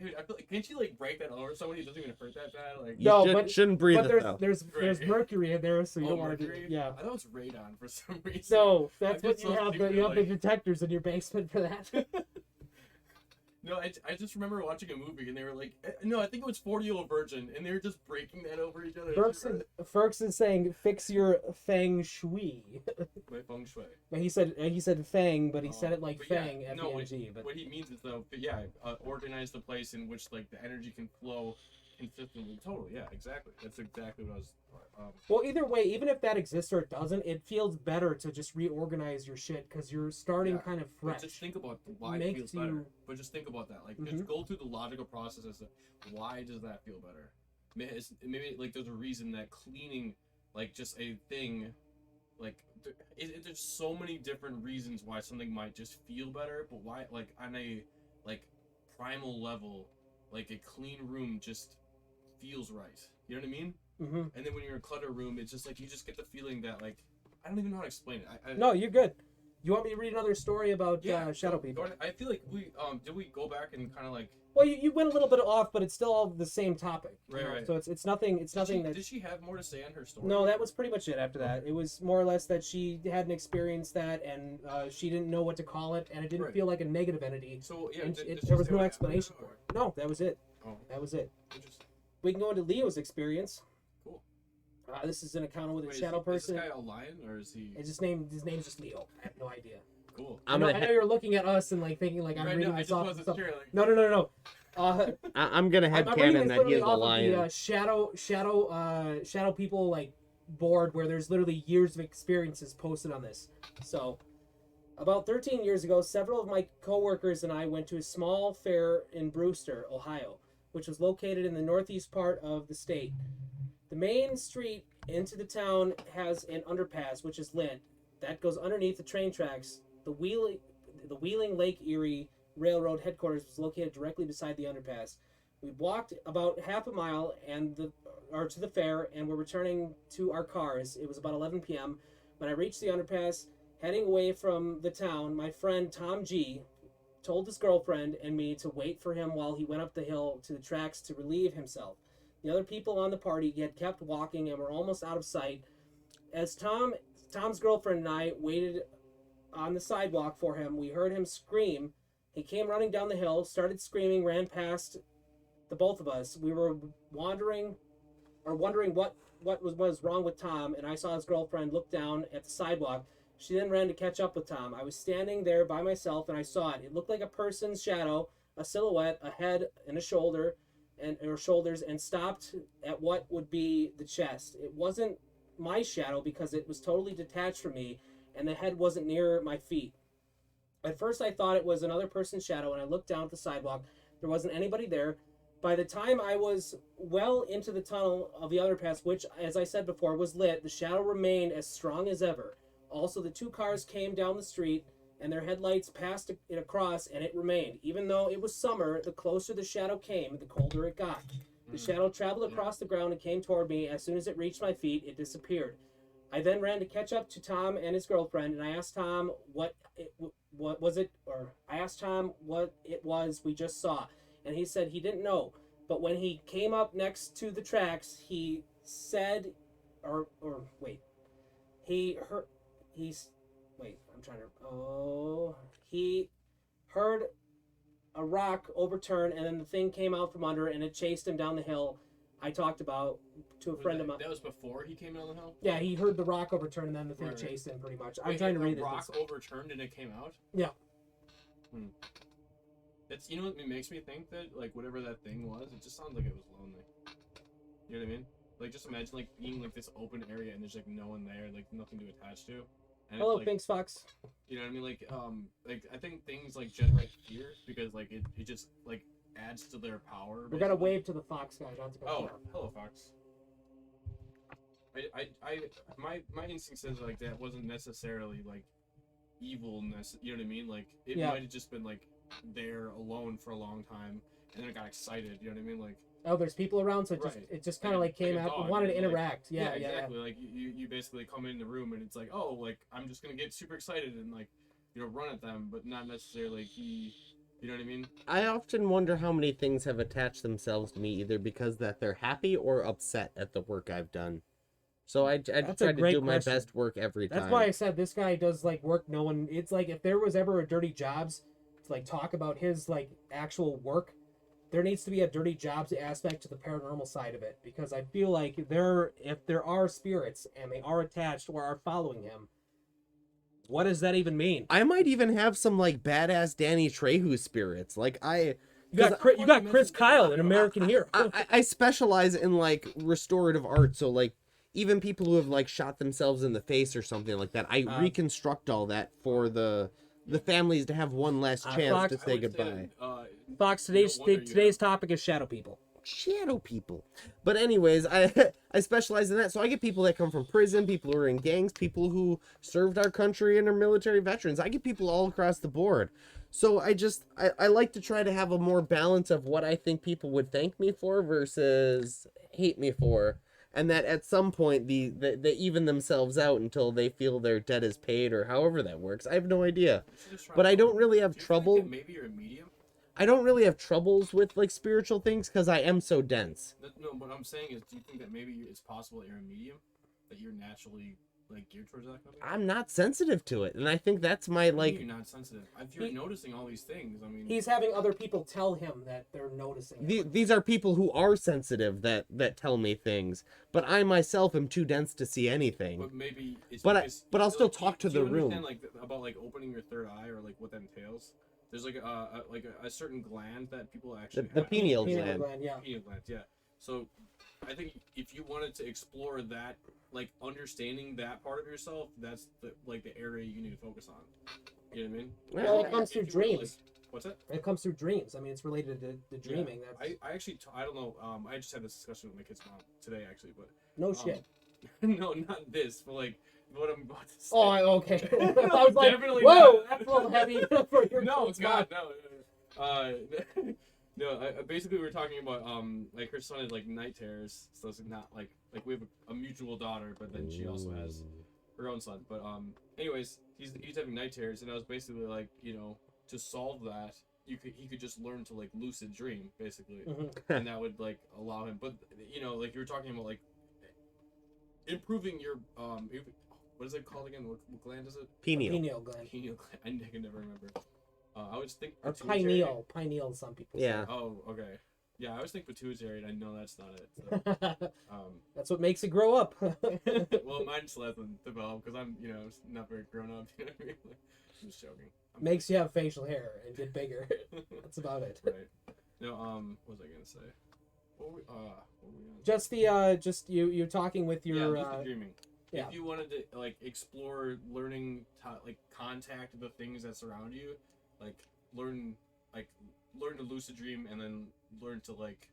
Dude, I feel like, can't you, like, break that over somebody? It doesn't even hurt that bad. Like, You No, shouldn't breathe But it, there's though. there's mercury in there, so you don't want to do. mercury? Yeah. I thought it was radon for some reason. So that's I what just you saw have. people, You have the like- detectors in your basement for that. No, I just remember watching a movie and they were like, no, I think it was 40-year-old virgin, and they were just breaking that over each other. Ferks is saying fix your feng shui. My feng shui. But he said fang, but he said it like But yeah, fang, no, F-E-N-G. But What he means is, though, organize the place in which, like, the energy can flow consistently. Totally, yeah, exactly. That's exactly what I was. well, either way, even if that exists or it doesn't, it feels better to just reorganize your shit because you're starting kind of fresh. But just think about why it Makes feels better. you- But just think about that. Like, Mhm. just go through the logical process as to why does that feel better. maybe like there's a reason that cleaning, like just a thing, like there's so many different reasons why something might just feel better, but why like on a like primal level, like a clean room just feels right. You know what I mean? Mm-hmm. And then when you're in a clutter room, it's just like you just get the feeling that like I don't even know how to explain it. No, you're good. You want me to read another story about shadow people? I feel like we did we go back and kind of like. Well, you went a little bit off, but it's still all the same topic. Right, right. So it's nothing. It's nothing that. Did she have more to say on her story? No, that was pretty much it. After that, it was more or less that she hadn't experienced that, and she didn't know what to call it, and it didn't feel like a negative entity. So yeah, and there was no explanation for it. No, that was it. Oh, that was it. Interesting. We can go into Leo's experience. Cool. This is an encounter with a shadow person. Is this guy a lion or is he? His name's just Leo. I have no idea. Cool. I know you're looking at us and like thinking like I'm reading this off. No. I'm gonna head canon that he is a lion. The shadow people like board where there's literally years of experiences posted on this. So, about 13 years ago, several of my coworkers and I went to a small fair in Brewster, Ohio, which was located in the northeast part of the state. The main street into the town has an underpass which is lit. That goes underneath the train tracks. The Wheeling Lake Erie Railroad headquarters was located directly beside the underpass. We walked about half a mile to the fair and were returning to our cars. It was about 11 p.m. When I reached the underpass, heading away from the town, my friend Tom G told his girlfriend and me to wait for him while he went up the hill to the tracks to relieve himself. The other people on the party had kept walking and were almost out of sight. As Tom's girlfriend and I waited on the sidewalk for him, we heard him scream. He came running down the hill, started screaming, ran past the both of us. We were wondering what was wrong with Tom, and I saw his girlfriend look down at the sidewalk. She then ran to catch up with Tom. I was standing there by myself, and I saw it. It looked like a person's shadow, a silhouette, a head and a shoulder, or shoulders, and stopped at what would be the chest. It wasn't my shadow because it was totally detached from me, and the head wasn't near my feet. At first I thought it was another person's shadow, and I looked down at the sidewalk. There wasn't anybody there. By the time I was well into the tunnel of the underpass, which, as I said before, was lit, the shadow remained as strong as ever. Also, the two cars came down the street, and their headlights passed it across, and it remained. Even though it was summer, the closer the shadow came, the colder it got. The shadow traveled across the ground and came toward me. As soon as it reached my feet, it disappeared. I then ran to catch up to Tom and his girlfriend, and I asked Tom what it was we just saw, and he said he didn't know. But when he came up next to the tracks, he said, he heard a rock overturn, and then the thing came out from under, and it chased him down the hill. I talked about to a friend of mine. That was before he came down the hill? Yeah, he heard the rock overturn, and then the thing chased him, pretty much. I'm trying to read it. The rock overturned and it came out? Yeah. It's, you know what it makes me think that, like, whatever that thing was, it just sounds like it was lonely. You know what I mean? Like, just imagine, like, being, like, this open area and there's, like, no one there, like, nothing to attach to. And hello, like, thanks, Fox. You know what I mean? Like, I think things, like, generate fear because, like, it just, like, adds to their power. We're gonna wave to the Fox guy. Oh, hello, Fox. My instinct says like that wasn't necessarily like evilness. You know what I mean? Like it might have just been like there alone for a long time, and then it got excited. You know what I mean? Like there's people around, so it just kind of like came out and wanted to interact. Yeah, exactly. Like you basically come in the room and it's like, oh, like I'm just gonna get super excited and like run at them, but not necessarily You know what I mean? I often wonder how many things have attached themselves to me, either because that they're happy or upset at the work I've done. So I try to do my best work every time. That's why I said this guy does like work no one. It's like if there was ever a Dirty Jobs to like talk about his like actual work, there needs to be a Dirty Jobs aspect to the paranormal side of it, because I feel like if there are spirits and they are attached or are following him, what does that even mean? I might even have some like badass Danny Trejo spirits. Like you got Chris Kyle in American Hero. I specialize in like restorative art, so like even people who have like shot themselves in the face or something like that, I reconstruct all that for the families to have one last chance to say goodbye. Fox, today's topic is shadow people. shadow people. But anyways, I specialize in that. So I get people that come from prison, people who are in gangs, people who served our country and are military veterans. I get people all across the board. So I like to try to have a more balance of what I think people would thank me for versus hate me for. And that at some point they even themselves out until they feel their debt is paid, or however that works. I have no idea. But I don't really have trouble. Think that maybe you're a medium? I don't really have troubles with like spiritual things because I am so dense. No, what I'm saying is, do you think that maybe it's possible that you're a medium? That you're naturally like geared towards that kind of thing? I'm not sensitive to it, and I think that's my like. You're not sensitive. If you're noticing all these things, I mean, He's having other people tell him that they're noticing. These are people who are sensitive that tell me things, but I myself am too dense to see anything. but maybe it's But because- I'll still like, talk to do you the room. understand, like about like opening your third eye or like what that entails? There's like a certain gland that people actually The have. pineal Pineal gland. gland, yeah. Pineal gland, yeah. So I think if you wanted to explore that, like understanding that part of yourself, that's the area you need to focus on. You know what I mean? Well, it If comes through you were to, dreams. What's that? It comes through dreams. I mean, it's related to dreaming. Yeah. That's I actually I don't know. I just had this discussion with my kid's mom today actually, but no shit. no, not this, but like what I'm about to say. Oh, okay. I No, was like, definitely whoa, not. that's a little heavy for your No, kid's God, mouth. no. No, basically we were talking about like her son has like night terrors, so it's not like we have a mutual daughter, but then she also has her own son. But anyways, he's having night terrors, and I was basically like, you know, to solve that, he could just learn to like lucid dream basically, and that would like allow him. But you know, like you were talking about like improving your what is it called again? What gland is it? Pineal. Pineal gland. Pineal gland. I can never remember. I always think Or pituitary. pineal, some people Yeah. Oh, okay. Yeah, I always think pituitary, and I know that's not it. So, say. That's what makes it grow up. well, mine still hasn't developed because I'm, you know, not very grown up. You know what I mean? I'm just joking. Makes you have facial hair and get bigger. That's about it. Right. No, what was I gonna say? What were we on? Just you talking with your lucid dreaming. yeah. If you wanted to like explore learning to like contact the things that surround you, like learn to lucid dream, and then learn to like,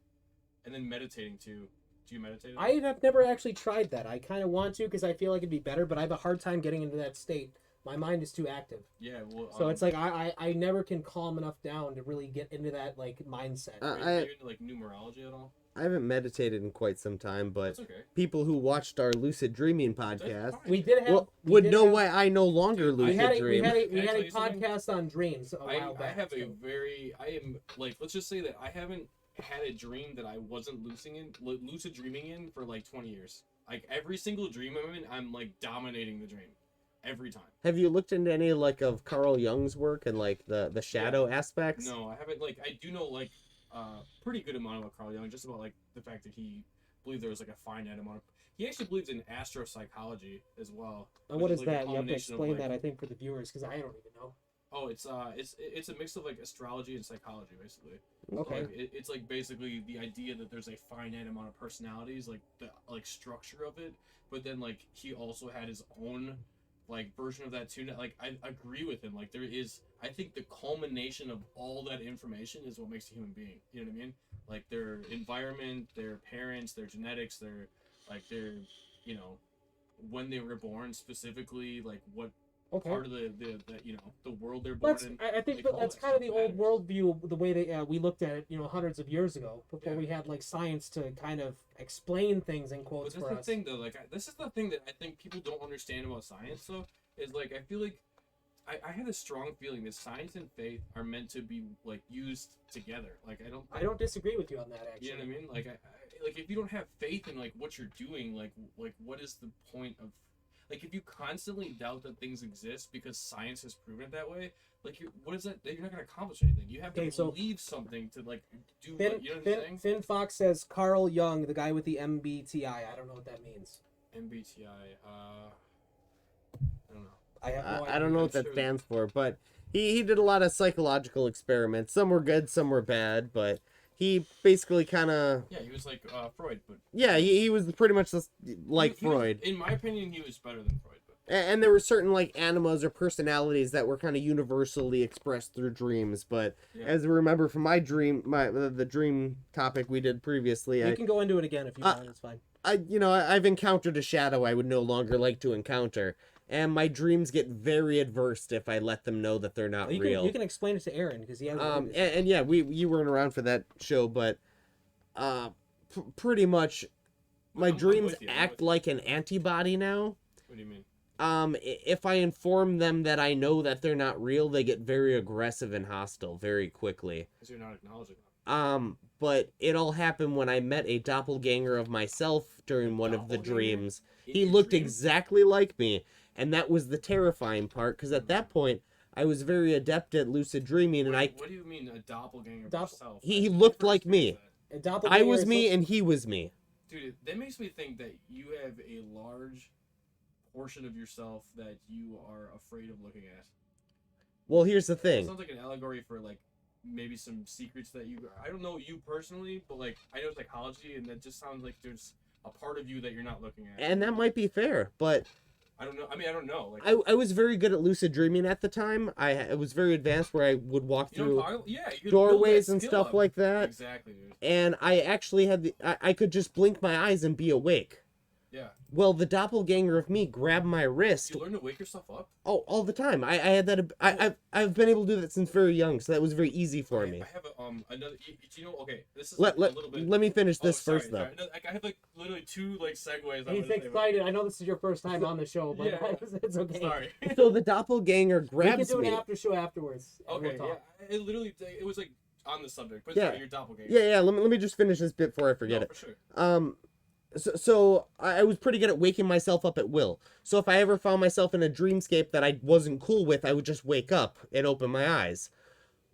and then meditating too. Do you meditate? I have never actually tried that. I kind of want to because I feel like it'd be better, but I have a hard time getting into that state. My mind is too active. Yeah, well. So it's like I never can calm enough down to really get into that like mindset. Are you into like numerology at all? I haven't meditated in quite some time, but That's okay. people who watched our lucid dreaming podcast fine. We did have would know why I no longer Dude, we lucid had a, dream. we had a, Can we I had tell a you something? podcast on dreams a while I back. have a so- very I am like let's just say that I haven't had a dream that I wasn't lucid dreaming in for like 20 years. Like every single dream I'm in, I'm like dominating the dream every time. Have you looked into any like of Carl Jung's work and like the shadow aspects? No, I haven't. Like I do know like pretty good amount about Carl Jung, just about like the fact that he believed there was like a finite amount of. He actually believes in astropsychology as well. And which what is, is like, a that? You have to combination of, explain like- that, I think, for the viewers, because I don't even know. Oh, it's a mix of like astrology and psychology, basically. Okay. Like, it's like basically the idea that there's a finite amount of personalities, like the like structure of it. But then like he also had his own like version of that too. Like I agree with him. Like there is, I think the culmination of all that information is what makes a human being. You know what I mean? Like their environment, their parents, their genetics, their you know, when they were born specifically, like what Okay. part of the you know the world they're born That's, in. I think like, all that's that kind of stuff the old matters. world view, the way that we looked at it, you know, hundreds of years ago, before Yeah. we had like science to kind of explain things in But quotes that's for the us. thing, though. Like, this is the thing that I think people don't understand about science, though. Is like I feel like I have a strong feeling that science and faith are meant to be like used together. Like I don't disagree with you on that, actually. You know what I mean? Like like if you don't have faith in like what you're doing, like what is the point of like if you constantly doubt that things exist because science has proven it that way, like what is that? You're not gonna accomplish anything. You have to Okay, so- believe something to like do. Finn, What, you know what I'm saying? Finn Fox says Carl Jung, the guy with the MBTI. I don't know what that means. MBTI. I don't know. I have no idea. I don't know what I'm that sure- stands for, but he did a lot of psychological experiments. Some were good, some were bad, but he basically kind of Yeah, he was like Freud, but he was pretty much just like he was- Freud. in my opinion, he was better than Freud. But And there were certain like animas or personalities that were kind of universally expressed through dreams. But Yeah. as I remember from my dream, the dream topic we did previously, You can go into it again if you want. It's fine. I've encountered a shadow I would no longer like to encounter, and my dreams get very adverse if I let them know that they're not real. You can explain it to Aaron because he hasn't. And yeah, you weren't around for that show, but pretty much my dreams act like an antibody now. What do you mean? If I inform them that I know that they're not real, they get very aggressive and hostile very quickly. Because you're not acknowledging them. But it all happened when I met a doppelganger of myself during one of the dreams. He looked exactly like me, and that was the terrifying part, because at that point, I was very adept at lucid dreaming, and What do you mean a doppelganger of yourself? He looked like me. I was me, and he was me. Dude, that makes me think that you have a large portion of yourself that you are afraid of looking at. Well, here's the It thing. sounds like an allegory for like maybe some secrets that I don't know you personally, but like I know psychology, and that just sounds like there's a part of you that you're not looking at. And that might be fair, but I don't know. I mean, I don't know. Like I was very good at lucid dreaming at the time. I was very advanced where I would walk you know, through you could build doorways that and skill stuff up. like that. Exactly, dude. And I actually had I could just blink my eyes and be awake. Yeah. Well, the doppelganger of me grabbed my wrist. You learn to wake yourself up. Oh, all the time. I had that. I've been able to do that since very young, so that was very easy for me. I have another. You know, okay, this is Let like a little bit. let me finish this sorry, first though. sorry. No, I have like literally two like segues. I He's wanna say, but- excited. I know this is your first time on the show, but Yeah. it's okay. Sorry. So the doppelganger We can grabs do an me. after show afterwards. and Okay, we'll talk. yeah. It literally, it was like on the subject, but Yeah. sorry, your doppelganger. Yeah. Let me just finish this bit before I forget No, it. for sure. So I was pretty good at waking myself up at will. So if I ever found myself in a dreamscape that I wasn't cool with, I would just wake up and open my eyes.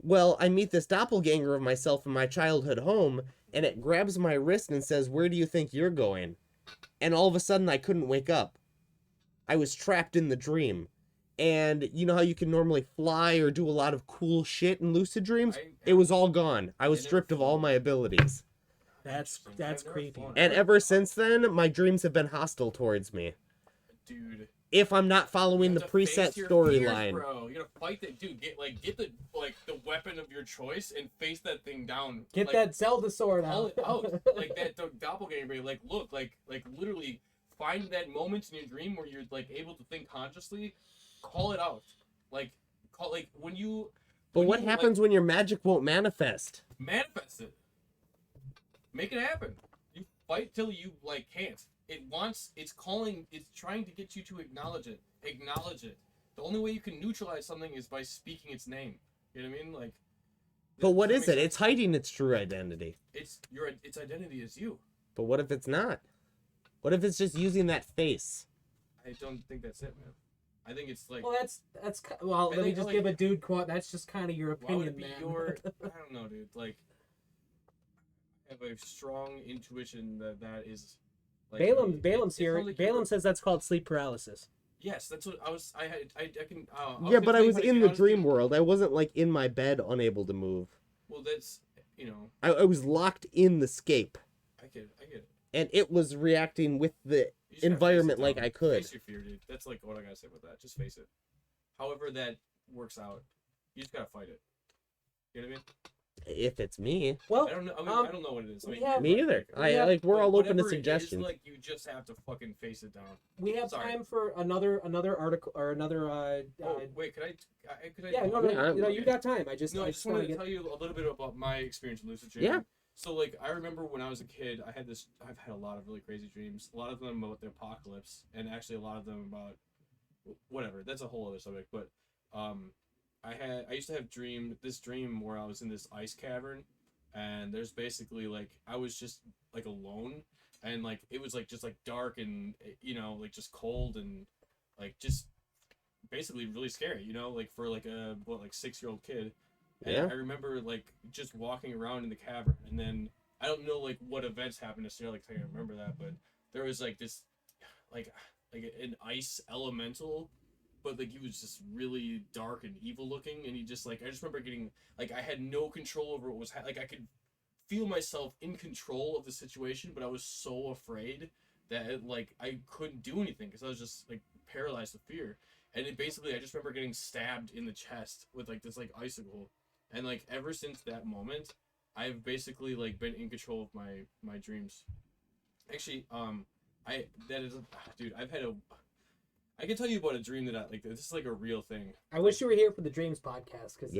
Well, I meet this doppelganger of myself in my childhood home, and it grabs my wrist and says, "Where do you think you're going?" And all of a sudden, I couldn't wake up. I was trapped in the dream. And you know how you can normally fly or do a lot of cool shit in lucid dreams? It was all gone. I was stripped of all my abilities. That's creepy. And ever since then, my dreams have been hostile towards me. Dude. If I'm not following You the have to preset face your storyline. fears, bro. You gotta fight that, dude. Get the weapon of your choice and face that thing down. Get like, that Zelda sword call out. it out. Like that doppelganger. Like look, like literally find that moment in your dream where you're like able to think consciously. Call it out. When you. But when what you, happens when your magic won't manifest? Manifest it. Make it happen. You fight till you can't. It's trying to get you to acknowledge it. Acknowledge it. The only way you can neutralize something is by speaking its name. You know what I mean? Like. But what does is that it? make It's hiding its true identity. Its identity is you. But what if it's not? What if it's just using that face? I don't think that's it, man. I think it's like. Well, well. I Let me think, just like- give a dude quote. That's just kind of your Why would opinion, it be man. your? I don't know, dude. Like, I have a strong intuition that is. Like, Balaam's it here. sounds like Balaam says that's called sleep paralysis. Yes, that's what I was. I can. Yeah, but I was in the dream world. world. I wasn't like in my bed, unable to move. Well, that's I was locked in the scape, I get it. and it was reacting with the You just gotta face environment it, like Tom. I could. Face your fear, dude. That's like what I gotta say about that. Just face it. However that works out, you just gotta fight it. You know what I mean? If it's me, Well, I don't know. I mean, I don't know what it is. I we mean, have- me either. Yeah, We're all open to whatever it is, suggestions. like you just have to fucking face it down. we have Sorry. time for another article or another. Oh wait, could I? Yeah, no, Yeah, you got time. I just No, I just wanted to get. tell you a little bit about my experience with lucid dreaming. Yeah. So like I remember when I was a kid, I've had a lot of really crazy dreams. A lot of them about the apocalypse, and actually a lot of them about whatever. That's a whole other subject. But I used to have this dream where I was in this ice cavern, and there's basically like I was just like alone, and like it was like just like dark and like just cold and like just basically really scary, like for like a 6-year-old kid. And Yeah. I remember like just walking around in the cavern, and then I don't know like what events happened necessarily, because I can't remember that, but there was like this like an ice elemental, but like he was just really dark and evil looking, and he just like I just remember getting like I had no control over what was like I could feel myself in control of the situation, but I was so afraid that like I couldn't do anything because I was just like paralyzed with fear. And it basically, I just remember getting stabbed in the chest with like this like icicle, and like ever since that moment, I've basically like been in control of my dreams. Actually, dude, I can tell you about a dream that this is like a real thing. I wish you were here for the dreams podcast, because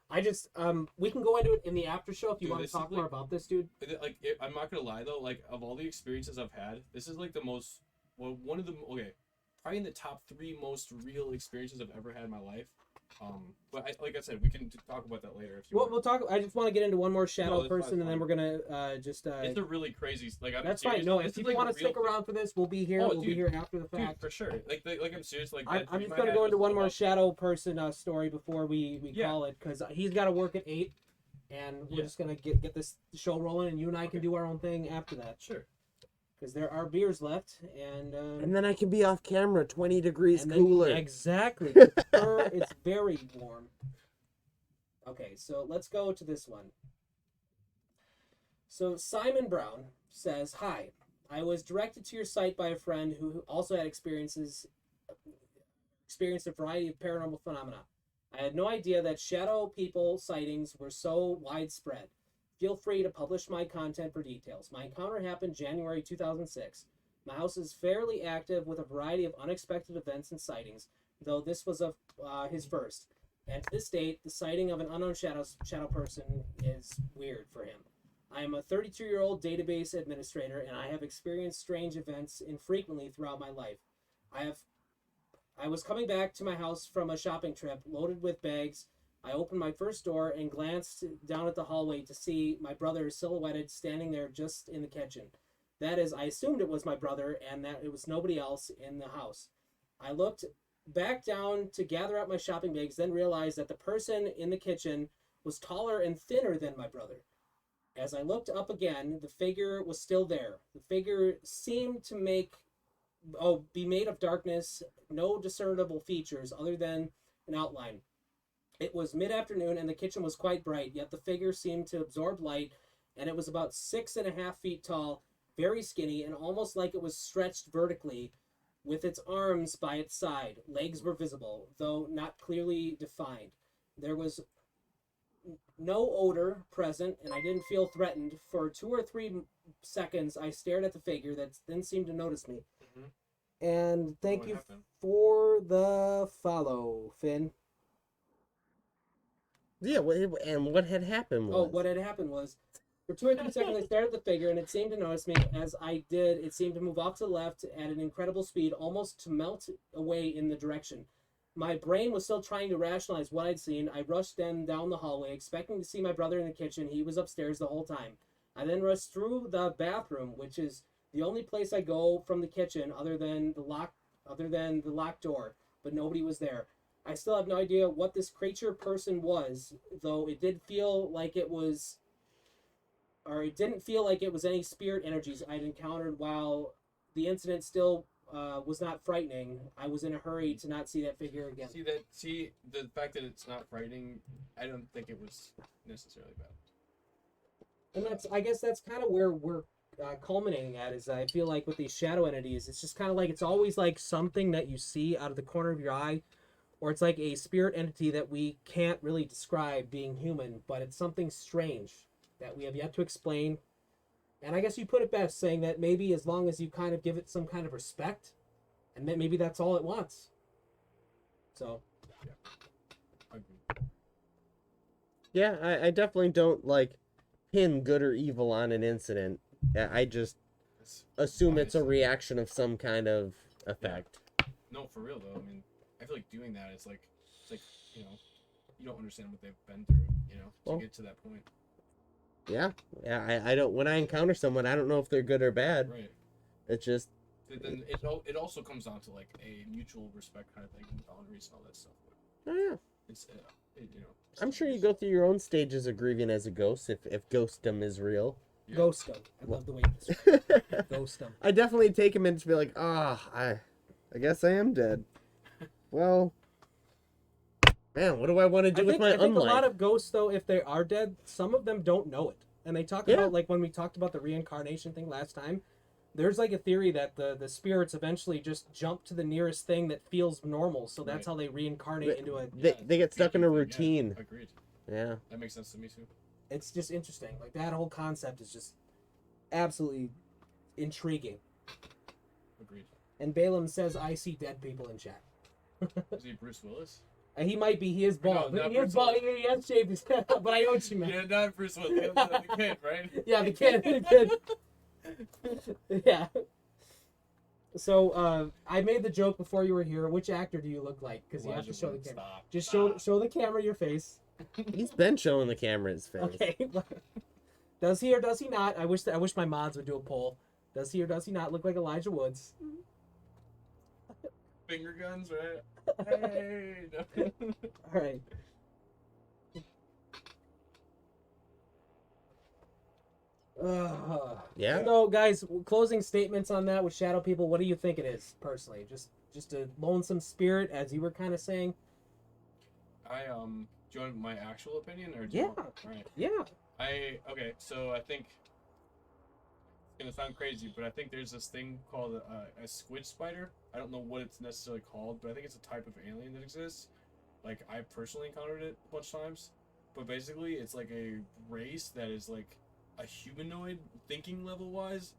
I just we can go into it in the after show if you want to talk more about this, dude. Like, I'm not gonna lie though, like of all the experiences I've had, this is like the most one of the probably in the top 3 most real experiences I've ever had in my life. But like I said, we can talk about that later if you want. We'll talk. I just want to get into one more shadow person, and then we're gonna just. It's a really crazy. That's fine. No, if people want to stick around for this, we'll be here. We'll be here after the fact. Dude, for sure. Like I'm serious. Like I'm just gonna go into one more shadow person story before we call it, because he's got to work at 8, and we're just gonna get this show rolling, and you and I can do our own thing after that. Sure. Because there are beers left, and then I can be off camera, 20 degrees cooler. Exactly. It's very warm. Okay, so let's go to this one. So Simon Brown says, "Hi, I was directed to your site by a friend who also had experienced a variety of paranormal phenomena. I had no idea that shadow people sightings were so widespread. Feel free to publish my content for details. My encounter happened January 2006. My house is fairly active with a variety of unexpected events and sightings, though this was his first. And to this date, the sighting of an unknown shadow person is weird for him. I am a 32-year-old database administrator, and I have experienced strange events infrequently throughout my life. I was coming back to my house from a shopping trip, loaded with bags. I opened my first door and glanced down at the hallway to see my brother silhouetted standing there just in the kitchen. That is, I assumed it was my brother and that it was nobody else in the house. I looked back down to gather up my shopping bags, then realized that the person in the kitchen was taller and thinner than my brother. As I looked up again, the figure was still there. The figure seemed to be made of darkness, no discernible features other than an outline. It was mid-afternoon and the kitchen was quite bright, yet the figure seemed to absorb light, and it was about 6.5 feet tall, very skinny, and almost like it was stretched vertically with its arms by its side. Legs were visible, though not clearly defined. There was no odor present, and I didn't feel threatened. For 2 or 3 seconds, I stared at the figure that then seemed to notice me. Mm-hmm. And thank you for the follow, Finn. Yeah, and what had happened was... what had happened was, for 2 or 3 seconds, I stared at the figure, and it seemed to notice me. As I did, it seemed to move off to the left at an incredible speed, almost to melt away in the direction. My brain was still trying to rationalize what I'd seen. I rushed then down the hallway, expecting to see my brother in the kitchen. He was upstairs the whole time. I then rushed through the bathroom, which is the only place I go from the kitchen other than the locked door, but nobody was there. I still have no idea what this creature person was, though it didn't feel like it was any spirit energies I'd encountered. While the incident still was not frightening, I was in a hurry to not see that figure again. See the fact that it's not frightening, I don't think it was necessarily bad. And I guess that's kind of where we're culminating at, is I feel like with these shadow entities, it's just kind of like, it's always like something that you see out of the corner of your eye, or it's like a spirit entity that we can't really describe being human, but it's something strange that we have yet to explain. And I guess you put it best, saying that maybe as long as you kind of give it some kind of respect, and then maybe that's all it wants. So. Yeah, I definitely don't pin good or evil on an incident. I just assume it's a reaction of some kind of effect. No, for real though. I mean, I feel like doing that is it's like you don't understand what they've been through, to get to that point. Yeah, I don't. When I encounter someone, I don't know if they're good or bad. Right. It's just. Then it also comes down to a mutual respect kind of thing, and boundaries and all that stuff. Oh yeah. It's I'm sure you go through your own stages of grieving as a ghost, if ghostdom is real. Yeah. Ghostdom. I love the way you describe it. Ghostdom. I definitely take a minute to be like, I guess I am dead. Well, man, what do I want to do with my unlife? I think a lot of ghosts, though, if they are dead, some of them don't know it. And they talk about, when we talked about the reincarnation thing last time, there's like a theory that the spirits eventually just jump to the nearest thing that feels normal, so that's Right. how they reincarnate into a. They get stuck in a Yeah, routine. agreed. Yeah. That makes sense to me too. It's just interesting. Like that whole concept is just absolutely intriguing. Agreed. And Balaam says, "I see dead people in chat." Is he Bruce Willis? And he might be. He is bald. No, not he is Bruce bald. Willis. He has shaved his head. But I know what you meant. Yeah, not Bruce Willis. The kid, right? Yeah, the kid. The kid. Yeah. So I made the joke before you were here. Which actor do you look like? Because you have to show the camera. Stop. Just Stop. show the camera your face. He's been showing the camera his face. Okay. Does he or does he not? I wish my mods would do a poll. Does he or does he not look like Elijah Woods? Finger guns, right? Hey. No. All right. Yeah. So, guys, closing statements on that with Shadow People. What do you think it is, personally? Just a lonesome spirit, as you were kind of saying. Do you want my actual opinion or? Do Yeah. You want, right. Yeah. Okay. So I think it's gonna sound crazy, but I think there's this thing called a squid spider. I don't know what it's necessarily called, but I think it's a type of alien that exists. Like I personally encountered it a bunch of times, but basically it's like a race that is like a humanoid thinking level wise,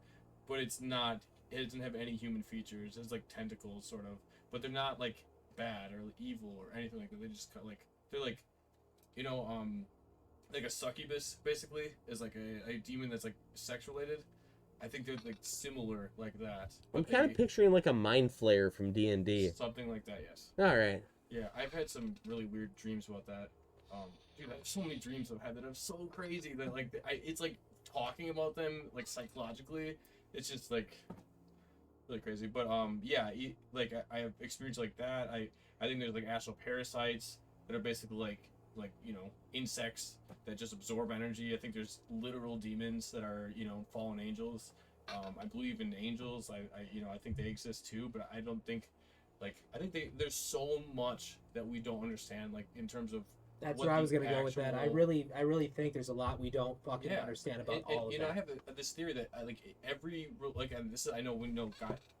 but it's not. It doesn't have any human features. It's like tentacles sort of, but they're not like bad or evil or anything like that. They just like they're like, you know, like a succubus basically is like a demon that's like sex related. I think they're like similar like that. I'm but kind of picturing like a mind flayer from D&D. something like that. Yes. All right. Yeah, I've had some really weird dreams about that. Dude, I have so many dreams I've had that are so crazy that like it's like talking about them like psychologically. It's just like really crazy. But yeah, like I have experience like that. I think there's like astral parasites that are basically like you know insects that just absorb energy. I think there's literal demons that are you know fallen angels. I believe in angels. I you know I think they exist too, but I don't think like I think there's so much that we don't understand like in terms of That's what where I the was gonna go with that. I actual- really think there's a lot we don't fucking Yeah. understand about And, all of you know, that. I have this theory that like every like, and this is I know we know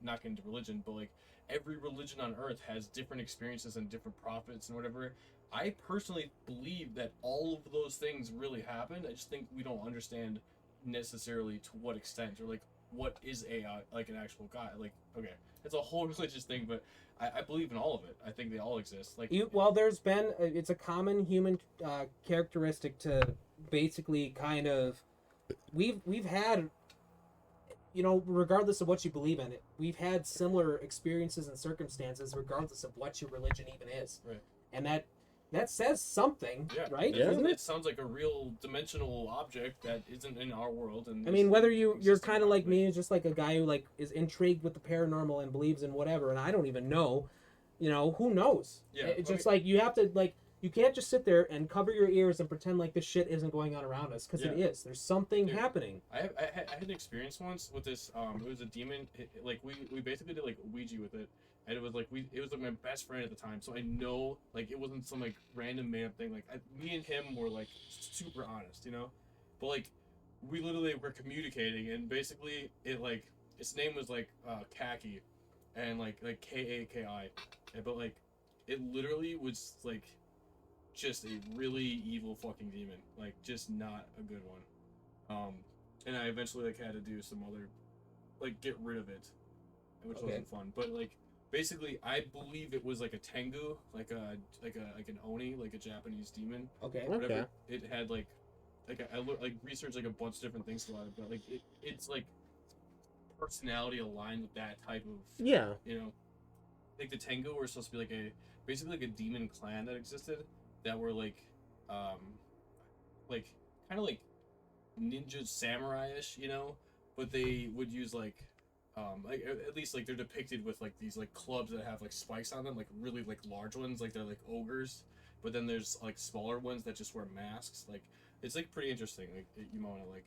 not get into religion, but like every religion on earth has different experiences and different prophets and whatever. I personally believe that all of those things really happened. I just think we don't understand necessarily to what extent or like what is like an actual God. Like okay, it's a whole religious thing, but I believe in all of it. I think they all exist. Like Well, there's been it's a common human characteristic to basically kind of we've had, you know, regardless of what you believe in it, we've had similar experiences and circumstances regardless of what your religion even is. Right. And that says something, yeah, right? Yeah. Doesn't it? It sounds like a real dimensional object that isn't in our world. And I mean, whether you're exists kind of in our like world. me, just like a guy who like is intrigued with the paranormal and believes in whatever, and I don't even know, you know, who knows? Yeah, It's I just like you have to like you can't just sit there and cover your ears and pretend like this shit isn't going on around us because it Yeah. is. There's something Dude. happening. I had an experience once with this. It was a demon. Like we basically did like Ouija with it, and it was like my best friend at the time. So I know like it wasn't some like random made up thing. Like me and him were like super honest, you know. But like we literally were communicating, and basically it like its name was like Khaki, and like Kaki, but like it literally was like just a really evil fucking demon, like just not a good one. And I eventually like had to do some other, like get rid of it, which Okay. wasn't fun. But like basically, I believe it was like a tengu, like an oni, like a Japanese demon. Okay. Okay. Whatever. It had like I researched like a bunch of different things about it, but like it's like personality aligned with that type of Yeah. you know, like the Tengu were supposed to be like basically like a demon clan that existed that were like kind of like ninja samurai-ish, you know, but they would use like at least like they're depicted with like these like clubs that have like spikes on them, like really like large ones, like they're like ogres, but then there's like smaller ones that just wear masks. Like it's like pretty interesting. Like you might want to like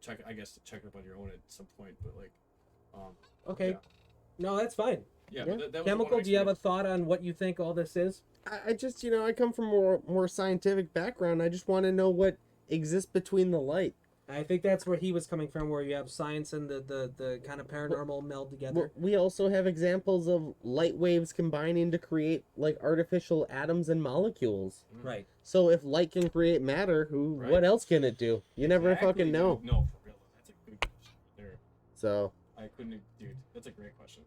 check it up on your own at some point, but like Okay. yeah. No, that's fine. Yeah, Yeah. but that was Chemical, one do you have a experience. thought on what you think all this is? I just, you know, I come from more scientific background. I just want to know what exists between the light. I think that's where he was coming from, where you have science and the kind of paranormal meld together. Well, we also have examples of light waves combining to create like artificial atoms and molecules. Right. So if light can create matter, what else can it do? You never Exactly, fucking know. dude. No, for real. That's a good question. There. So, I couldn't, dude. That's a great question.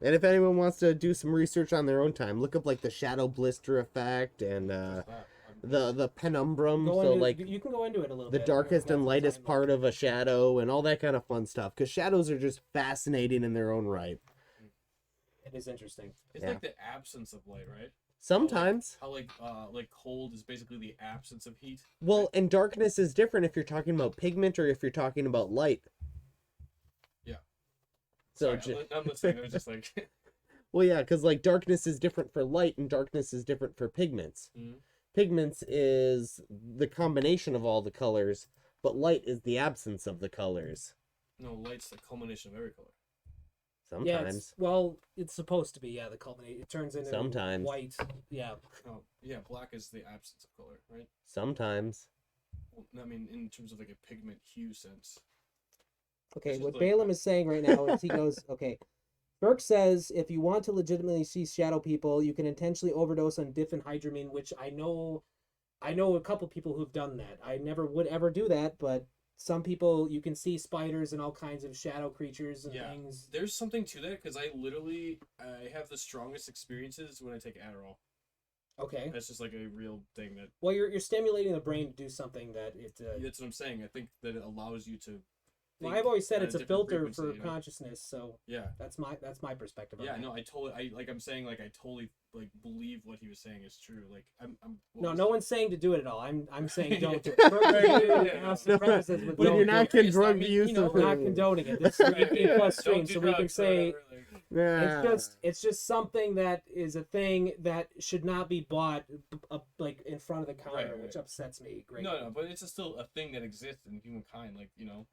and if anyone wants to do some research on their own time, look up like the shadow blister effect and What's that? the penumbrum. Go So into, like you can go into it a little the bit. darkest That's and the lightest time. part of a shadow and all that kind of fun stuff. Because shadows are just fascinating in their own right. It is interesting. It's Yeah. like the absence of light, right? Sometimes. How like cold is basically the absence of heat. Well, and darkness is different if you're talking about pigment or if you're talking about light. Yeah. So, Sorry, I'm listening. It was just like. well, yeah, because like darkness is different for light and darkness is different for pigments. Mhm. Pigments is the combination of all the colors, but light is the absence of the colors. No, light's the culmination of every color. Yeah, Sometimes. it's supposed to be. Yeah, the culminate. It turns into Sometimes. white. Yeah. Oh, yeah, black is the absence of color, right? Sometimes. Well, I mean, in terms of like a pigment hue sense. Okay, It's what just like- Balaam is saying right now is he goes, okay, Burke says if you want to legitimately see shadow people, you can intentionally overdose on diphenhydramine, which I know a couple people who've done that. I never would ever do that, but some people, you can see spiders and all kinds of shadow creatures and Yeah, things. there's something to that because I have the strongest experiences when I take Adderall. Okay. That's just like a real thing that. Well, you're stimulating the brain to do something that it. That's what I'm saying. I think that it allows you to. Well, think I've always said at it's a different filter for frequency, you know? consciousnly, so Yeah. that's my perspective. On Yeah, that. no, I totally like believe what he was saying is true. Like I'm what No, was no it? one's saying to do it at all. I'm saying don't do it. Yeah. Burke Right, said do yeah, it, yeah, and yeah. also prefaces with But don't you're do not it. condone I mean, use you know, of We're not condoning it. This is a 18+ stream, Don't do so we can drugs or say whatever, like- Yeah. it's just something that is a thing that should not be bought like in front of the counter, Right, right. which upsets me greatly. No, but it's just still a thing that exists in humankind. Like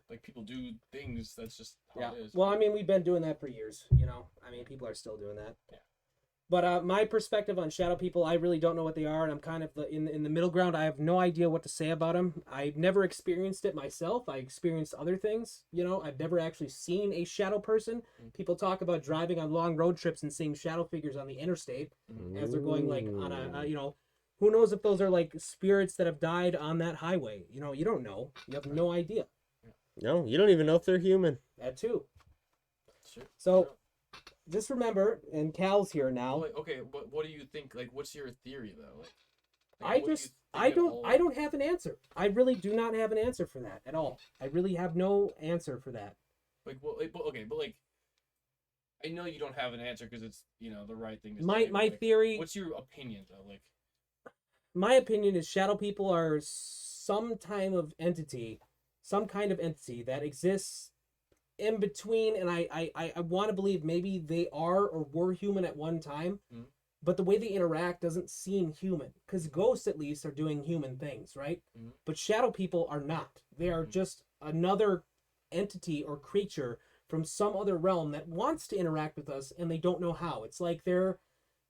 like people do things. That's just how Yeah. it is. Well, I mean, we've been doing that for years. I mean, people are still doing that. Yeah. But my perspective on shadow people, I really don't know what they are, and I'm kind of in the middle ground. I have no idea what to say about them. I've never experienced it myself. I experienced other things. I've never actually seen a shadow person. People talk about driving on long road trips and seeing shadow figures on the interstate as they're going like on a who knows if those are like spirits that have died on that highway. You don't know. You have no idea. No, you don't even know if they're human. That too. Sure. So just remember, and Cal's here Well, now. like, okay, but what do you think? Like, what's your theory though? Like, I what do you just think I it don't all- I don't have an answer. I really do not have an answer for that at all. I really have no answer for that. like. Well, like, but okay, but like, I know you don't have an answer because it's the right thing to My say. but, my like, theory, What's your opinion though? Like, my opinion is shadow people are some kind of entity that exists in between, and I want to believe maybe they are or were human at one time. Mhm. But the way they interact doesn't seem human, because ghosts at least are doing human things, right? Mhm. But shadow people are not. They are Mhm. just another entity or creature from some other realm that wants to interact with us, and they don't know how. It's like they're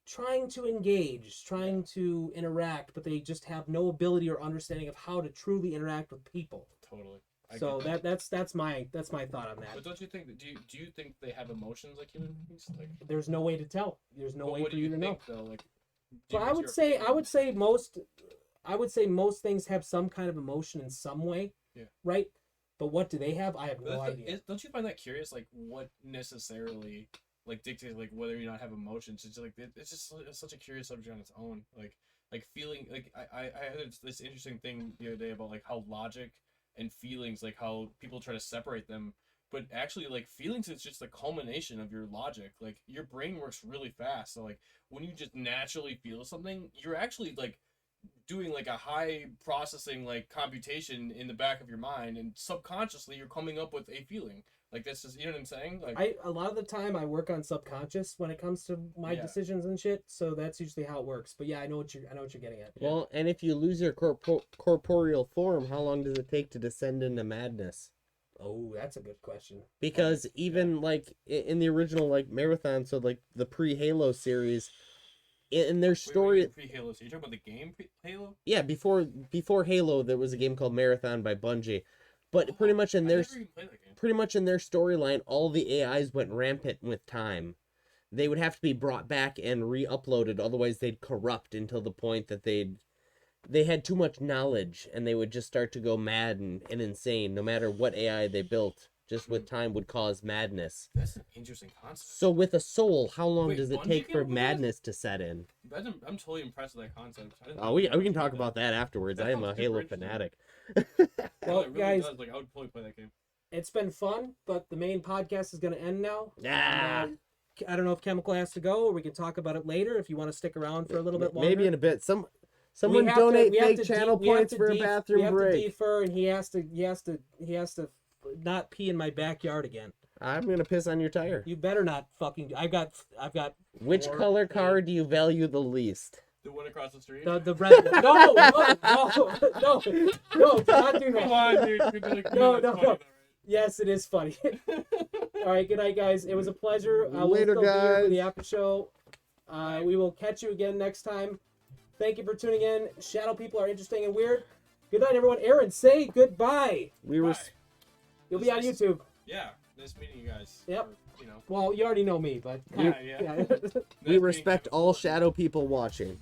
trying to engage, trying to interact, but they just have no ability or understanding of how to truly interact with people. totally. I So get that's my thought on that. But don't you think that? Do you think they have emotions like human beings? Like, There's no way to tell. There's no but way what for do you to know. think though? Like, So I would say most things have some kind of emotion in some way. Yeah. Right? But what do they have? I have But no the thing idea. is, don't you find that curious? Like, what necessarily like dictates like whether or not have emotions? It's just, like it's just such a curious subject on its own. Like feeling like I had this interesting thing the other day about like how logic and feelings, like how people try to separate them, but actually like feelings is just the culmination of your logic. Like your brain works really fast, so like when you just naturally feel something, you're actually like doing like a high processing like computation in the back of your mind, and subconsciously you're coming up with a feeling. Like that's just, you know what I'm saying? Like A lot of the time I work on subconscious when it comes to my Yeah. decisions and shit, so that's usually how it works. But yeah, I know what you're getting at. Well, and if you lose your corporeal form, how long does it take to descend into madness? Oh, that's a good question. Because even like in the original like marathon, so like the pre-Halo series, in their story, pre-Halo. So you're talking about the game Halo? yeah, before Halo, there was a game called Marathon by Bungie. But pretty much in I their never even played that game. pretty much in their storyline, all the AIs went rampant with time. They would have to be brought back and re-uploaded, otherwise they'd corrupt until the point that they had too much knowledge and they would just start to go mad and insane. No matter what AI they built, just with time would cause madness. That's an interesting concept. So with a soul, how long Wait, does it Bungie take came for up with madness to set in? I'm totally impressed with that concept. I didn't Oh, know we Bungie can talk did about that afterwards. That I am a sounds Halo super interesting. fanatic. Well, it really guys, does. Like, I would totally play that game. it's been fun, but the main podcast is going to end now. Yeah. I don't know if Chemical has to go, or we can talk about it later if you want to stick around for a little bit longer. Maybe in a bit. Someone We have donate we have fake to channel we have points to for a we bathroom have break. to defer, and he has to not pee in my backyard again. I'm gonna piss on your tire. You better not fucking. I've got. Which 4, color 8. car do you value the least? The one across the street. The red. No, do not do Come that. on, dude. You're gonna, No, that's no, funny, no. though, Yes, it is funny. All right, good night, guys. It was a pleasure. Later, we'll still be here for guys. the after show. We will catch you again next time. Thank you for tuning in. Shadow people are interesting and weird. Good night, everyone. Aaron, say goodbye. We were. Bye. You'll be on YouTube. Yeah, nice meeting you guys. Yep. Or, you know. Well, you already know me, but Yeah. We Nice respect meeting all you. shadow people watching.